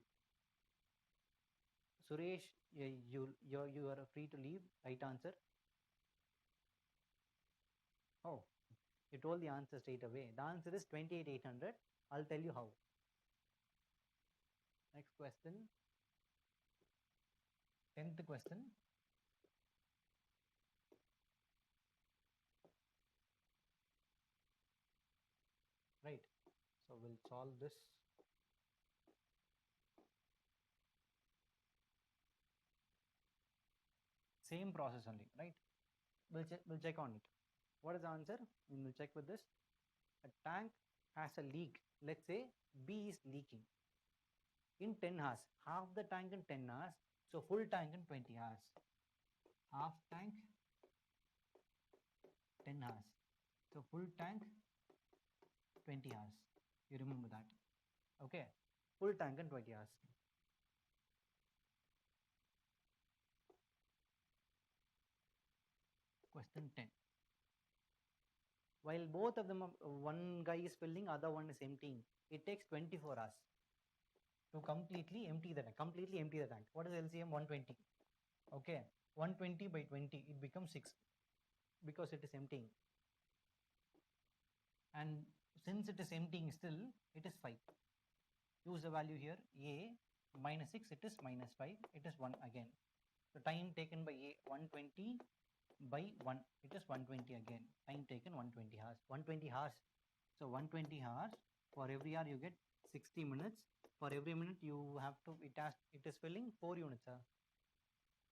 Suresh, you are free to leave. Right answer. Oh, you told the answer straight away. The answer is 28,800. I'll tell you how. Next question. 10th question. Right. So we'll solve this. Same process only, right? We'll check on it. What is the answer? We'll check with this. A tank has a leak. Let's say B is leaking. in 10 hours. Half the tank in 10 hours. So full tank in 20 hours. Half tank 10 hours. So full tank 20 hours. You remember that. Okay. Full tank in 20 hours. Question 10. While both of them, one guy is filling, other one is emptying. It takes 24 hours to completely empty the tank. What is LCM? 120. Okay. 120 by 20, it becomes 6 because it is emptying. And since it is emptying still, it is 5. Use the value here. A minus 6, it is minus 5. It is 1 again. So time taken by A, 120 by 1, it is 120 again. Time taken 120 hours. 120 hours. So 120 hours, for every hour you get 60 minutes. For every minute you have to, it is filling 4 units.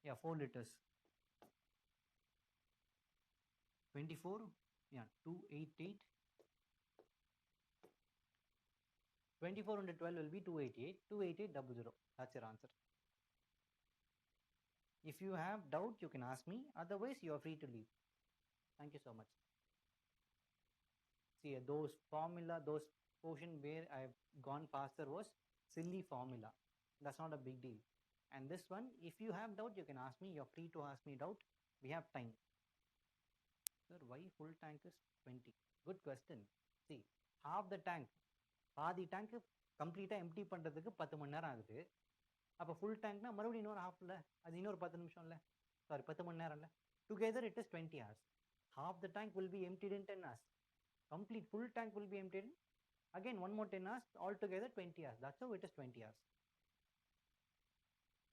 Yeah, 4 liters. 24, yeah, 288. 24 into 12 will be 288. 28800. That's your answer. If you have doubt, you can ask me. Otherwise, you are free to leave. Thank you so much. See, those portion where I've gone faster was silly formula. That's not a big deal. And this one, if you have doubt, you can ask me. You're free to ask me doubt. We have time. Sir, why full tank is 20? Good question. See, half the tank, பாதி tank கம்ப்ளீட்டாக empty பண்ணுறதுக்கு 10 மணி நேரம் ஆகுது. அப்போ full டேங்க்னா மறுபடியும் இன்னொரு ஹாஃப்ல, அது இன்னொரு 10 நிமிஷம் இல்லை, சாரி 10 மணி நேரம் இல்லை. Together it is 20 hours. Half the tank will be emptied in 10 hours. Complete full tank will be emptied in, again, one more 10 hours, altogether 20 hours. That's how it is 20 hours.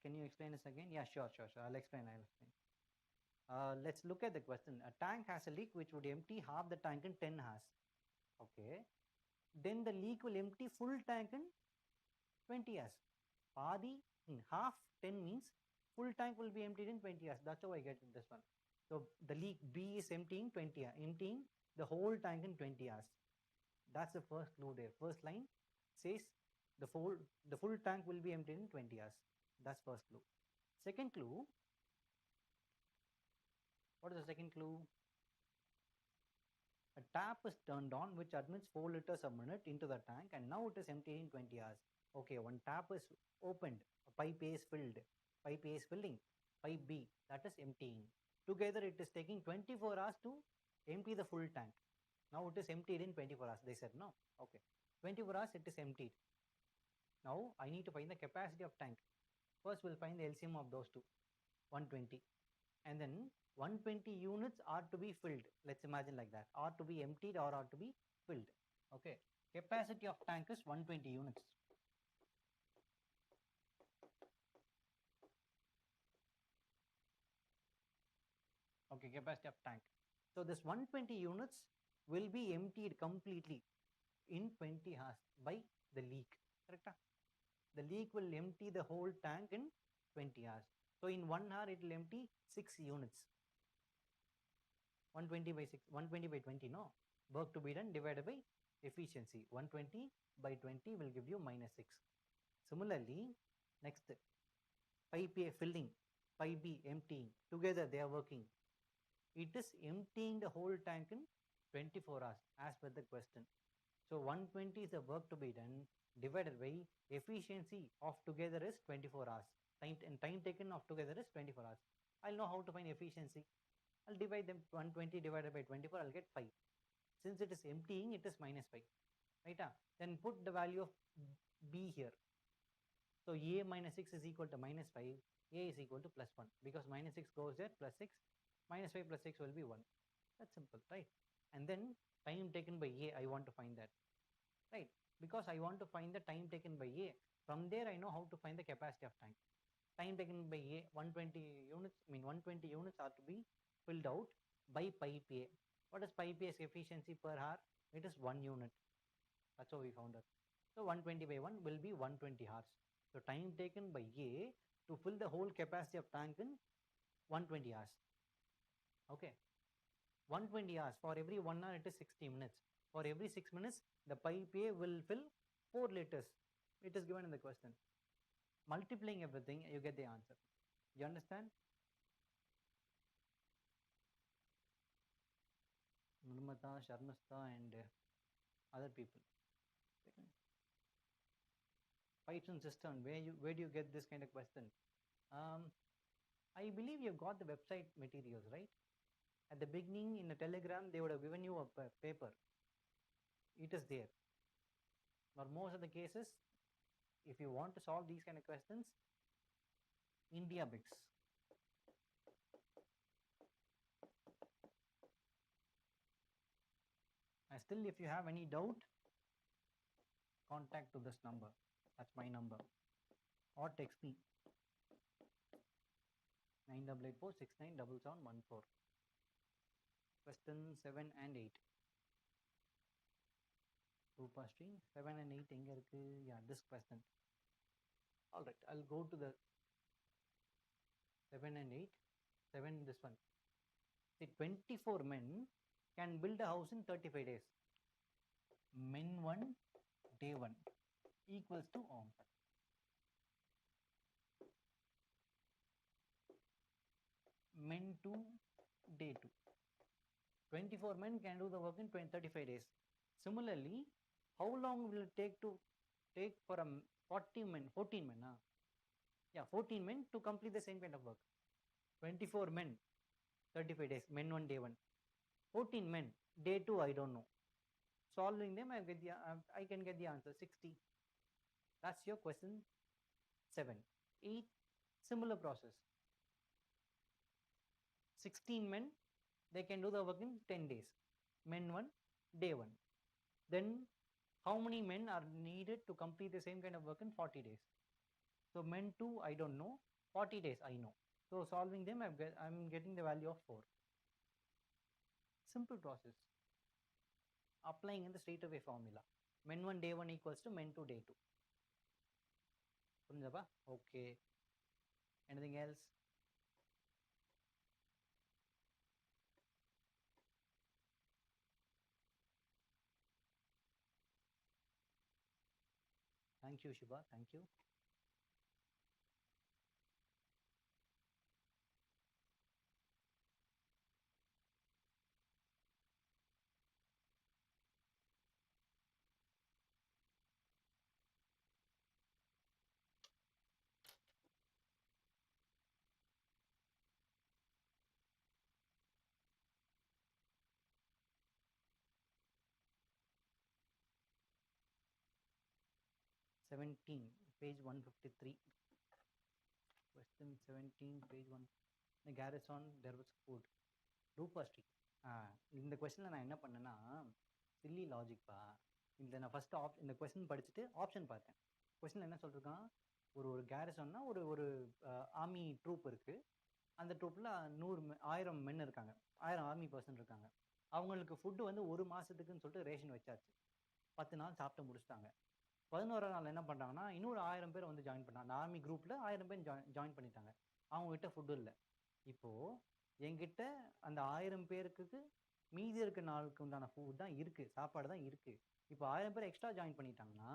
Can you explain this again? Yeah, sure. I'll explain. Let's look at the question. A tank has a leak which would empty half the tank in 10 hours. Okay. Then the leak will empty full tank in 20 hours. Half 10 means full tank will be emptied in 20 hours. That's how I get this one. So the leak B is emptying the whole tank in 20 hours. That's the first clue there. First line says the full tank will be emptied in 20 hours. That's first clue. Second clue. What is the second clue? A tap is turned on which admits 4 liters a minute into the tank, and now it is emptying in 20 hours. Okay, one tap is opened, pipe A is filled, pipe A is filling, pipe B, that is emptying. Together it is taking 24 hours to empty the full tank. Now it is emptied in 24 hours. They said no. Okay, 24 hours it is emptied. Now I need to find the capacity of tank. First we'll find the LCM of those two, 120. And then 120 units are to be filled. Let's imagine like that. Are to be emptied or are to be filled. Okay. Capacity of tank is 120 units. Okay, capacity of tank. So this 120 units will be emptied completely in 20 hours by the leak. Correct? The leak will empty the whole tank in 20 hours. So in 1 hour it will empty 6 units. 120 by 6, 120 by 20, no? Work to be done divided by efficiency. 120 by 20 will give you minus 6. Similarly, next, pipe A filling, pipe B emptying. Together they are working. It is emptying the whole tank in 24 hours as per the question. So 120 is the work to be done divided by efficiency of together is 24 hours. Time taken of together is 24 hours. I'll know how to find efficiency. I'll divide them. 120 divided by 24, I'll get 5. Since it is emptying, it is minus 5. Right? Then put the value of B here. So A minus 6 is equal to minus 5. A is equal to plus 1. Because minus 6 goes there, plus 6. Minus 5 plus 6 will be 1. That's simple, right? And then time taken by A, I want to find that. Right? Because I want to find the time taken by A. From there, I know how to find the capacity of tank. Time taken by A, 120 units, 120 units are to be filled out by pipe A. What is pipe A's efficiency per hour? It is 1 unit. That's how we found it. So 120 by 1 will be 120 hours. So time taken by A to fill the whole capacity of tank in 120 hours. Okay. 120 hours. For every 1 hour, it is 60 minutes. For every 6 minutes, the pipe A will fill 4 liters. It is given in the question. multiplying everything, you get the answer. You understand? Nurmata, Sharmasta, and other people. Python system, where do you get this kind of question? I believe you've got the website materials, right? At the beginning, in the Telegram, they would have given you a paper. It is there. For most of the cases, if you want to solve these kind of questions, India Bix. And still, if you have any doubt, contact to this number. That's my number. Or text me 9884697714. Question 7 and 8. Rupa Stream 7 and 8 எங்க இருக்கு? Yeah, this question. All right, I'll go to the 7 and 8. 7, this one. See, 24 men can build a house in 35 days. Men 1, day 1 equals to men 2, day 2. 24 men can do the work in 35 days. Similarly, how long will it take for a 14 men, yeah, 14 men to complete the same kind of work? 24 men, 35 days, men 1, day 1. 14 men, day 2, I don't know. Solving them, I can get the answer, 60. That's your question 7. 8, similar process. 16 men, they can do the work in 10 days. Men 1, day 1. Then how many men are needed to complete the same kind of work in 40 days? So men 2, I don't know. 40 days, I know. So solving them, I'm getting the value of 4. Simple process. Applying in the straight away formula. Men 1, day 1 equals to men 2, day 2. புரிஞ்சப்பா? Okay. Anything else? Thank you, Shiba. Thank you. Page 153. Question 17, page 1. The garrison, there was food. Rupa Street. இந்த கொஸ்டினில் நான் என்ன பண்ணேன்னா, chilli லாஜிக்பா. நான் first இந்த question படிச்சுட்டு option பார்த்தேன். கொஸ்டினில் என்ன சொல்லிருக்கான், ஒரு கேரசன்னா ஒரு ஆர்மி ட்ரூப் இருக்கு. அந்த ட்ரூப்பில் 1000 மென் இருக்காங்க, 1000 ஆர்மி பர்சன் இருக்காங்க. அவங்களுக்கு ஃபுட்டு வந்து 1 மாதத்துக்குன்னு சொல்லிட்டு ரேஷன் வச்சாச்சு. 10 நாள் சாப்பிட்டு முடிச்சிட்டாங்க. 11ஆம் நாள் என்ன பண்ணுறாங்கன்னா, இன்னொரு 1000 பேர் வந்து ஜாயின் பண்ணாங்க. அந்த ஆர்மி குரூப்பில் 1000 பேர் ஜாயின் பண்ணிட்டாங்க. அவங்ககிட்ட ஃபுட்டு இல்லை. இப்போது என்கிட்ட அந்த 1000 பேருக்கு மீதி இருக்க நாளுக்கு உண்டான ஃபுட் தான் இருக்குது, சாப்பாடு தான் இருக்குது. இப்போ 1000 பேர் எக்ஸ்ட்ரா ஜாயின் பண்ணிட்டாங்கன்னா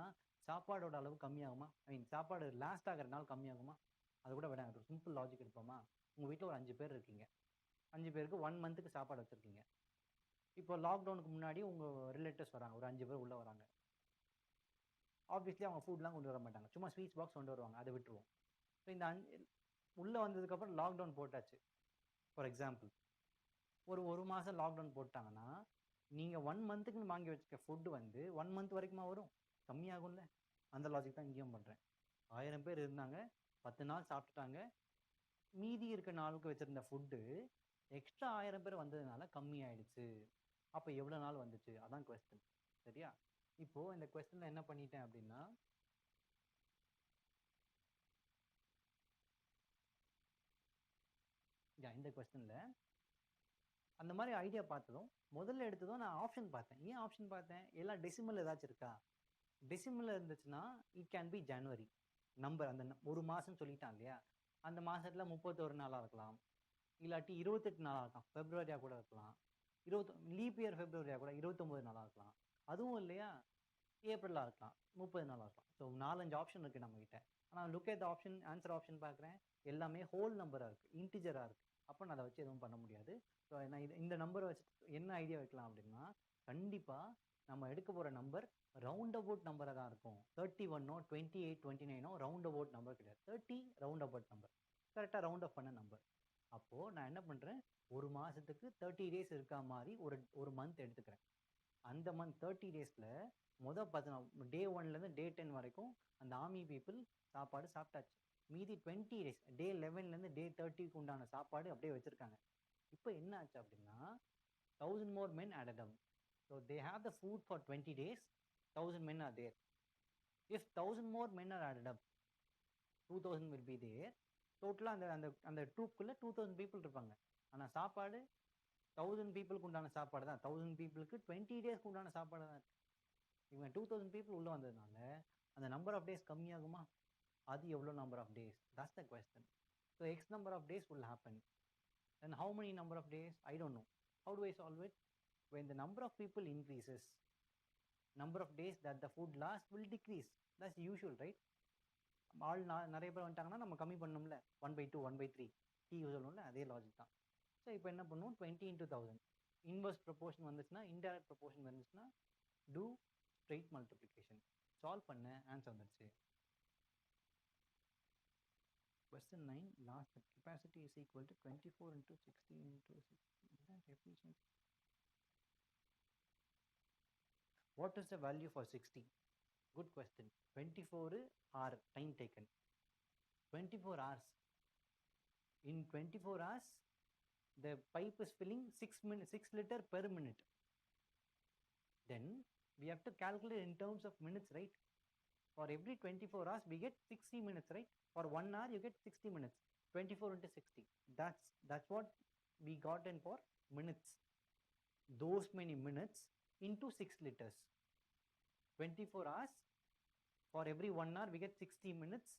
சாப்பாடோட அளவு கம்மியாகுமா? சாப்பாடு லாஸ்ட் ஆகிற நாள் கம்மியாகுமா? அது கூட விட ஒரு சிம்பிள் லாஜிக் எடுப்போமா? உங்கள் வீட்டில் ஒரு 5 பேர் இருக்கீங்க. 5 பேருக்கு 1 மந்த்துக்கு சாப்பாடு வச்சுருக்கீங்க. இப்போ லாக்டவுனுக்கு முன்னாடி உங்கள் ரிலேட்டிவ்ஸ் வராங்க, ஒரு 5 பேர் உள்ளே வராங்க. ஆப்வியஸ்லி அவங்க ஃபுட்லாம் கொண்டு வர மாட்டாங்க, சும்மா ஸ்வீட்ஸ் பாக்ஸ் கொண்டு வருவாங்க, அதை விட்டுருவோம். ஸோ இந்த உள்ளே வந்ததுக்கப்புறம் லாக்டவுன் போட்டாச்சு. ஃபார் எக்ஸாம்பிள் ஒரு மாதம் லாக்டவுன் போட்டாங்கன்னா நீங்கள் 1 மந்த்துக்குன்னு வாங்கி வச்சுக்க ஃபுட்டு வந்து 1 மந்த் வரைக்குமா வரும்? கம்மியாகும்ல. அந்த லாஜிக் தான் இங்கேயும் பண்ணுறேன். 1000 பேர் இருந்தாங்க, 10 நாள் சாப்பிட்டுட்டாங்க. மீதி இருக்க நாளுக்கு வச்சுருந்த ஃபுட்டு எக்ஸ்ட்ரா 1000 பேர் வந்ததுனால கம்மி ஆயிடுச்சு. அப்போ எவ்வளோ நாள் வந்துச்சு? அதான் கொஸ்டின். சரியா? இப்போது இந்த கொஸ்டினில் என்ன பண்ணிட்டேன் அப்படின்னா, இந்த கொஸ்டினில் அந்த மாதிரி ஐடியா பார்த்ததும் முதல்ல எடுத்ததும் நான் ஆப்ஷன் பார்த்தேன். ஏன் ஆப்ஷன் பார்த்தேன்? எல்லாம் டெசிமல் ஏதாச்சும் இருக்கா? டெசிமல் இருந்துச்சுன்னா it can be January number. அந்த ஒரு மாதம் சொல்லிட்டான் இல்லையா, அந்த மாதத்தில் 31 நாளாக இருக்கலாம், இல்லாட்டி 28 நாளாக இருக்கலாம், ஃபெப்ரவரியாக கூட இருக்கலாம், லீப் இயர் ஃபெப்ரவரியாக கூட 29 நாளாக இருக்கலாம். அதுவும் இல்லையா, ஏப்ரலாக இருக்கலாம், 30 நாளாக இருக்கலாம். ஸோ 4-5 ஆப்ஷன் இருக்குது நம்மகிட்ட. ஆனால் look at the option, answer option பார்க்குறேன், எல்லாமே ஹோல் நம்பராக இருக்குது, இன்டிஜராக இருக்குது. அப்போ நான் அதை வச்சு எதுவும் பண்ண முடியாது. ஸோ நான் இந்த நம்பரை வச்சு என்ன ஐடியா வைக்கலாம் அப்படின்னா, கண்டிப்பாக நம்ம எடுக்க போகிற நம்பர் ரவுண்ட் அபவுட் நம்பராக தான் இருக்கும். 31ஓ 28 29ஓ ரவுண்ட் அபவுட் நம்பர் கிடையாது. 30 ரவுண்ட் அபவுட் நம்பர், கரெக்டாக ரவுண்ட் அப் பண்ண நம்பர். அப்போது நான் என்ன பண்ணுறேன், ஒரு மாதத்துக்கு 30 டேஸ் இருக்கா மாதிரி ஒரு மந்த் எடுத்துக்கிறேன். அந்த மந்த் 30 டேஸில் மொதல் 10 டே 1லேருந்து டே 10 வரைக்கும் அந்த ஆர்மி பீப்புள் சாப்பாடு சாப்பிட்டாச்சு. மீதி 20 டேஸ் டே 11லேருந்து டே 30க்கு உண்டான சாப்பாடு அப்படியே வச்சுருக்காங்க. இப்போ என்ன ஆச்சு அப்படின்னா, 1000 more men added up. So they have the food for 20 days, 1000 men are there. If 1000 more men are added up, 2000 will be there. டோட்டலாக அந்த அந்த அந்த ட்ரூப்புக்குள்ளே 2000 பீப்புள் இருப்பாங்க. ஆனால் சாப்பாடு 1000 பீப்புளுக்கு உண்டான சாப்பாடு தான். 1000 பீப்புளுக்கு 20 டேஸ்க்கு உண்டான சாப்பாடு தான் இருக்குது. இவங்க 2000 பீப்புள் உள்ளே வந்ததுனால அந்த நம்பர் ஆஃப் டேஸ் கம்மியாகுமா? அது எவ்வளோ number of days? That's the question. So X number of days will happen. Then how many number of days? I don't know. How do I solve it? When the number of people increases, number of days that the food lasts will decrease. That's usual, right? ஆள் நிறைய பேர் வந்துட்டாங்கன்னா நம்ம கம்மி பண்ணணும்ல, 1/2 1/3 tea சொல்லணும்ல, அதே logic தான். ஸோ இப்போ என்ன பண்ணுவோம், 20 into 1000 இன்வர்ஸ் ப்ரொபோர்ஷன் வந்துச்சுன்னா, இன்டைரக்ட் ப்ரொபோர்ஷன் வந்துச்சுன்னா, டூ ஸ்ட்ரெயிட் மல்டிப்ளிகேஷன். சால்வ் பண்ண ஆன்சர் வந்துடுச்சு. Question 9, last capacity is equal to 24 into 60 into 60. That efficiency. What is the value for 60? Good question. 24 hour time taken. 24 hours. In 24 hours, the pipe is filling 6 liter per minute. Then we have to calculate in terms of minutes, right? For every 24 hours, we get 60 minutes, right? For 1 hour, you get 60 minutes. 24 into 60. That's what we got in for minutes. Those many minutes into 6 liters. 24 hours, for every 1 hour, we get 60 minutes.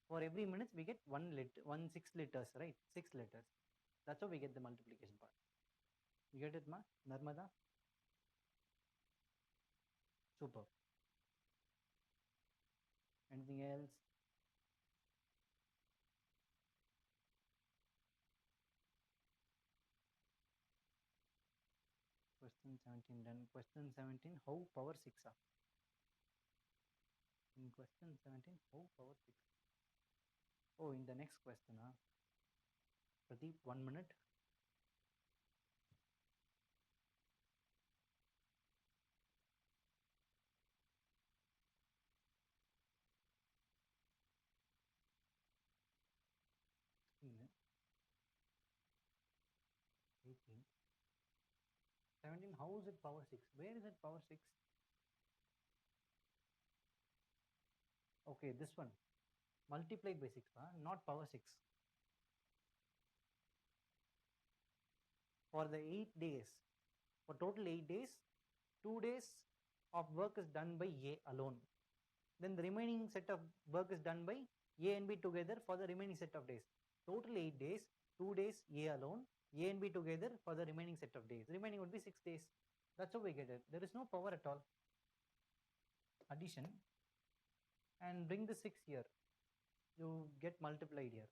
For every minute, we get 6 liters, right? 6 liters. That's how we get the multiplication part. You get it, ma? Narmada? Super. Anything else? Question 17 done. Question 17, how power 6 are? In question 17, how power 6? Oh, in the next question, Pradeep, 1 minute. In 18. 17, how is it power 6? Where is it power 6? Okay, this one. Multiplied by 6, not power 6. For the 8 days, for total 8 days, 2 days of work is done by A alone. Then the remaining set of work is done by A and B together for the remaining set of days. Total 8 days, 2 days A alone, A and B together for the remaining set of days. Remaining would be 6 days. That's how we get it. There is no power at all. Addition. And bring the 6 here. You get multiplied here.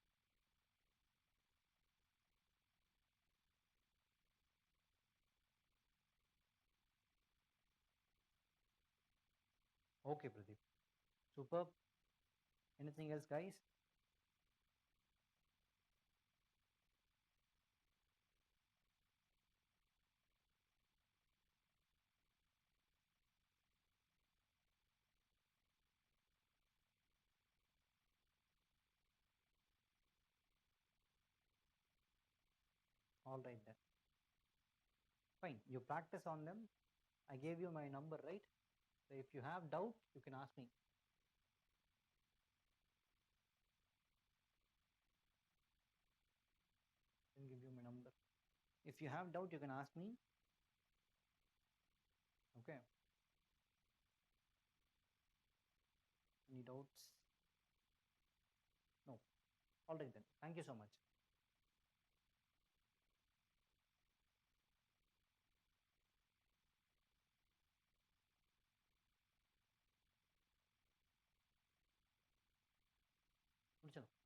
Okay, Pradeep. Superb. Anything else, guys? All right then. Fine. You practice on them. I gave you my number, right? So if you have doubt, you can ask me. I can give you my number. If you have doubt, you can ask me. Okay. Any doubts? No. All right then. Thank you so much. चलो